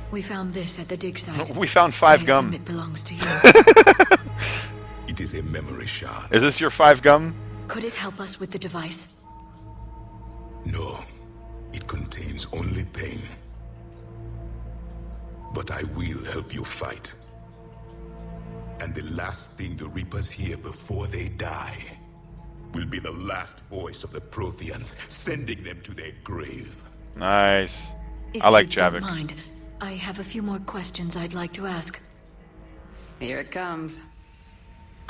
We found this at the dig site. We found 5 gum. It belongs to you. It is a memory shard. Is this your 5 gum? Could it help us with the device? No. contains only pain. But I will help you fight. And the last thing the Reapers hear before they die will be the last voice of the Protheans, sending them to their grave. Nice. If I like you don't Javik. mind, I have a few more questions I'd like to ask. Here it comes.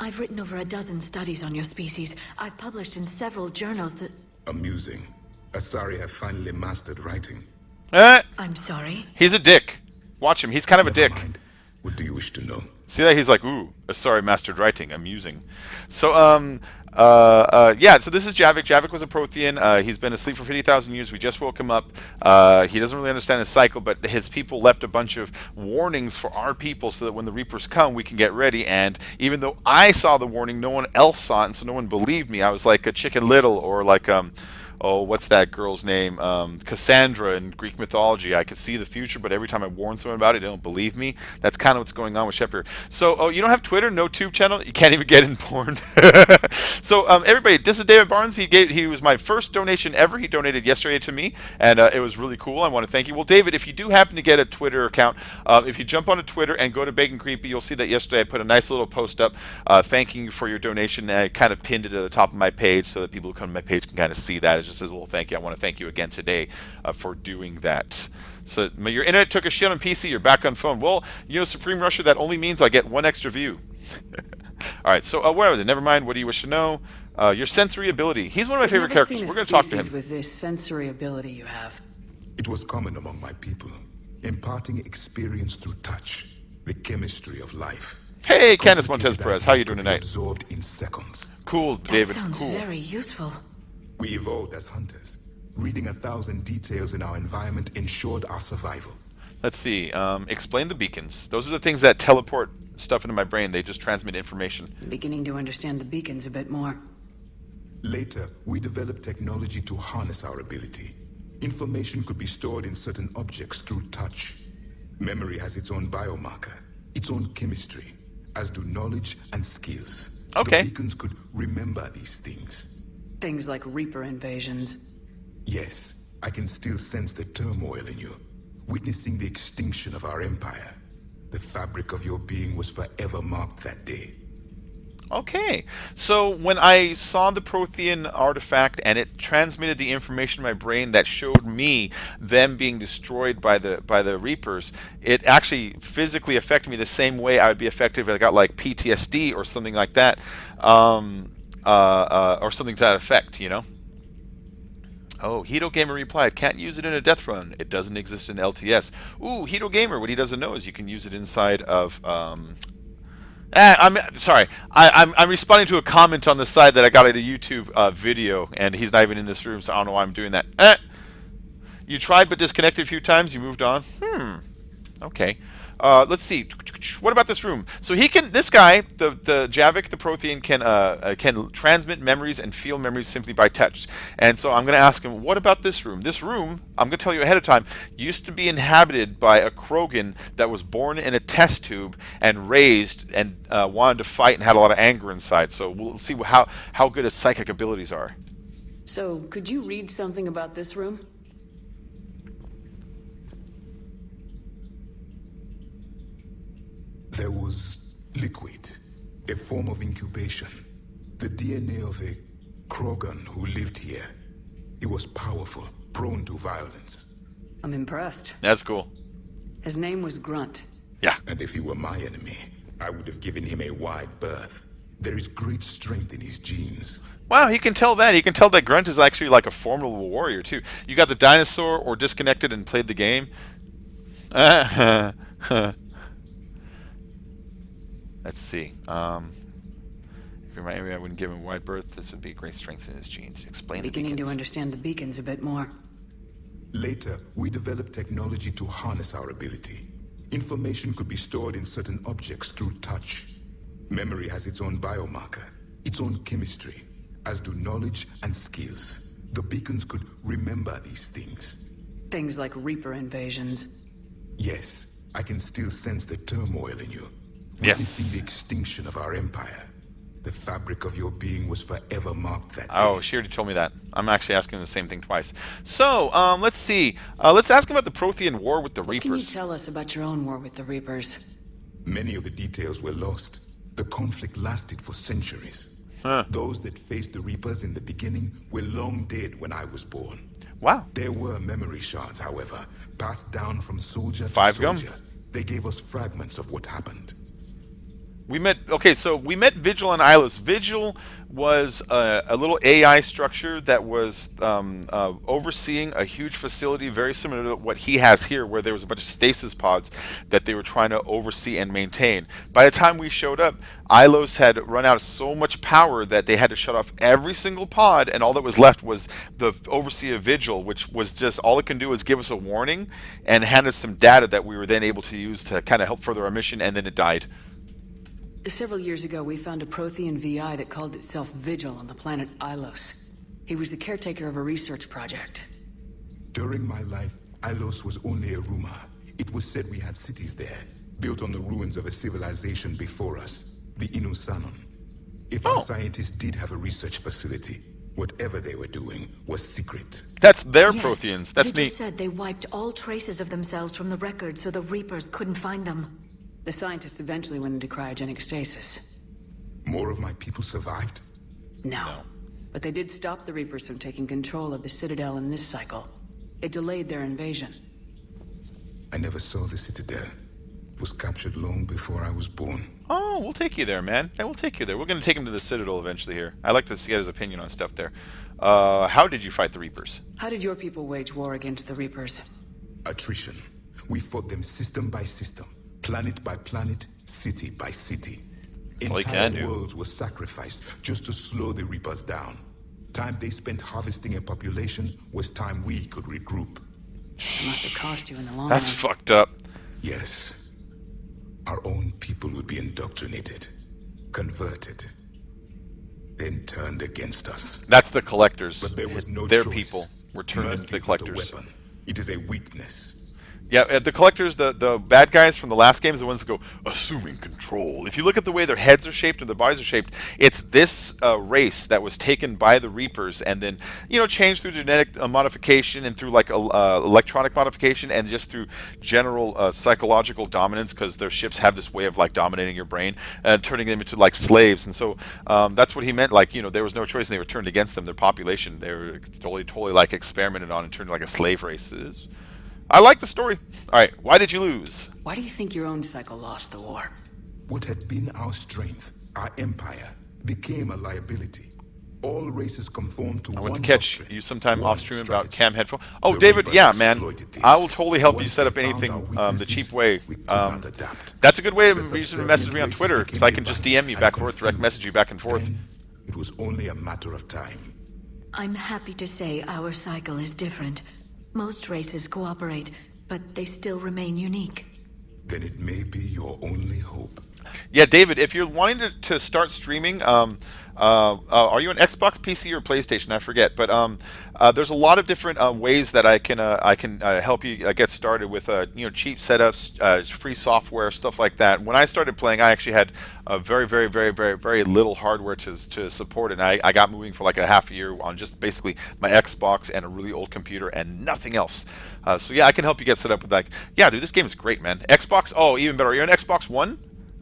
I've written over a dozen studies on your species. I've published in several journals that... Amusing. Asari have finally mastered writing. I'm sorry? He's a dick. Watch him. He's kind of a dick. Mind. What do you wish to know? See that? He's like, ooh, Asari mastered writing. Amusing. So, yeah, so this is Javik. Javik was a Prothean. He's been asleep for 50,000 years. We just woke him up. He doesn't really understand his cycle, but his people left a bunch of warnings for our people so that when the Reapers come, we can get ready. And even though I saw the warning, no one else saw it, and so no one believed me. I was like a Chicken Little, or like, oh, what's that girl's name? Cassandra in Greek mythology. I could see the future, but every time I warn someone about it, they don't believe me. That's kind of what's going on with Shepard. So, oh, you don't have Twitter? No Tube channel? You can't even get in porn? So, everybody, this is David Barnes. He was my first donation ever. He donated yesterday to me, and it was really cool. I want to thank you. Well, David, if you do happen to get a Twitter account, if you jump onto Twitter and go to Bacon Creepy, you'll see that yesterday I put a nice little post up thanking you for your donation, and I kind of pinned it at the top of my page so that people who come to my page can kind of see that. It just says a little thank you. I want to thank you again today for doing that. So your internet took a shit on PC, you're back on phone. Well, you know, Supreme Rusher, that only means I get one extra view. All right, so where was it? Never mind. What do you wish to know? Your sensory ability. He's one of my favorite characters. We're going to talk to him. With this sensory ability you have. It was common among my people, imparting experience through touch, the chemistry of life. Hey, Candice Montez Perez, how you doing tonight? Absorbed in seconds. Cool, David. That sounds cool. very useful. We evolved as hunters. Reading 1,000 details in our environment ensured our survival. Let's see. Explain the beacons. Those are the things that teleport stuff into my brain. They just transmit information. Beginning to understand the beacons a bit more. Later, we developed technology to harness our ability. Information could be stored in certain objects through touch. Memory has its own biomarker, its own chemistry, as do knowledge and skills. Okay. The beacons could remember these things. Things like Reaper invasions. Yes, I can still sense the turmoil in you, witnessing the extinction of our empire. The fabric of your being was forever marked that day. Okay, so when I saw the Prothean artifact and it transmitted the information in my brain that showed me them being destroyed by the Reapers, it actually physically affected me the same way I would be affected if I got like PTSD or something like that, or something to that effect, you know. Oh, Hito Gamer replied, can't use it in a death run. It doesn't exist in LTS. Ooh, Hito Gamer, what he doesn't know is you can use it inside of... I'm sorry. I'm responding to a comment on the side that I got at the YouTube video, and he's not even in this room, so I don't know why I'm doing that. You tried but disconnected a few times. You moved on. Okay. Let's see. What about this room? So he can. This guy, the Javik, the Prothean, can transmit memories and feel memories simply by touch. And so I'm going to ask him, what about this room? This room, I'm going to tell you ahead of time, used to be inhabited by a Krogan that was born in a test tube and raised and wanted to fight and had a lot of anger inside. So we'll see how good his psychic abilities are. So, could you read something about this room? There was liquid, a form of incubation. The DNA of a Krogan who lived here. He was powerful, prone to violence. I'm impressed. That's cool. His name was Grunt. Yeah. And if he were my enemy, I would have given him a wide berth. There is great strength in his genes. Wow, he can tell that. He can tell that Grunt is actually like a formidable warrior, too. You got the dinosaur or disconnected and played the game. Let's see. If you remind me, I wouldn't give him wide berth. This would be great strength in his genes. Explain the Beginning beacons. to understand the beacons a bit more. Later, we developed technology to harness our ability. Information could be stored in certain objects through touch. Memory has its own biomarker, its own chemistry, as do knowledge and skills. The beacons could remember these things. Things like Reaper invasions. Yes, I can still sense the turmoil in you. Yes. Witnessing the extinction of our empire. The fabric of your being was forever marked that day. Oh, she already told me that. I'm actually asking the same thing twice. So, let's see. Let's ask him about the Prothean war with the What can you Reapers. tell us about your own war with the Reapers? Many of the details were lost. The conflict lasted for centuries. Those that faced the Reapers in the beginning were long dead when I was born. Wow. There were memory shards, however, passed down from soldier to Five gum. soldier. They gave us fragments of what happened. We met Vigil and Ilos. Vigil was a little AI structure that was overseeing a huge facility very similar to what he has here, where there was a bunch of stasis pods that they were trying to oversee and maintain. By the time we showed up, Ilos had run out of so much power that they had to shut off every single pod, and all that was left was the overseer Vigil, which was just, all it can do is give us a warning and hand us some data that we were then able to use to kind of help further our mission, and then it died. Several years ago, we found a Prothean VI that called itself Vigil on the planet Ilos. He was the caretaker of a research project. During my life, Ilos was only a rumor. It was said we had cities there, built on the ruins of a civilization before us, the Inusanon. If our scientists did have a research facility, whatever they were doing was secret. That's their Yes, Protheans. That's Vigil neat. said they wiped all traces of themselves from the records so the Reapers couldn't find them. The scientists eventually went into cryogenic stasis. More of my people survived? No. But they did stop the Reapers from taking control of the Citadel in this cycle. It delayed their invasion. I never saw the Citadel. It was captured long before I was born. Oh, we'll take you there, man. Yeah, we'll take you there. We're going to take him to the Citadel eventually here. I'd like to get his opinion on stuff there. How did you fight the Reapers? How did your people wage war against the Reapers? Attrition. We fought them system by system, planet by planet, city by city. That's all you Entire can do. worlds were sacrificed just to slow the Reapers down. Time they spent harvesting a population was time we could regroup. It must have cost you in the long That's run. fucked up. Yes. Our own people would be indoctrinated, converted, then turned against us. That's the collectors. But there was no Their choice. people were turned into Mercy the is not a collectors. weapon. It is a weakness. Yeah, the collectors, the bad guys from the last game, is the ones that go, assuming control. If you look at the way their heads are shaped and their bodies are shaped, it's this race that was taken by the Reapers and then, changed through genetic modification and through like electronic modification and just through general psychological dominance, because their ships have this way of like dominating your brain and turning them into like slaves. And so that's what he meant. Like, there was no choice and they were turned against them. Their population, they were totally like experimented on and turned like a slave race. I like the story. All right, why did you lose? Why do you think your own cycle lost the war? What had been our strength, our empire, became a liability. All races conform to I one want to catch doctrine, you sometime one off stream about strategy. cam headphone. Oh, The David, Reapers yeah, man. exploited this. I will totally help you Once set up they found anything our the weaknesses, cheap way. we could not adapt. That's a good way The of reaching to subservient message me on races Twitter, because became I can just DM you divided back and and forth, direct confused. message you back and forth. Then, it was only a matter of time. I'm happy to say our cycle is different. Most races cooperate, but they still remain unique. Then it may be your only hope. Yeah, David, if you're wanting to start streaming, are you an Xbox, PC, or PlayStation? I forget, but there's a lot of different ways that I can help you get started with cheap setups, free software, stuff like that. When I started playing, I actually had very, very, very, very, very little hardware to support it. And I got moving for like a half a year on just basically my Xbox and a really old computer and nothing else. So yeah, I can help you get set up with that. Yeah, dude, this game is great, man. Xbox, oh, even better. You're on Xbox One?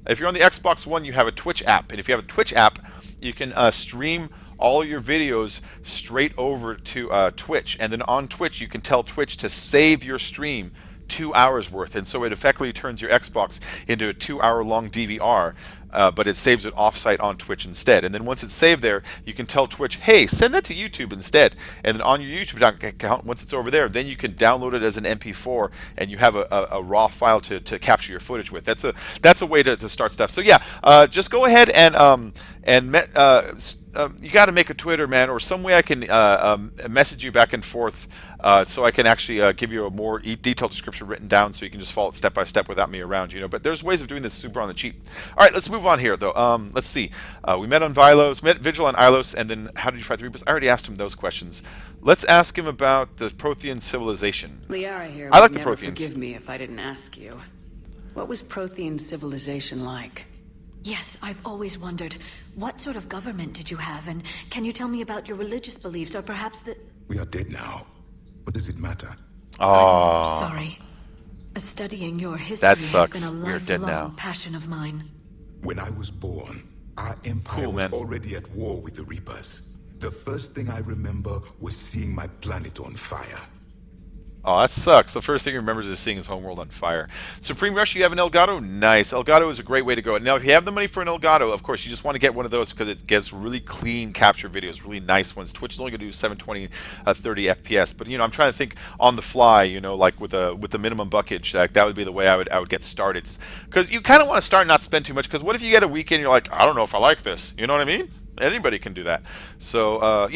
If you're on the Xbox One, you have a Twitch app. And if you have a Twitch app, you can stream all your videos straight over to Twitch. And then on Twitch, you can tell Twitch to save your stream 2 hours worth. And so it effectively turns your Xbox into a 2-hour-long DVR. But it saves it offsite on Twitch instead. And then once it's saved there, you can tell Twitch, hey, send that to YouTube instead. And then on your YouTube account, once it's over there, then you can download it as an MP4, and you have a raw file to capture your footage with. That's a way to start stuff. So yeah, just go ahead and you got to make a Twitter, man, or some way I can message you back and forth, so I can actually give you a more detailed description written down, so you can just follow it step by step without me around, But there's ways of doing this super on the cheap. All right, let's move on here, though. Let's see. We met on met Vigil and Ilos, and then how did you fight the Reapers? I already asked him those questions. Let's ask him about the Prothean civilization. Liara here I like would the never Protheans. forgive me if I didn't ask you. What was Prothean civilization like? Yes, I've always wondered, what sort of government did you have, and can you tell me about your religious beliefs, or perhaps the... We are dead now. What does it matter? Oh. Sorry. Studying your history That has sucks. been a We're dead lifelong now. passion of mine. When I was born, our empire was already at war with the Reapers. The first thing I remember was seeing my planet on fire. Oh, that sucks. The first thing he remembers is seeing his homeworld on fire. Supreme Rush, you have an Elgato? Nice. Elgato is a great way to go. Now, if you have the money for an Elgato, of course, you just want to get one of those because it gets really clean capture videos, really nice ones. Twitch is only going to do 720, 30 FPS. But, you know, I'm trying to think on the fly, you know, like with the minimum buckage. That would be the way I would get started. Because you kind of want to start and not spend too much. Because what if you get a weekend and you're like, I don't know if I like this. You know what I mean? Anybody can do that. So,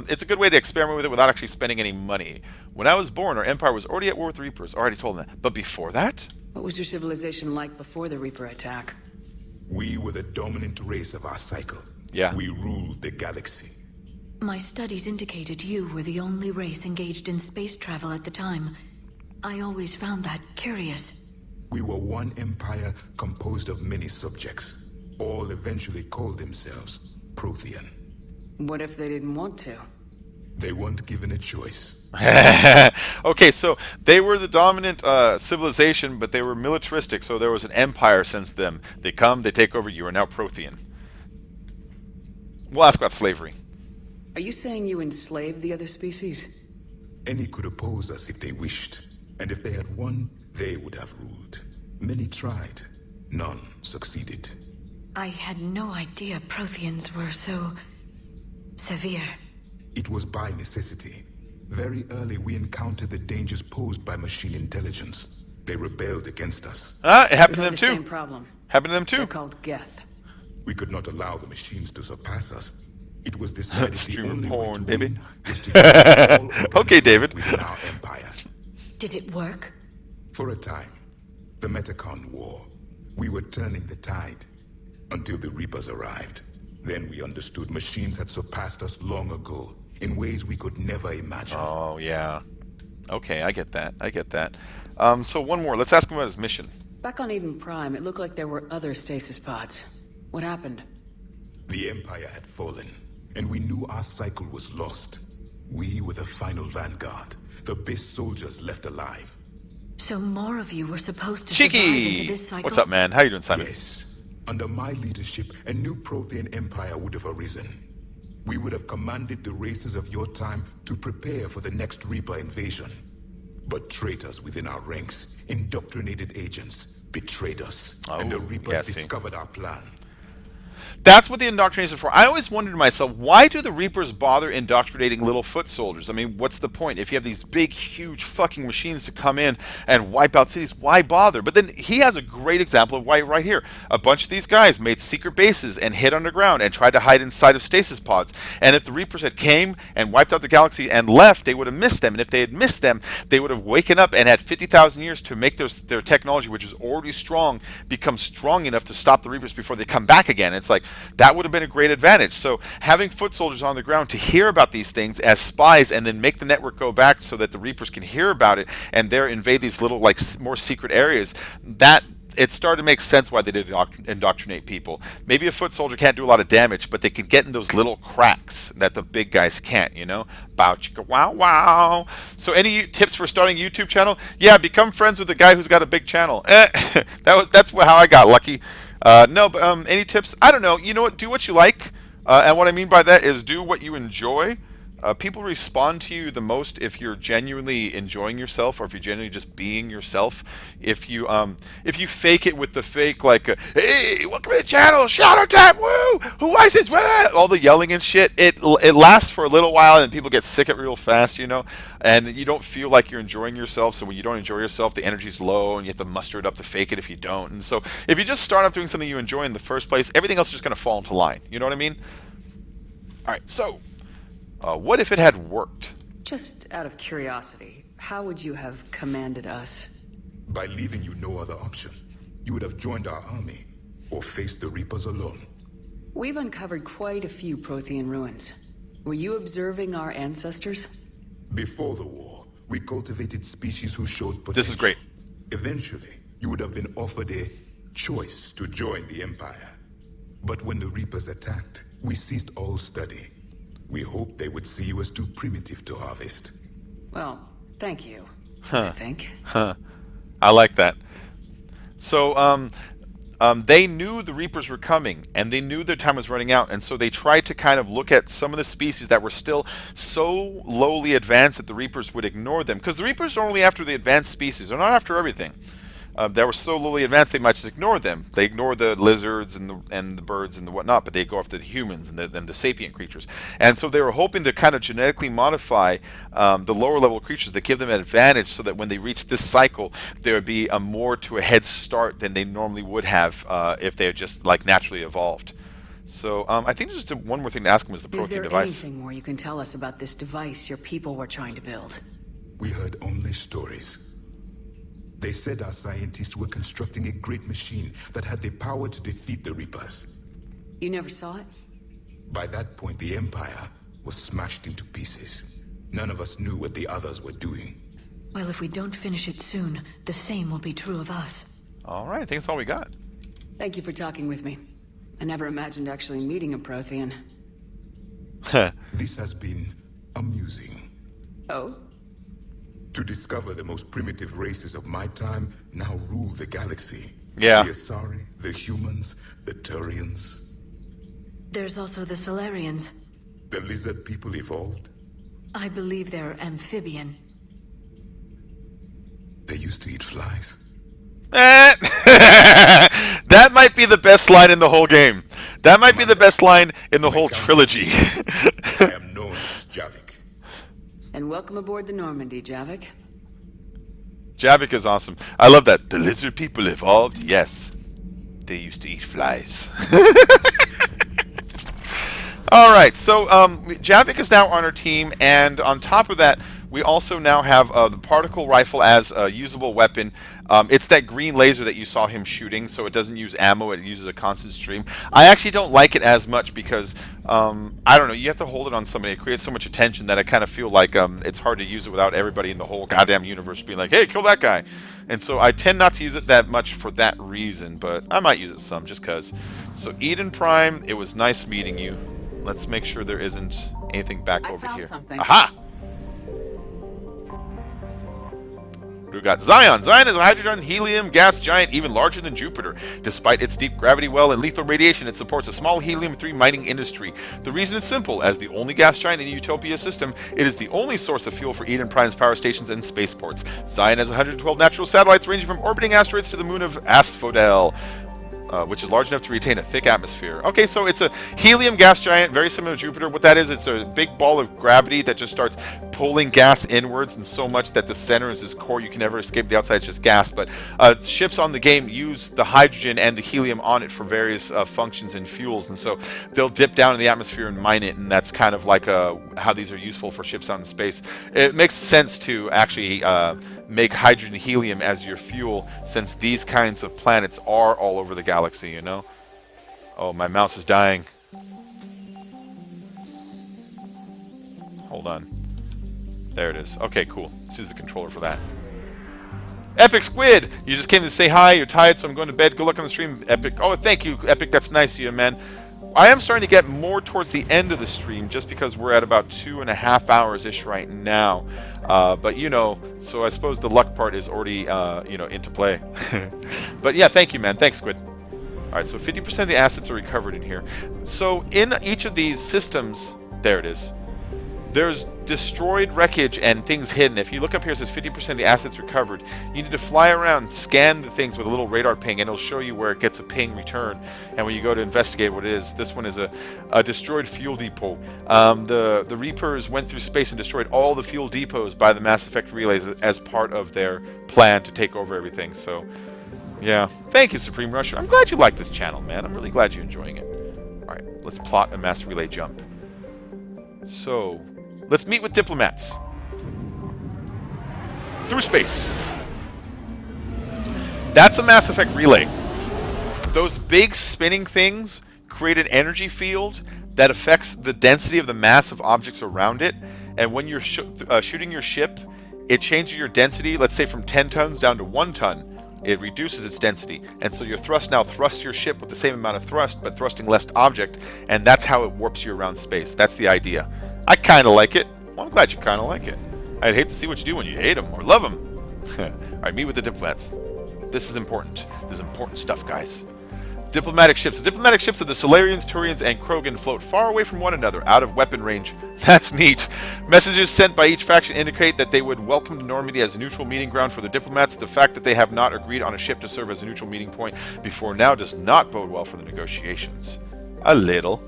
it's a good way to experiment with it without actually spending any money. When I was born, our empire was already at war with the Reapers. Already told them that. But before that? What was your civilization like before the Reaper attack? We were the dominant race of our cycle. Yeah. We ruled the galaxy. My studies indicated you were the only race engaged in space travel at the time. I always found that curious. We were one empire composed of many subjects. All eventually called themselves Prothean. What if they didn't want to? They weren't given a choice. Okay, so they were the dominant civilization, but they were militaristic, so there was an empire since them. They come, they take over, you are now Prothean. We'll ask about slavery. Are you saying you enslaved the other species? Any could oppose us if they wished, and if they had won, they would have ruled. Many tried, none succeeded. I had no idea Protheans were so... severe. It was by necessity. Very early we encountered the dangers posed by machine intelligence. They rebelled against us. It happened to them too. Same problem. Happened to them too. They're called Geth. We could not allow the machines to surpass us. It was decided Streaming the only porn, way to baby. win was to unite all Okay, David. within our empire. Did it work? For a time, the Metacon War, we were turning the tide until the Reapers arrived. Then we understood machines had surpassed us long ago in ways we could never imagine. Oh, yeah. Okay, I get that. I get that. So one more. Let's ask him about his mission. Back on Eden Prime, it looked like there were other stasis pods. What happened? The Empire had fallen, and we knew our cycle was lost. We were the final vanguard, the best soldiers left alive. So more of you were supposed to survive into this cycle? What's up, man? How you doing, Simon? Yes. Under my leadership, a new Prothean empire would have arisen. We would have commanded the races of your time to prepare for the next Reaper invasion. But traitors within our ranks, indoctrinated agents, betrayed us, and the Reapers discovered our plan. That's what the indoctrination is for. I always wondered to myself, why do the Reapers bother indoctrinating little foot soldiers? I mean, what's the point? If you have these big, huge fucking machines to come in and wipe out cities, why bother? But then he has a great example of why right here. A bunch of these guys made secret bases and hid underground and tried to hide inside of stasis pods. And if the Reapers had came and wiped out the galaxy and left, they would have missed them. And if they had missed them, they would have waken up and had 50,000 years to make their technology, which is already strong, become strong enough to stop the Reapers before they come back again. It's like, that would have been a great advantage. So having foot soldiers on the ground to hear about these things as spies and then make the network go back so that the Reapers can hear about it and there invade these little, like, more secret areas, that it started to make sense why they did indoctrinate people. Maybe a foot soldier can't do a lot of damage, but they can get in those little cracks that the big guys can't, you know? Bow chicka wow wow. So any tips for starting a YouTube channel? Yeah, become friends with a guy who's got a big channel. That's how I got lucky. Any tips? I don't know. You know what? Do what you like. And what I mean by that is do what you enjoy. People respond to you the most if you're genuinely enjoying yourself, or if you're genuinely just being yourself. If you fake it with the fake, like, hey, welcome to the channel, shout out time, woo, who is this, all the yelling and shit, it lasts for a little while and people get sick of it real fast, you know, and you don't feel like you're enjoying yourself. So when you don't enjoy yourself, the energy's low and you have to muster it up to fake it if you don't. And so if you just start off doing something you enjoy in the first place, everything else is just going to fall into line. You know what I mean? All right, so what if it had worked? Just out of curiosity, how would you have commanded us? By leaving you no other option. You would have joined our army, or faced the Reapers alone. We've uncovered quite a few Prothean ruins. Were you observing our ancestors? Before the war, we cultivated species who showed potential. This is great. Eventually, you would have been offered a choice to join the Empire. But when the Reapers attacked, we ceased all study. We hoped they would see you as too primitive to harvest. Well, thank you. Huh. I think. Huh. I like that. So, they knew the Reapers were coming, and they knew their time was running out, and so they tried to kind of look at some of the species that were still so lowly advanced that the Reapers would ignore them. Because the Reapers are only after the advanced species. They're not after everything. That were so lowly advanced they might just ignore them. They ignore the lizards and the birds and the whatnot, but they go after the humans and the sapient creatures. And so they were hoping to kind of genetically modify the lower level creatures that give them an advantage, so that when they reach this cycle, there would be more to a head start than they normally would have if they had just like naturally evolved. So I think just one more thing to ask him was the Prothean device. Is there anything more you can tell us about this device your people were trying to build? We heard only stories. They said our scientists were constructing a great machine that had the power to defeat the Reapers. You never saw it? By that point, the Empire was smashed into pieces. None of us knew what the others were doing. Well, if we don't finish it soon, the same will be true of us. All right, I think that's all we got. Thank you for talking with me. I never imagined actually meeting a Prothean. This has been amusing. Oh? To discover the most primitive races of my time now rule the galaxy. Yeah. The Asari, the humans, the Turians. There's also the Solarians. The lizard people evolved. I believe they're amphibian. They used to eat flies. That might be the best line in the whole game. That might be the best line in the whole trilogy. I am known as Javik. And welcome aboard the Normandy, Javik. Javik is awesome. I love that. The lizard people evolved? Yes. They used to eat flies. Alright, so Javik is now on our team, and on top of that, we also now have the particle rifle as a usable weapon. It's that green laser that you saw him shooting, so it doesn't use ammo, it uses a constant stream. I actually don't like it as much because, I don't know, you have to hold it on somebody. It creates so much attention that I kind of feel like it's hard to use it without everybody in the whole goddamn universe being like, hey, kill that guy. And so I tend not to use it that much for that reason, but I might use it some just because. So Eden Prime, it was nice meeting you. Let's make sure there isn't anything back over here. Something. Aha! We've got Zion. Zion is a hydrogen helium gas giant even larger than Jupiter. Despite its deep gravity well and lethal radiation, it supports a small helium-3 mining industry. The reason is simple. As the only gas giant in the Utopia system, it is the only source of fuel for Eden Prime's power stations and spaceports. Zion has 112 natural satellites ranging from orbiting asteroids to the moon of Asphodel, which is large enough to retain a thick atmosphere. Okay, so it's a helium gas giant, very similar to Jupiter. What that is, it's a big ball of gravity that just starts pulling gas inwards, and so much that the center is this core. You can never escape the outside, it's just gas. But ships on the game use the hydrogen and the helium on it for various functions and fuels, and so they'll dip down in the atmosphere and mine it, and that's kind of like how these are useful for ships out in space. It makes sense to actually make hydrogen helium as your fuel, since these kinds of planets are all over the galaxy, you know? Oh, my mouse is dying. Hold on. There it is. Okay, cool. Let's use the controller for that. Epic Squid! You just came to say hi, you're tired, so I'm going to bed. Good luck on the stream, Epic. Oh, thank you, Epic. That's nice of you, man. I am starting to get more towards the end of the stream, just because we're at about 2.5 hours-ish right now. But, you know, so I suppose the luck part is already, you know, into play. But, yeah, thank you, man. Thanks, Squid. All right, so 50% of the assets are recovered in here. So in each of these systems, there it is, there's destroyed wreckage and things hidden. If you look up here, it says 50% of the assets recovered. You need to fly around, scan the things with a little radar ping, and it'll show you where it gets a ping return. And when you go to investigate what it is, this one is a destroyed fuel depot. The Reapers went through space and destroyed all the fuel depots by the Mass Effect relays as part of their plan to take over everything. So, yeah. Thank you, Supreme Rusher. I'm glad you like this channel, man. I'm really glad you're enjoying it. All right, let's plot a mass relay jump. So, let's meet with diplomats. Through space. That's a Mass Effect relay. Those big spinning things create an energy field that affects the density of the mass of objects around it. And when you're shooting your ship, it changes your density, let's say from 10 tons down to 1 ton. it reduces its density. And so your thrust now thrusts your ship with the same amount of thrust, but thrusting less object, and that's how it warps you around space. That's the idea. I kind of like it. Well, I'm glad you kind of like it. I'd hate to see what you do when you hate them or love them. Alright, meet with the diplomats. This is important. This is important stuff, guys. Diplomatic ships. The diplomatic ships of the Solarians, Turians, and Krogan float far away from one another, out of weapon range. That's neat. Messages sent by each faction indicate that they would welcome Normandy as a neutral meeting ground for the diplomats. The fact that they have not agreed on a ship to serve as a neutral meeting point before now does not bode well for the negotiations. A little.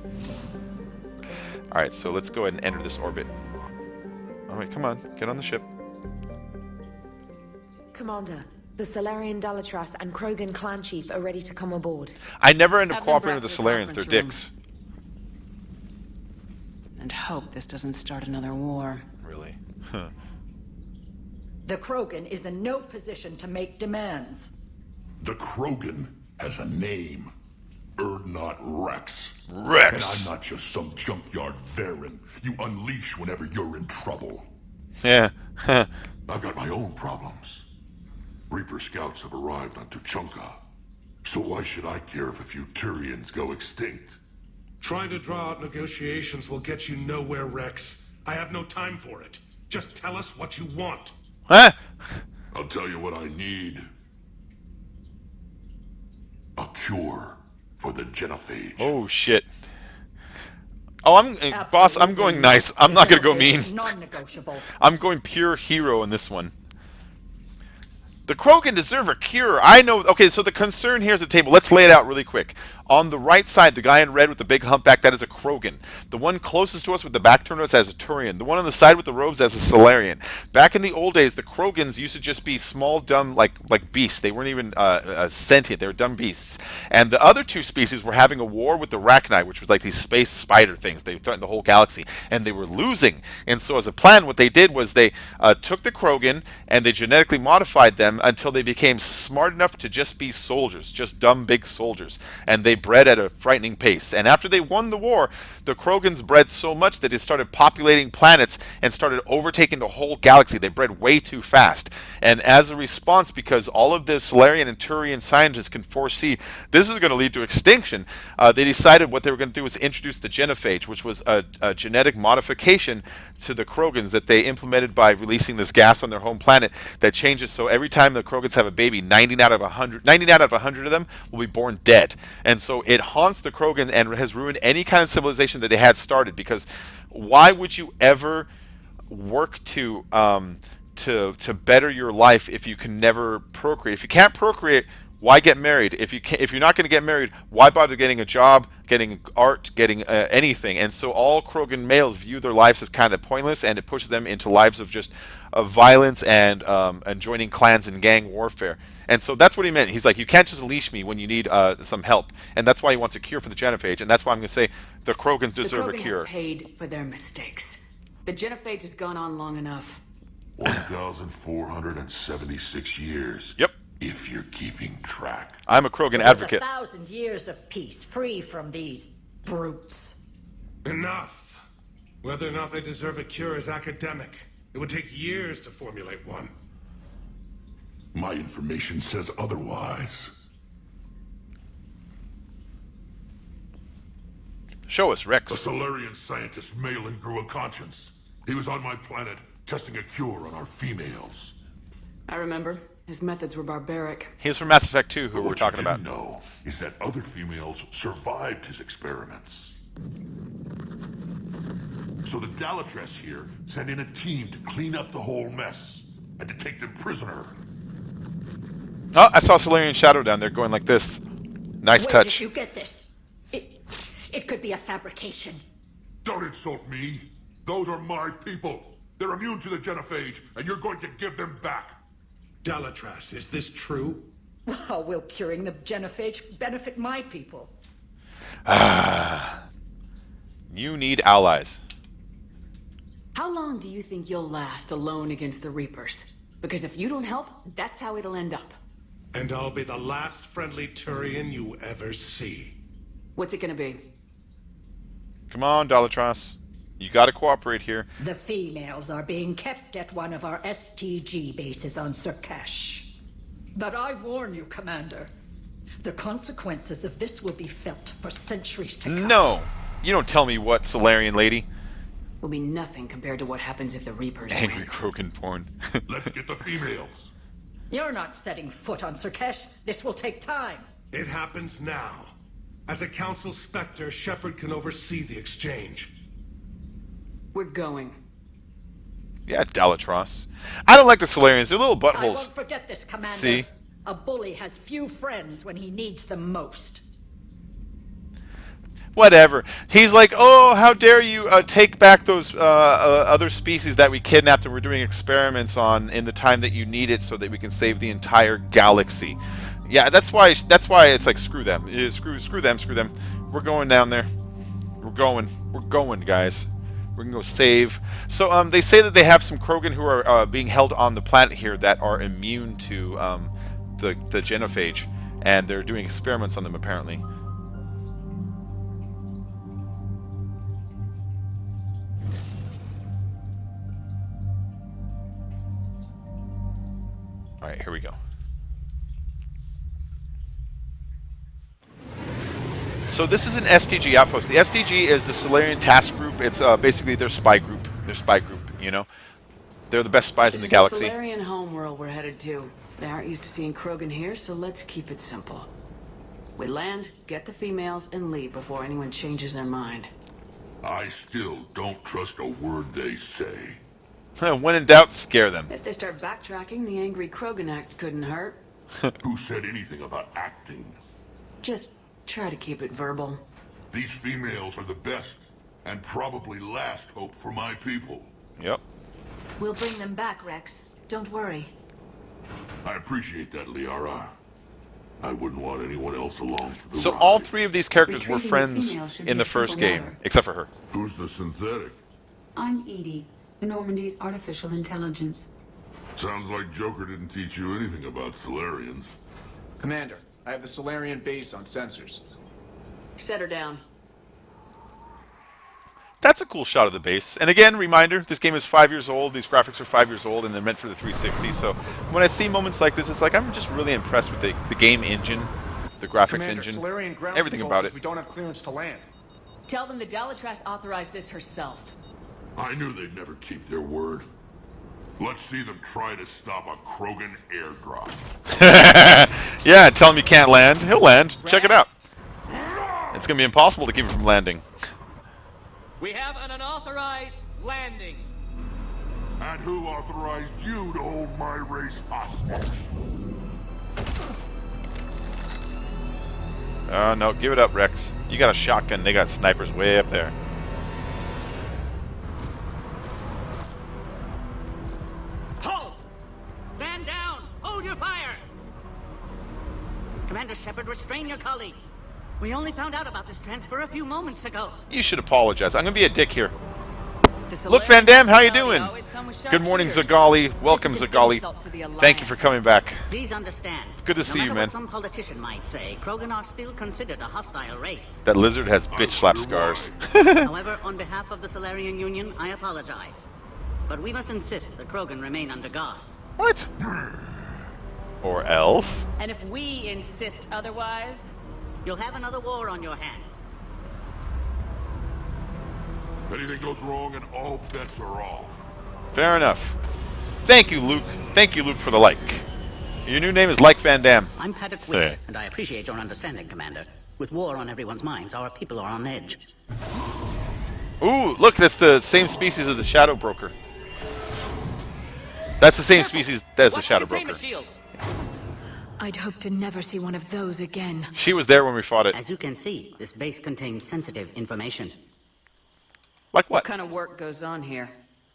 Alright, so let's go ahead and enter this orbit. Alright, come on. Get on the ship. Commander, the Solarian Dalatras and Krogan clan chief are ready to come aboard. I never end up Have them cooperating with brought the to the Solarians. They're conference dicks. And hope this doesn't start another war. Really? Huh. The Krogan is in no position to make demands. The Krogan has a name. Urdnot Rex. Rex! And I'm not just some junkyard Varen you unleash whenever you're in trouble. Yeah. I've got my own problems. Reaper scouts have arrived on Tuchanka. So why should I care if a few Turians go extinct? Trying to draw out negotiations will get you nowhere, Rex. I have no time for it. Just tell us what you want. Huh? I'll tell you what I need. A cure for the genophage. Oh, shit. Oh, boss, I'm going nice. I'm not going to go mean. Non-negotiable. I'm going pure hero in this one. The Krogan deserve a cure. I know. Okay, so the concern here is the table. Let's lay it out really quick. On the right side, the guy in red with the big humpback, that is a Krogan. The one closest to us with the back turned to us as a Turian. The one on the side with the robes as a Solarian. Back in the old days, the Krogans used to just be small, dumb, like beasts. They weren't even sentient. They were dumb beasts. And the other two species were having a war with the Rachni, which was like these space spider things. They threatened the whole galaxy. And they were losing. And so as a plan, what they did was they took the Krogan and they genetically modified them until they became smart enough to just be soldiers. Just dumb, big soldiers. And they bred at a frightening pace. And after they won the war, the Krogans bred so much that they started populating planets and started overtaking the whole galaxy. They bred way too fast. And as a response, because all of the Solarian and Turian scientists can foresee this is going to lead to extinction, they decided what they were going to do was introduce the genophage, which was a genetic modification to the Krogans that they implemented by releasing this gas on their home planet that changes. So every time the Krogans have a baby, 99 out of 100 of them will be born dead. And so it haunts the Krogan and has ruined any kind of civilization that they had started, because why would you ever work to better your life if you can never procreate? If you can't procreate, why get married? If you're not going to get married, why bother getting a job, getting art, getting anything? And so all Krogan males view their lives as kind of pointless, and it pushes them into lives of just violence and joining clans and gang warfare. And so that's what he meant. He's like, you can't just leash me when you need some help. And that's why he wants a cure for the genophage. And that's why I'm going to say the Krogans deserve a cure. The Krogan have paid for their mistakes. The genophage has gone on long enough. 1,476 years. Yep. If you're keeping track. I'm a Krogan advocate. 1,000 years of peace, free from these brutes. Enough. Whether or not they deserve a cure is academic. It would take years to formulate one. My information says otherwise. Show us, Rex. A Solarian scientist, Malin, grew a conscience. He was on my planet, testing a cure on our females. I remember. His methods were barbaric. He was from Mass Effect 2, who we're talking about. What you didn't know is that other females survived his experiments. So the Dalatras here sent in a team to clean up the whole mess and to take them prisoner. Oh, I saw Solarian Shadow down there going like this. Nice Where touch. did you get this? It could be a fabrication. Don't insult me. Those are my people. They're immune to the genophage, and you're going to give them back. Dalatras, is this true? How will curing the genophage benefit my people? You need allies. How long do you think you'll last alone against the Reapers? Because if you don't help, that's how it'll end up. And I'll be the last friendly Turian you ever see. What's it gonna be? Come on, Dalatras. You gotta cooperate here. The females are being kept at one of our STG bases on Surkash. But I warn you, Commander. The consequences of this will be felt for centuries to come. No! You don't tell me what, Solarian lady. Will be nothing compared to what happens if the Reapers Angry win. Krogan porn. Let's get the females. You're not setting foot on Surkesh. This will take time. It happens now. As a Council Spectre, Shepard can oversee the exchange. We're going. Yeah, Dalatros. I don't like the Solarians. They're little I buttholes. won't forget this, Commander. See? A bully has few friends when he needs them most. Whatever. He's like, oh, how dare you take back those other species that we kidnapped and we're doing experiments on in the time that you need it so that we can save the entire galaxy. Yeah, that's why it's like, screw them. Screw them. We're going down there. We're going, guys. We're going to go save. So they say that they have some Krogan who are being held on the planet here that are immune to the genophage. And they're doing experiments on them, apparently. Alright, here we go. So this is an SDG outpost. The SDG is the Solarian Task Group. It's basically their spy group. You know? They're the best spies in the galaxy. This is the Solarian homeworld we're headed to. They aren't used to seeing Krogan here, so let's keep it simple. We land, get the females, and leave before anyone changes their mind. I still don't trust a word they say. When in doubt, scare them. If they start backtracking, the angry Krogan act couldn't hurt. Who said anything about acting? Just try to keep it verbal. These females are the best and probably last hope for my people. Yep. We'll bring them back, Rex. Don't worry. I appreciate that, Liara. I wouldn't want anyone else along for the So ride. all three of these characters were Retrieving the friends female should in be the a first simple game, matter. except for her. Who's the synthetic? I'm Edie, Normandy's artificial intelligence. Sounds like Joker didn't teach you anything about Solarians. Commander, I have the Solarian base on sensors. Set her down. That's a cool shot of the base. And again, reminder, this game is 5 years old. These graphics are 5 years old, and they're meant for the 360. So when I see moments like this, it's like I'm just really impressed with the game engine, the graphics Commander, engine, Solarian ground everything control about says it. We don't have clearance to land. Tell them the Dalatras authorized this herself. I knew they'd never keep their word. Let's see them try to stop a Krogan airdrop. Yeah, tell him you can't land. He'll land. Check it out. It's going to be impossible to keep him from landing. We have an unauthorized landing. And who authorized you to hold my race hostage? Oh, no, give it up, Rex. You got a shotgun. They got snipers way up there. Halt! Stand down! Hold your fire! Commander Shepard, restrain your colleague. We only found out about this transfer a few moments ago. You should apologize. I'm going to be a dick here. Look, Van Damme, how you doing? Good morning, Zagaali. Welcome, Zagaali. Thank you for coming back. Please understand. It's good to see you, no matter man. what some politician might say, Krogan are still considered a hostile race. That lizard has bitch slap scars. However, on behalf of the Solarian Union, I apologize. But we must insist that Krogan remain under guard. What? Or else? And if we insist otherwise, you'll have another war on your hands. Anything goes wrong and all bets are off. Fair enough. Thank you, Luke. Thank you, Luke, for the like. Your new name is Like Van Damme. I'm Paddock Wicks, and I appreciate your understanding, Commander. With war on everyone's minds, our people are on edge. Ooh, look, that's the same species as the Shadow Broker. That's the same species as the Shadow Broker. I'd hope to never see one of those again. She was there when we fought it. As you can see, this base contains sensitive information. Like what? What kind of work goes on here?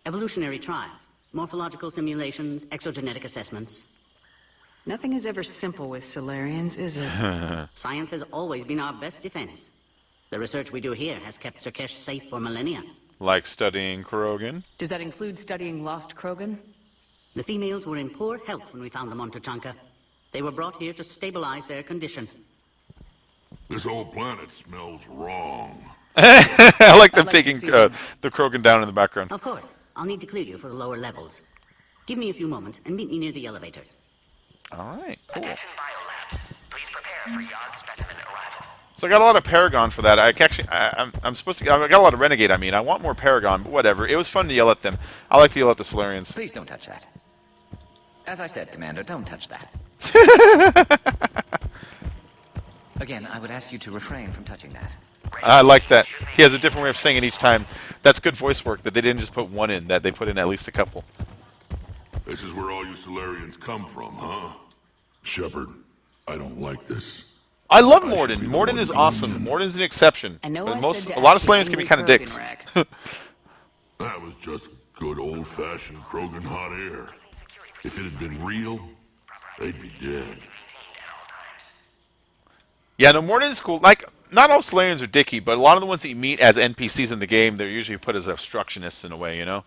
Evolutionary trials, morphological simulations, exogenetic assessments. Nothing is ever simple with Solarians, is it? Science has always been our best defense. The research we do here has kept Surkesh safe for millennia. Like studying Krogan? Does that include studying lost Krogan? The females were in poor health when we found them on Tuchanka. They were brought here to stabilize their condition. This whole planet smells wrong. I like them taking the Krogan down in the background. Of course. I'll need to clear you for the lower levels. Give me a few moments and meet me near the elevator. All right, cool. Attention biolabs. Please prepare for yard specimen arrival. So I got a lot of Paragon for that. I'm supposed to. I got a lot of Renegade. I mean, I want more Paragon, but whatever. It was fun to yell at them. I like to yell at the Solarians. Please don't touch that. As I said, Commander, don't touch that. Again, I would ask you to refrain from touching that. I like that. He has a different way of saying it each time. That's good voice work, that they didn't just put one in, that they put in at least a couple. This is where all you Solarians come from, huh? Shepard, I don't like this. I love Morden. Morden is awesome. Morden's an exception. I know But I a lot of Solarians can be kind of Krogan, dicks. Rex. That was just good old-fashioned Krogan hot air. If it had been real, they'd be dead. Yeah, no, Morden's cool. Like, not all Solarians are dicky, but a lot of the ones that you meet as NPCs in the game, they're usually put as obstructionists in a way, you know?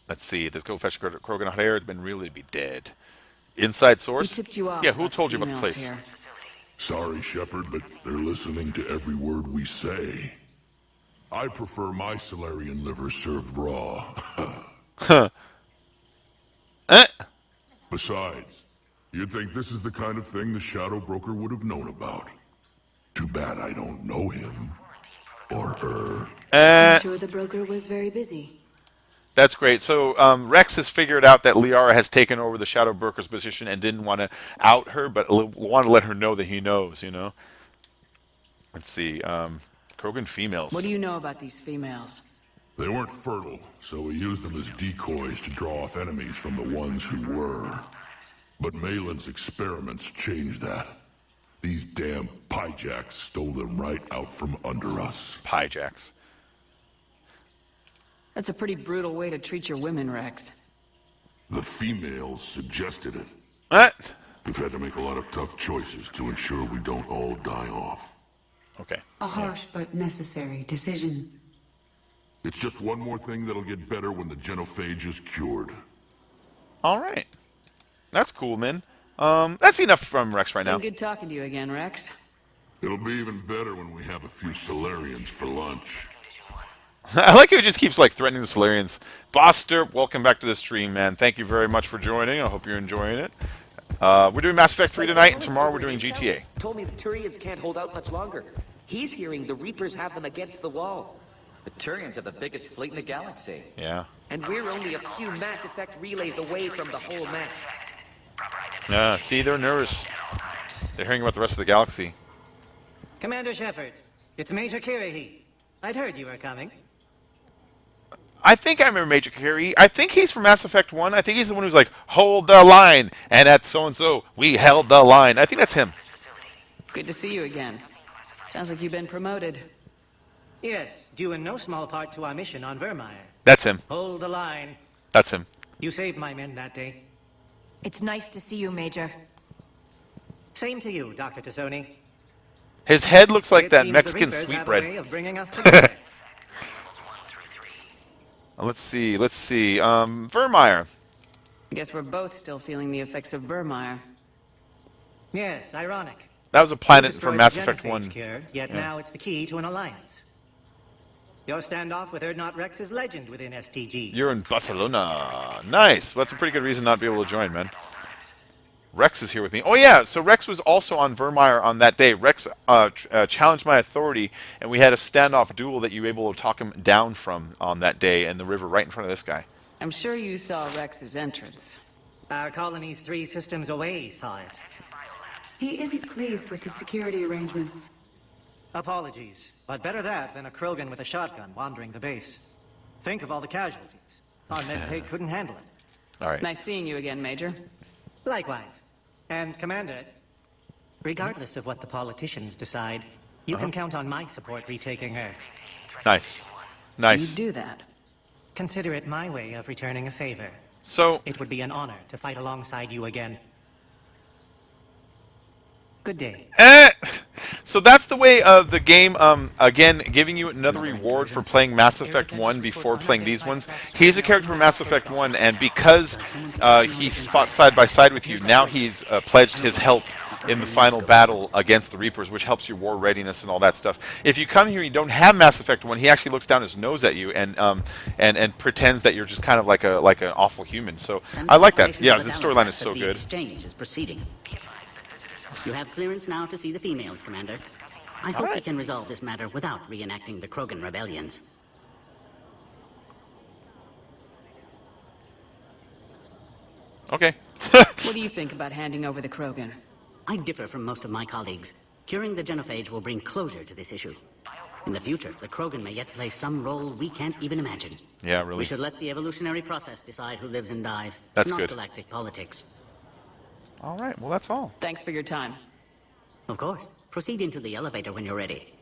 Let's see. This old-fashioned Krogan hot air had been real, they'd be dead. Inside source? Who tipped you off Yeah, who about told you about the females place? here? Sorry, Shepard, but they're listening to every word we say. I prefer my Solarian liver served raw. Huh. Besides, you'd think this is the kind of thing the Shadow Broker would have known about. Too bad I don't know him. Or her. I'm sure the broker was very busy. That's great. So Rex has figured out that Liara has taken over the Shadow Broker's position and didn't want to out her, but wanted to let her know that he knows, you know? Let's see. Krogan females. What do you know about these females? They weren't fertile, so we used them as decoys to draw off enemies from the ones who were. But Malin's experiments changed that. These damn Pyjacks stole them right out from under us. Pyjacks. That's a pretty brutal way to treat your women, Rex. The females suggested it. What? We've had to make a lot of tough choices to ensure we don't all die off. Okay. A harsh but necessary decision. It's just one more thing that'll get better when the genophage is cured. All right. That's cool, man. That's enough from Rex right now. Been good talking to you again, Rex. It'll be even better when we have a few Solarians for lunch. I like how he just keeps like threatening the Solarians. Boster, welcome back to the stream, man. Thank you very much for joining. I hope you're enjoying it. We're doing Mass Effect 3 tonight, and tomorrow we're doing GTA. Told me the Turians can't hold out much longer. He's hearing the Reapers have them against the wall. The Turians have the biggest fleet in the galaxy. Yeah. And we're only a few Mass Effect relays away from the whole mess. See, they're nervous. They're hearing about the rest of the galaxy. Commander Shepard, it's Major Kyrith. I'd heard you were coming. I think I remember Major Kyrith. I think he's from Mass Effect 1. I think he's the one who's like, hold the line, and at so-and-so, we held the line. I think that's him. Good to see you again. Sounds like you've been promoted. Yes, due in no small part to our mission on Vermeer. That's him. Hold the line. That's him. You saved my men that day. It's nice to see you, Major. Same to you, Dr. Tassoni. His head looks like It that seems the Mexican Reapers have a sweetbread. way of bringing us together. Let's see. Vermeer. Guess we're both still feeling the effects of Vermeer. Yes, ironic. That was a planet You from destroyed Mass the Effect genophage 1. cure, yet Yeah. now it's the key to an alliance. Your standoff with Erdnot Rex is legend within STG. You're in Barcelona. Nice. Well, that's a pretty good reason not to be able to join, man. Rex is here with me. Oh, yeah. So Rex was also on Vermeer on that day. Rex challenged my authority, and we had a standoff duel that you were able to talk him down from on that day in the river right in front of this guy. I'm sure you saw Rex's entrance. Our colonies 3 systems away saw it. He isn't pleased with the security arrangements. Apologies, but better that than a Krogan with a shotgun wandering the base. Think of all the casualties. Our medbay couldn't handle it. All right. Nice seeing you again, Major. Likewise. And, Commander, regardless of what the politicians decide, you can count on my support retaking Earth. Nice. Nice. You do that. Consider it my way of returning a favor. So it would be an honor to fight alongside you again. Good day. So that's the way of the game, again, giving you another reward for playing Mass Effect 1 before playing these ones. He's a character from Mass Effect 1, and because he fought side by side with you, now he's pledged his help in the final battle against the Reapers, which helps your war readiness and all that stuff. If you come here and you don't have Mass Effect 1, he actually looks down his nose at you and pretends that you're just kind of like an awful human. So I like that. Yeah, the storyline is so good. Exchange is proceeding. You have clearance now to see the females, Commander. I hope we can resolve this matter without reenacting the Krogan rebellions. Okay. What do you think about handing over the Krogan? I differ from most of my colleagues. Curing the genophage will bring closure to this issue. In the future, the Krogan may yet play some role we can't even imagine. Yeah, really. We should let the evolutionary process decide who lives and dies. That's not good. Galactic politics. All right, well, that's all. Thanks for your time. Of course. Proceed into the elevator when you're ready.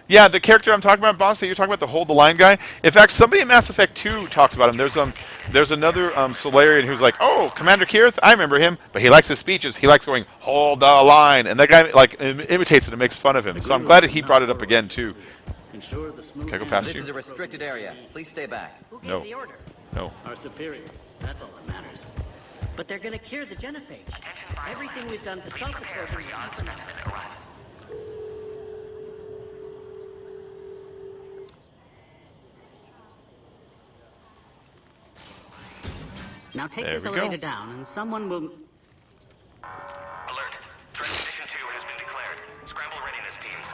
Yeah, the character I'm talking about, boss, that you're talking about, the hold the line guy. In fact, somebody in Mass Effect 2 talks about him. There's another Solarian who's like, oh, Commander Kyrith, I remember him, but he likes his speeches. He likes going, hold the line, and that guy like imitates it and makes fun of him. So I'm glad that he brought it up again too. Can I go past This you? is a restricted area. Please stay back. No. No. Our superiors. That's all that matters. But they're gonna cure the genophage. Everything we've done to stop the program. Now take There this we elevator go. down, and someone will. Alert. Threat condition 2 has been declared. Scramble readiness teams.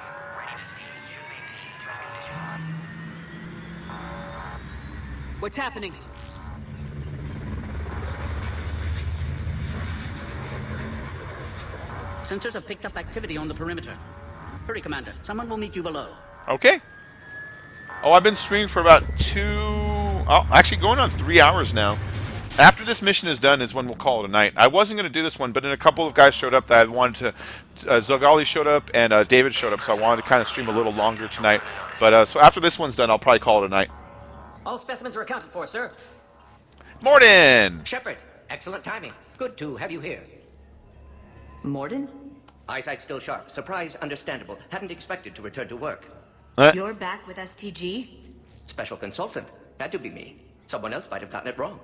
What's happening? Sensors have picked up activity on the perimeter. Hurry, Commander. Someone will meet you below. Okay. Oh, I've been streaming for about actually going on 3 hours now. After this mission is done is when we'll call it a night. I wasn't going to do this one, but then a couple of guys showed up that I wanted to. Zagaali showed up and David showed up, so I wanted to kind of stream a little longer tonight. But so after this one's done, I'll probably call it a night. All specimens are accounted for, sir. Morden! Shepard, excellent timing. Good to have you here. Morden? Eyesight still sharp. Surprise understandable. Hadn't expected to return to work. You're back with STG? Special consultant. Had to be me. Someone else might have gotten it wrong.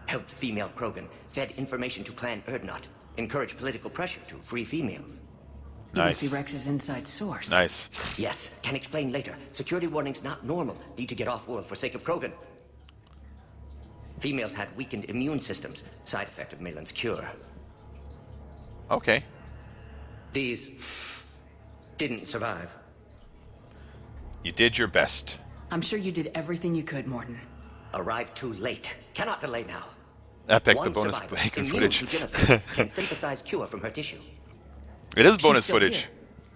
Helped female Krogan. Fed information to Clan Erdnot. Encouraged political pressure to free females. He must be Rex's inside source. Nice. Yes, can explain later. Security warnings not normal. Need to get off-world for sake of Krogan. Females had weakened immune systems. Side effect of Malin's cure. Okay. These didn't survive. You did your best. I'm sure you did everything you could, Morden. Arrived too late. Cannot delay now. Epic, One the bonus survivor, bacon immune footage. to genophage, can synthesize cure from her tissue. It is She's bonus still footage. here.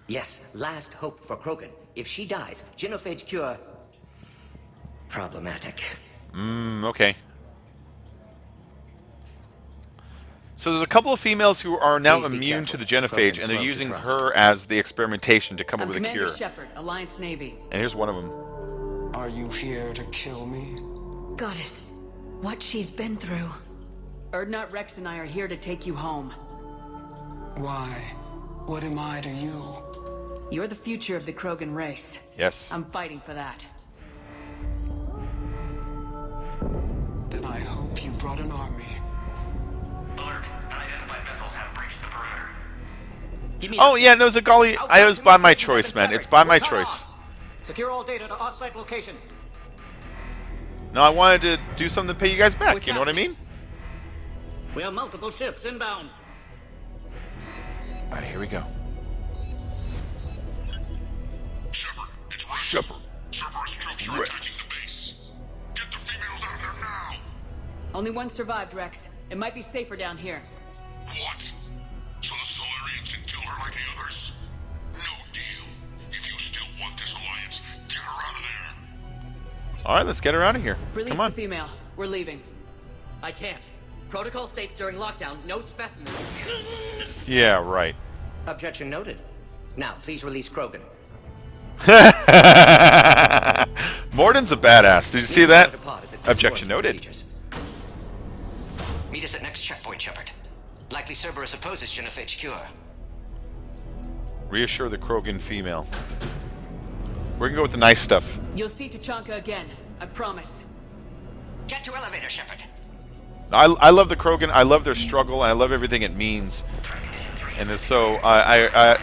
Yes, last hope for Krogan. If she dies, genophage cure... problematic. Okay. So there's a couple of females who are now Please be immune careful. to the genophage, and they're Slow to using trust. her as the experimentation to come up I'm with a Commander cure. Shepard, Alliance Navy. And here's one of them. Are you here to kill me? Goddess, what she's been through. Erdnot, Rex, and I are here to take you home. Why? What am I to you? You're the future of the Krogan race. Yes. I'm fighting for that. Then I hope you brought an army. Alert. Unidentified vessels have breached the perimeter. Oh yeah, no, Zagaali. I was by my choice, man. It's by my choice. Secure all data to off-site location. No, I wanted to do something to pay you guys back. You know what I mean? We have multiple ships inbound. All right, here we go. Shepard, it's Rex. Shepard. Cerberus troops are attacking the base. Get the females out of there now. Only one survived, Rex. It might be safer down here. What? So the Solarians can kill her like the others? No deal. If you still want this alliance, get her out of there. All right, let's get her out of here. Release Come on. the female. We're leaving. I can't. Protocol states during lockdown, no specimens. Yeah, right. Objection noted. Now, please release Krogan. Morden's a badass. Did you see that? Objection noted. Meet us at next checkpoint, Shepard. Likely Cerberus opposes genophage cure. Reassure the Krogan female. We're gonna go with the nice stuff. You'll see Tachanka again. I promise. Get to elevator, Shepard. I love the Krogan. I love their struggle, and I love everything it means. And so I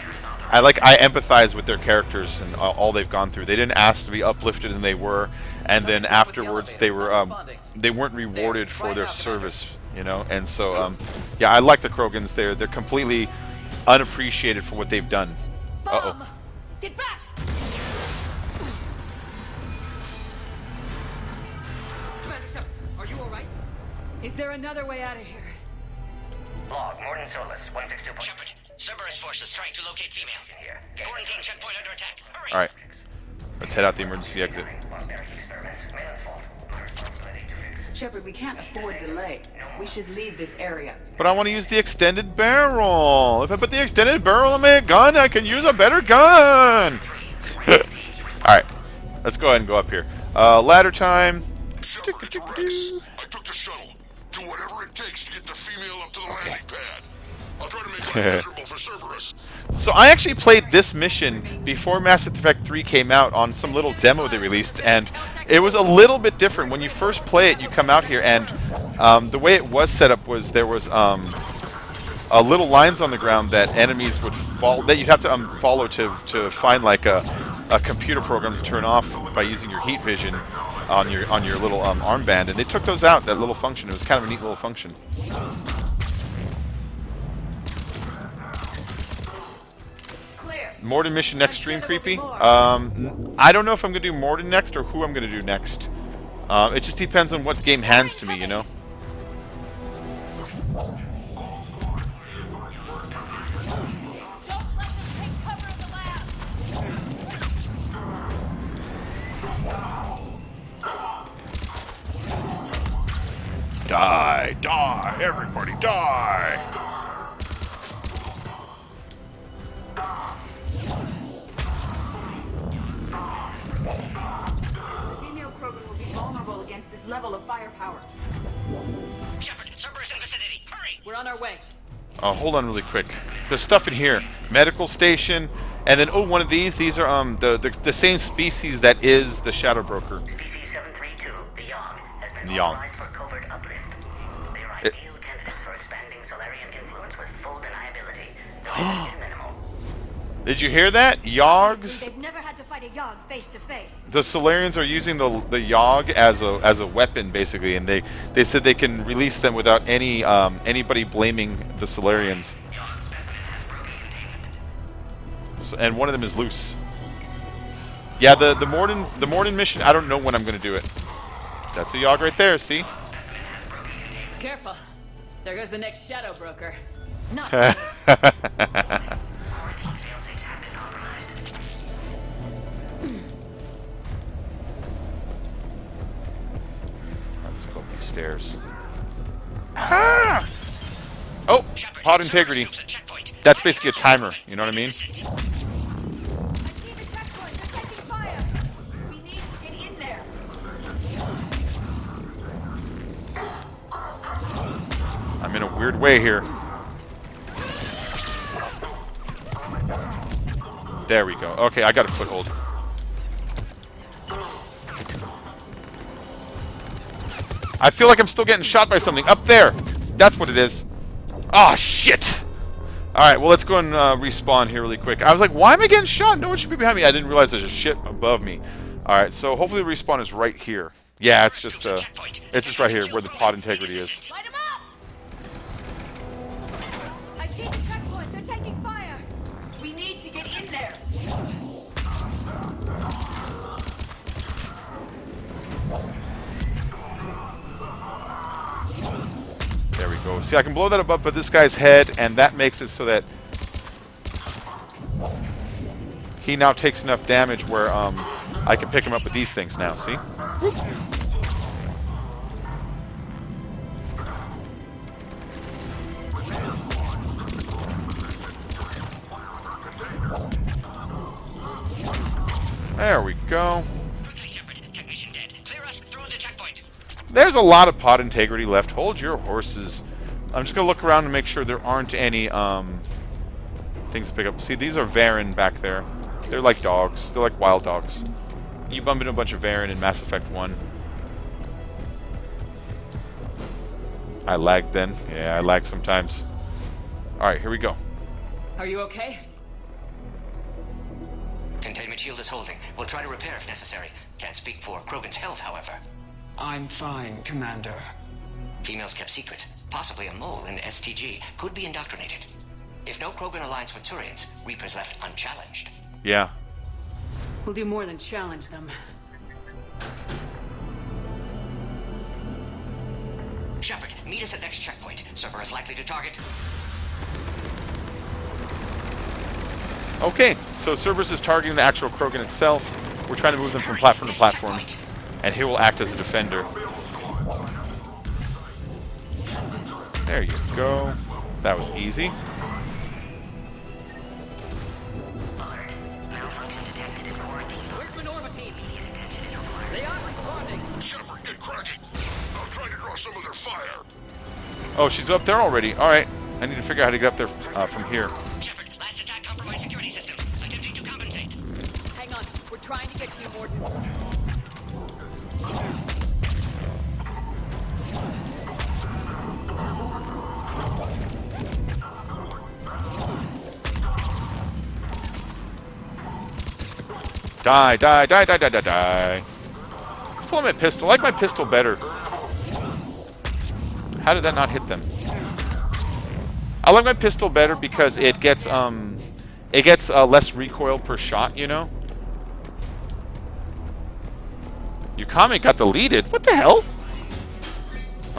empathize with their characters and all they've gone through. They didn't ask to be uplifted, and they were. And then afterwards, they weren't rewarded for their service, you know. And so yeah, I like the Krogans. They're completely unappreciated for what they've done. Uh-oh. Get back! Are you alright? Is there another way out of here? Log, Morden Solus, 162. Shepard, Cerberus forces trying to locate female. Quarantine checkpoint under attack. Hurry! Alright. Let's head out the emergency exit. Shepard, we can't afford delay. We should leave this area. But I want to use the extended barrel. If I put the extended barrel on my gun, I can use a better gun. Alright. Let's go ahead and go up here. Ladder time. Shepard, it's Rex. I took the shuttle. Do whatever it takes to get the female up to the landing pad. I'll try to make life miserable for Cerberus. So I actually played this mission before Mass Effect 3 came out on some little demo they released, and it was a little bit different. When you first play it, you come out here, and the way it was set up was there was little lines on the ground that enemies would follow, that you'd have to follow to find like a computer program to turn off by using your heat vision on your little armband, and they took those out. That little function. It was kind of a neat little function. Morden mission next stream, creepy. I don't know if I'm gonna do Morden next or who I'm gonna do next. It just depends on what the game hands to me, you know. Die, die, everybody die. Vulnerable against this level of firepower. Shepard, Cerberus in vicinity. Hurry! We're on our way. Hold on really quick. There's stuff in here. Medical station, and then one of these. These are the same species that is the Shadow Broker. Species 732, the Yogg, has been Yogg. authorized for covert uplift. They are ideal candidates for expanding Solarian influence with full deniability. The risk is minimal. Did you hear that? Yogs. They've never had to fight a Yogg face to face. The Solarians are using the Yogg as a weapon, basically, and they said they can release them without anybody blaming the Solarians. So, and one of them is loose. Yeah, the Morden mission. I don't know when I'm going to do it. That's a Yogg right there. See? Careful. There goes the next Shadow Broker. Let's go up these stairs. Ah! Oh, pod integrity. That's basically a timer. You know what I mean? I'm in a weird way here. There we go. Okay, I got a foothold. I feel like I'm still getting shot by something. Up there! That's what it is. Oh, shit! Alright, well, let's go and respawn here really quick. I was like, why am I getting shot? No one should be behind me. I didn't realize there's a shit above me. Alright, so hopefully the respawn is right here. Yeah, it's just right here where the pod integrity is. Light 'em up! I see the checkpoint. They're taking fire. We need to get in there. There we go. See, I can blow that above this guy's head, and that makes it so that he now takes enough damage where I can pick him up with these things now. See? Whoop. There we go. There's a lot of pod integrity left. Hold your horses. I'm just going to look around and make sure there aren't any things to pick up. See, these are Varen back there. They're like dogs. They're like wild dogs. You bump into a bunch of Varen in Mass Effect 1. I lagged then. Yeah, I lag sometimes. Alright, here we go. Are you okay? Containment shield is holding. We'll try to repair if necessary. Can't speak for Krogan's health, however. I'm fine, Commander. Females kept secret. Possibly a mole in STG. Could be indoctrinated. If no Krogan aligns with Turians, Reapers left unchallenged. Yeah. We'll do more than challenge them. Shepard, meet us at next checkpoint. Cerberus likely to target. Okay, so Cerberus is targeting the actual Krogan itself. We're trying to move them from platform to platform. And he will act as a defender. There you go. That was easy. Shepard, get cracking. I'm trying to draw some of their fire. Oh, she's up there already. Alright. I need to figure out how to get up there from here. Shepard, last attack compromised security systems. Attempting to compensate. Hang on, we're trying to get to you, Morton. Die, die, die, die, die, die, die. Let's pull my pistol. I like my pistol better. How did that not hit them? I like my pistol better because it gets less recoil per shot, you know? Your comment got deleted? What the hell?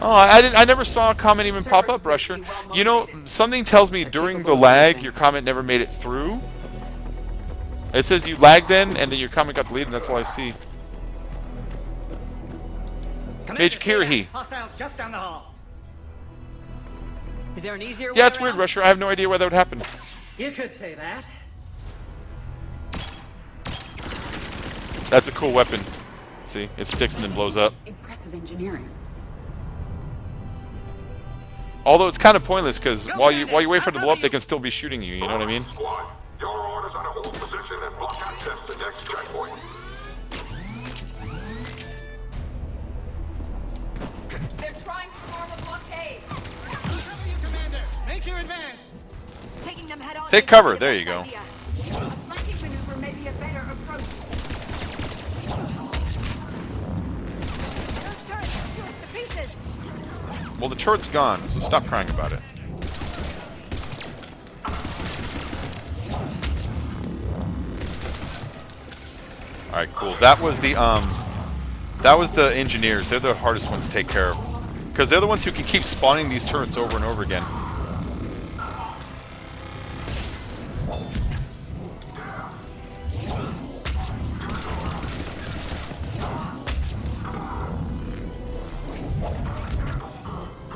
Oh, I never saw a comment even pop up, Rusher. You know, something tells me during the lag, your comment never made it through. It says you lagged in, and then your comment got deleted, and that's all I see. Major Kyrith. Hostiles just down the hall. Is there an easier way? Yeah, it's weird, Rusher. I have no idea why that would happen. You could say that. That's a cool weapon. See, it sticks and then blows up. Impressive engineering. Although it's kind of pointless because while you wait for it to blow up, they can still be shooting you. You know what I mean? Squad, your orders are to hold position and block access to next checkpoint. They're trying to form a blockade. Cover you, Commander. Make your advance. Taking them head on. Take cover. There you go. A flanking maneuver may be a better approach. Those turrets are to us to pieces. Well, the turret's gone, so stop crying about it. All right, cool. That was the engineers. They're the hardest ones to take care of because they're the ones who can keep spawning these turrets over and over again.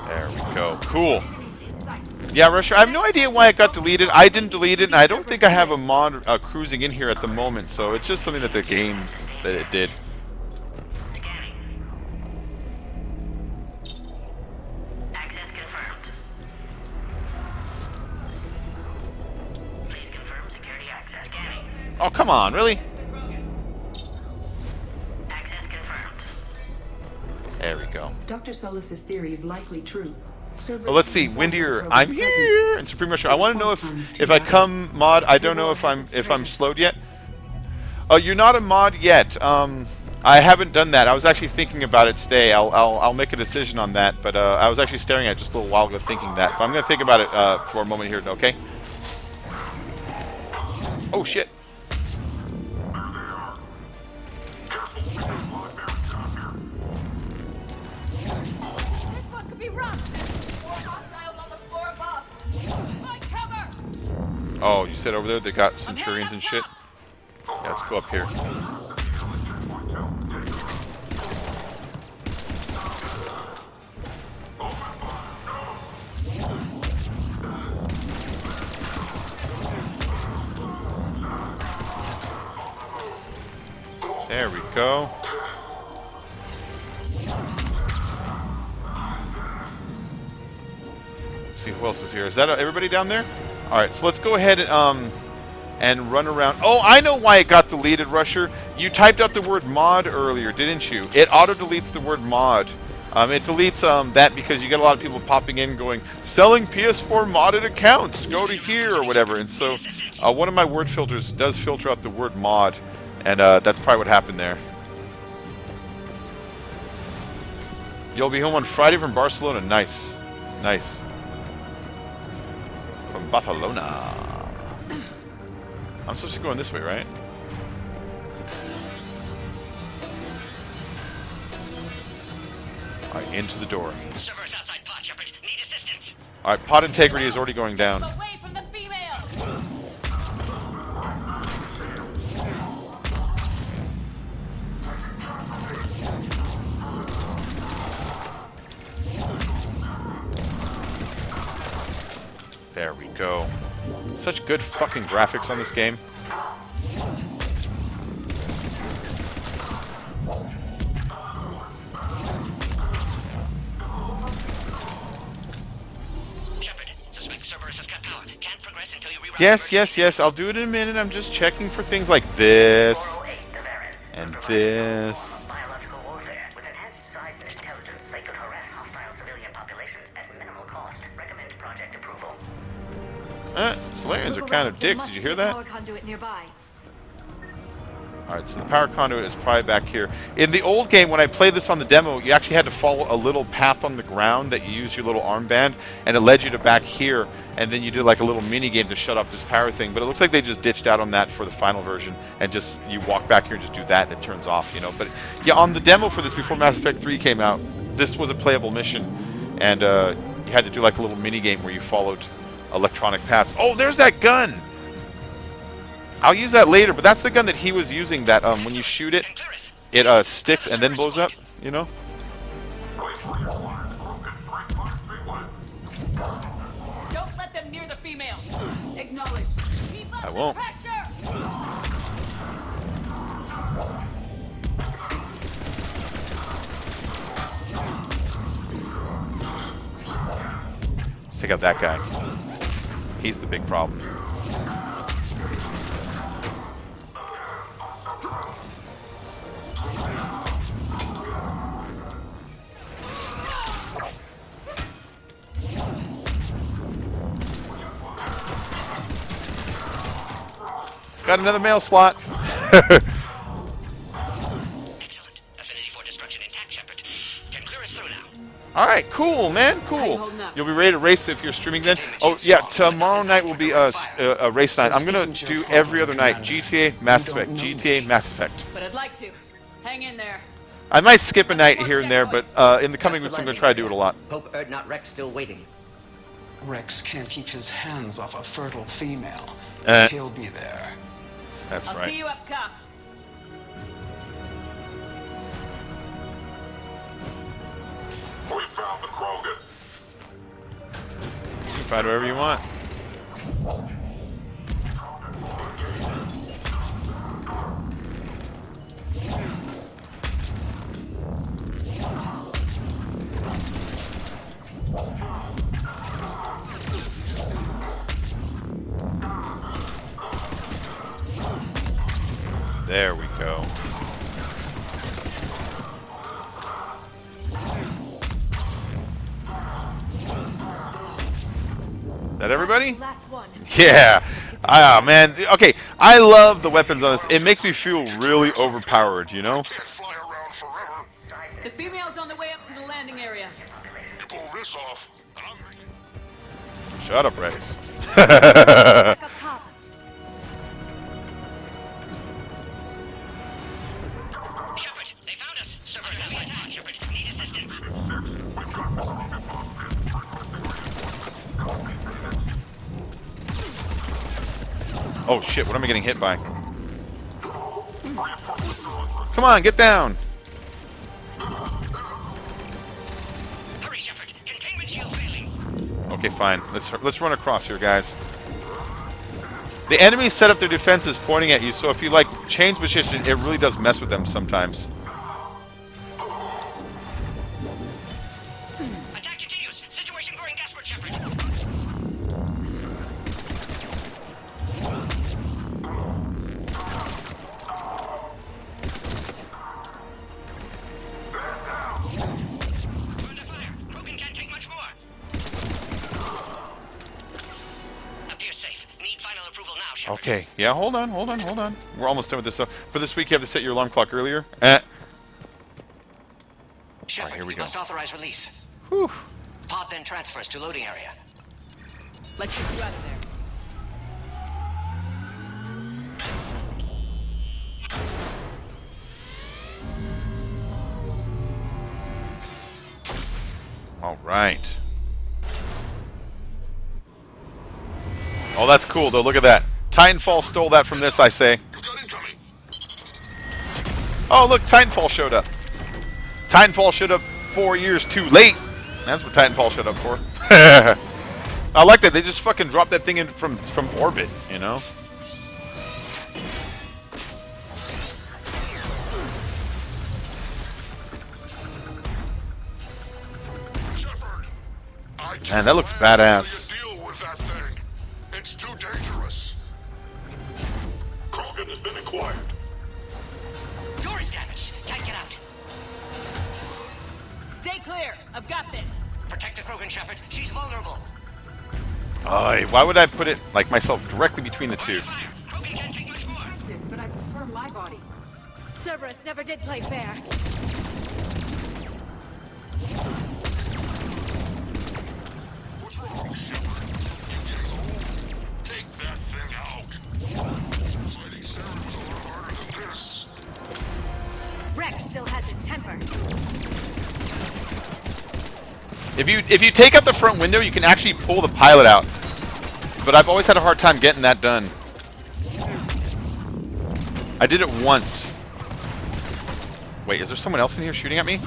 There we go. Cool. Yeah, Rusher, I have no idea why it got deleted. I didn't delete it, and I don't think I have a mod cruising in here at the moment, so it's just something that the game that it did. Access confirmed. Please confirm security access. Scanning. Oh, come on, really? Access confirmed. There we go. Dr. Solus's theory is likely true. Well, let's see. Windier, I'm here, and Supreme Rusher. I want to know if I come mod. I don't know if I'm slowed yet. Oh, you're not a mod yet. I haven't done that. I was actually thinking about it today. I'll make a decision on that. But I was actually staring at it just a little while ago, thinking that. But I'm gonna think about it for a moment here. Okay. Oh shit. This one could be rough. More hostiles on the floor above. My cover. Oh, you said over there they got Centurions and shit? Yeah, let's go up here. There we go. Let's see who else is here. Is that everybody down there? All right, so let's go ahead and run around. Oh, I know why it got deleted, Rusher. You typed out the word mod earlier, didn't you? It auto-deletes the word mod It deletes that because you get a lot of people popping in going, selling PS4 modded accounts, go to here or whatever. And so one of my word filters does filter out the word mod, and that's probably what happened there. You'll be home on Friday from Barcelona. Nice. Nice. From Barcelona. I'm supposed to go in this way, right? Alright, into the door. Servers outside pod, Shepard. Need assistance. Alright, pod integrity is already going down. Away from the females! There we go. Such good fucking graphics on this game. Shepard, suspect Cerberus has cut power. Can't progress until you reroute. Yes, yes, yes. I'll do it in a minute. I'm just checking for things like this. And this. Biological warfare. With enhanced size and intelligence, they could harass hostile civilian populations at minimal cost. Recommend project approval. Solarians are kind of dicks. Did you hear that? Power conduit nearby. Alright, so the power conduit is probably back here. In the old game, when I played this on the demo, you actually had to follow a little path on the ground that you use your little armband, and it led you to back here, and then you did like a little mini game to shut off this power thing. But it looks like they just ditched out on that for the final version, and just you walk back here and just do that, and it turns off, you know. But yeah, on the demo for this before Mass Effect 3 came out, this was a playable mission, and you had to do like a little mini game where you followed electronic paths. Oh, there's that gun! I'll use that later, but that's the gun that he was using that when you shoot it, it sticks and then blows up, you know? Don't let them near the females. Acknowledge. Keep up I won't. the pressure. Let's take out that guy. He's the big problem. Got another mail slot. Excellent. Affinity for destruction intact, Shepard. Can clear us through now. All right, cool, man, cool. You'll be ready to race if you're streaming then. Oh yeah, tomorrow night will be a race night. I'm gonna do every other night. GTA, Mass Effect, GTA, Mass Effect. But I'd like to. Hang in there. I might skip a night here and there, but in the coming weeks I'm gonna try to do it a lot. Hope not Rex still waiting. Rex can't keep his hands off a fertile female. He'll be there. That's I'll right. see you up top. We found the Krogan. You can find whatever you want. There we go. That everybody? Last one. Yeah. Ah, man. Okay, I love the weapons on this. It makes me feel really overpowered, you know? The female's on the way up to the landing area. You pull this off, Shut up, Rex. Back up top. Shepard, they found us. Servers have attacked. Shepard, need assistance. Oh shit, what am I getting hit by? Come on, get down! Hurry, Shepard. Containment shield failing. Okay, fine. Let's run across here, guys. The enemies set up their defenses pointing at you, so if you like change position, it really does mess with them sometimes. Attack continues. Situation growing desperate, Shepard. Okay, yeah, hold on. We're almost done with this stuff. For this week, you have to set your alarm clock earlier. Shepard, here we you go. must authorize release. Whew. Pod then transfers to loading area. Let's get you out of there. All right. Oh, that's cool, though. Look at that. Titanfall stole that from this, I say. Oh, look, Titanfall showed up. Titanfall showed up 4 years too late. That's what Titanfall showed up for. I like that. They just fucking dropped that thing in from orbit, you know? Man, that looks badass. Deal with that thing. It's too dangerous. Krogan has been acquired. Door is damaged. Can't get out. Stay clear. I've got this. Protect the Krogan, Shepard. She's vulnerable. Why would I put it, like, myself directly between the two? But I prefer my body. Cerberus never did play fair. What's wrong, Shepard? You getting old? Take that thing out. Fighting Cerebr's a lot harder than this. Rex still has his temper. If you take out the front window, you can actually pull the pilot out. But I've always had a hard time getting that done. I did it once. Wait, is there someone else in here shooting at me?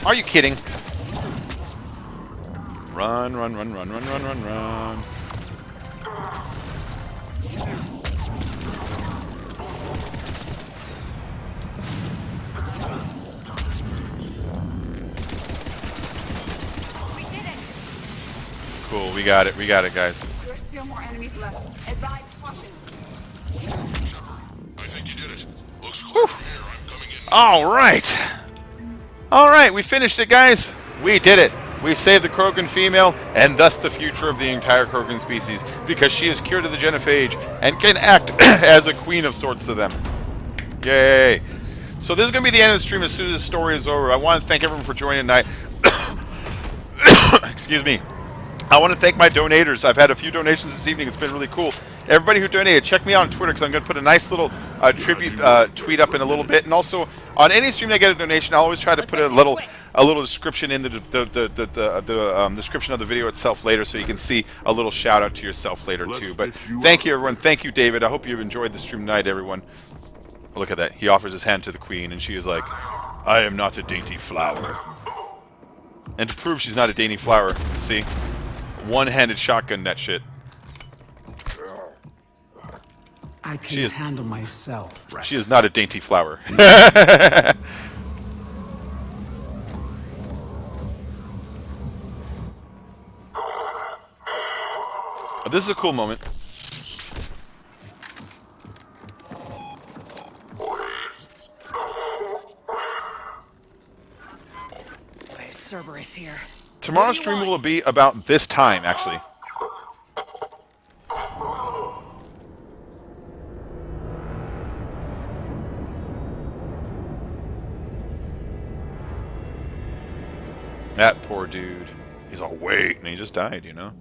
Are you kidding? Run, run, run, run, run, run, run, run. Cool, we got it, guys. There are still more enemies left. Advise caution. I think you did it. Looks clear from here. I'm coming in. All right, we finished it, guys. We did it. We saved the Krogan female, and thus the future of the entire Krogan species, because she is cured of the genophage and can act as a queen of sorts to them. Yay! So this is going to be the end of the stream as soon as this story is over. I want to thank everyone for joining tonight. Excuse me. I want to thank my donators. I've had a few donations this evening. It's been really cool. Everybody who donated, check me out on Twitter because I'm going to put a nice little tribute tweet up in a little bit. And also, on any stream I get a donation, I'll always try to put a little description in the description of the video itself later, so you can see a little shout out to yourself later too. But thank you, everyone. Thank you, David. I hope you've enjoyed the stream tonight, everyone. Look at that. He offers his hand to the queen, and she is like, "I am not a dainty flower." And to prove she's not a dainty flower, see, one-handed shotgun that shit. I can handle myself. Rex. She is not a dainty flower. This is a cool moment. Cerberus here. Tomorrow's stream will be about this time, actually. That poor dude. He's all, wait, and he just died, you know?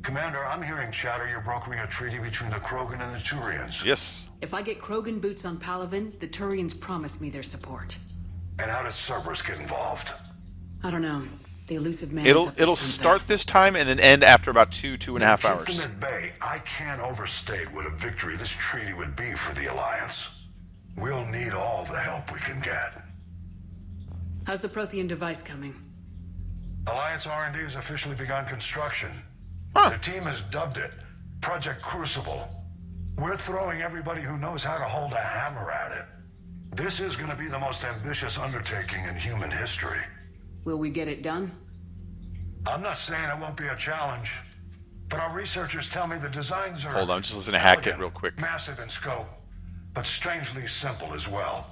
Commander, I'm hearing chatter you're brokering a treaty between the Krogan and the Turians. Yes. If I get Krogan boots on Palaven, the Turians promise me their support. And how does Cerberus get involved? I don't know. The elusive man. It'll start this time and then end after about 2.5 hours. Keep them at bay. I can't overstate what a victory this treaty would be for the Alliance. We'll need all the help we can get. How's the Prothean device coming? Alliance R&D has officially begun construction. The team has dubbed it Project Crucible. We're throwing everybody who knows how to hold a hammer at it. This is going to be the most ambitious undertaking in human history. Will we get it done? I'm not saying it won't be a challenge. but our researchers tell me the designs are... Hold on, just listen to Hackett real quick. Massive in scope, but strangely simple as well.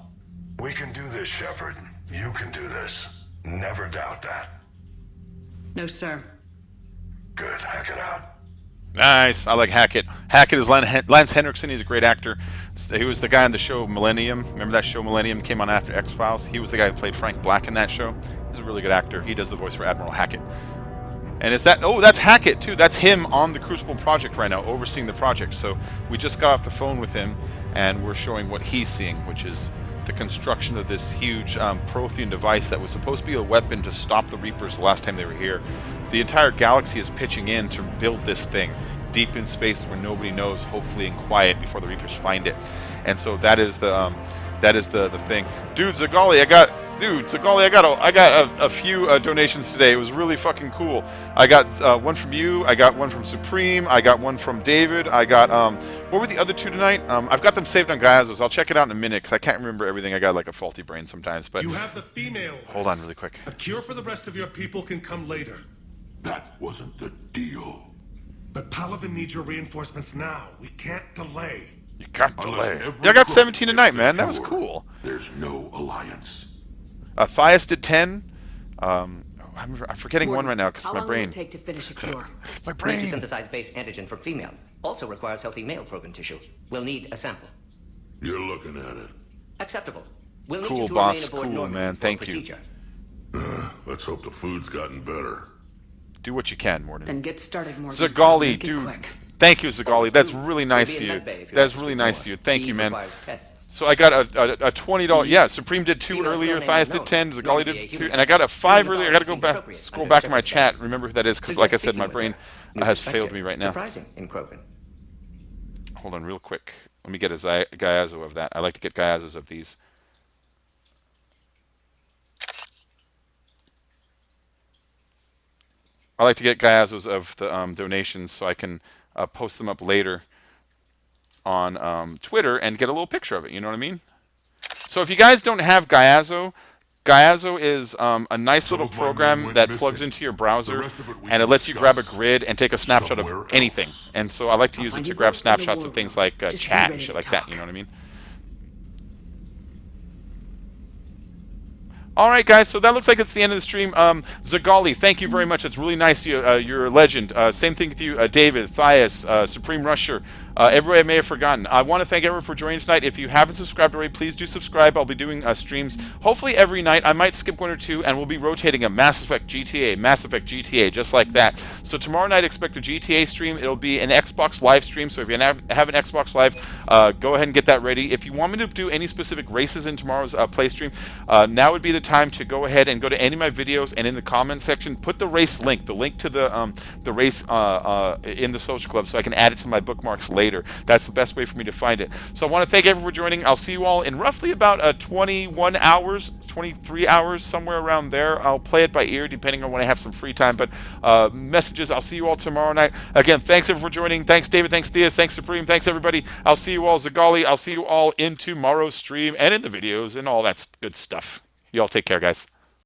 We can do this, Shepard. You can do this. Never doubt that. No, sir. Good. Hack it out. Nice. I like Hackett. Hackett is Lance Henriksen. He's a great actor. He was the guy on the show Millennium. Remember that show Millennium came on after X-Files? He was the guy who played Frank Black in that show. He's a really good actor. He does the voice for Admiral Hackett. And is that... Oh, that's Hackett, too. That's him on the Crucible project right now, overseeing the project. So we just got off the phone with him, and we're showing what he's seeing, which is the construction of this huge Prothean device that was supposed to be a weapon to stop the Reapers the last time they were here. The entire galaxy is pitching in to build this thing deep in space where nobody knows, hopefully in quiet before the Reapers find it. And so that is the thing. Dude, Zagaali, I got a few donations today. It was really fucking cool. I got one from you. I got one from Supreme. I got one from David. I got what were the other two tonight? I've got them saved on Gaiazos. I'll check it out in a minute because I can't remember everything. I got like a faulty brain sometimes. But you have the female. Hold on, really quick. A cure for the rest of your people can come later. That wasn't the deal. But Palaven needs your reinforcements now. We can't delay. You can't delay. Yeah, I got 17 tonight, man. That was cool. There's no alliance. Thias did 10. I'm forgetting one right now because my How long brain. will it take to finish a cure? My brain. Need to synthesize base antigen from female. Also requires healthy male Krogan tissue. We'll need a sample. You're looking at it. Acceptable. We'll Cool, need you to boss. remain aboard Cool, Normandy man. for Thank you. procedure. Let's hope the food's gotten better. Do what you can, Morton. Then get started, Morgan. Zagaali, Make it dude. quick. Thank you, Zagaali. That's really nice of you. That's really nice of you. Thank you, man. So I got a $20. Yeah, Supreme did 2 earlier. Thias did 10. Zagaali did 2, and I got a 5 earlier. I got to go back, scroll back in my chat. Remember who that is? Because, like I said, my brain has failed me right now. Surprising in Krogan. Hold on, real quick. Let me get a Gaiazo of that. I like to get Gaiazos of these. I like to get Gaiazos of the donations so I can post them up later on Twitter and get a little picture of it. You know what I mean? So if you guys don't have Gaiazo, Gaiazo is a nice little program that plugs into your browser, and it lets you grab a grid and take a snapshot of anything. And so I like to use it to grab snapshots of things like chat and shit like that. You know what I mean? All right, guys, so that looks like it's the end of the stream. Zagaali, thank you very much. It's really nice. You're a legend. Same thing with you, David, Thias, Supreme Rusher, everybody I may have forgotten. I want to thank everyone for joining tonight. If you haven't subscribed already, please do subscribe. I'll be doing streams hopefully every night. I might skip one or two, and we'll be rotating a Mass Effect GTA, just like that. So tomorrow night, expect a GTA stream. It'll be an Xbox Live stream, so if you have an Xbox Live, go ahead and get that ready. If you want me to do any specific races in tomorrow's play stream, now would be the time to go ahead and go to any of my videos, and in the comment section put the race link, the link to the race in the social club, so I can add it to my bookmarks later. That's the best way for me to find it. So I want to thank everyone for joining. I'll see you all in roughly about 21 hours, 23 hours, somewhere around there. I'll play it by ear depending on when I have some free time, but messages, I'll see you all tomorrow night. Again, thanks everyone for joining. Thanks David, thanks Thias, thanks Supreme, thanks everybody. I'll see you all, Zagaali. I'll see you all in tomorrow's stream and in the videos and all that good stuff. You all take care, guys.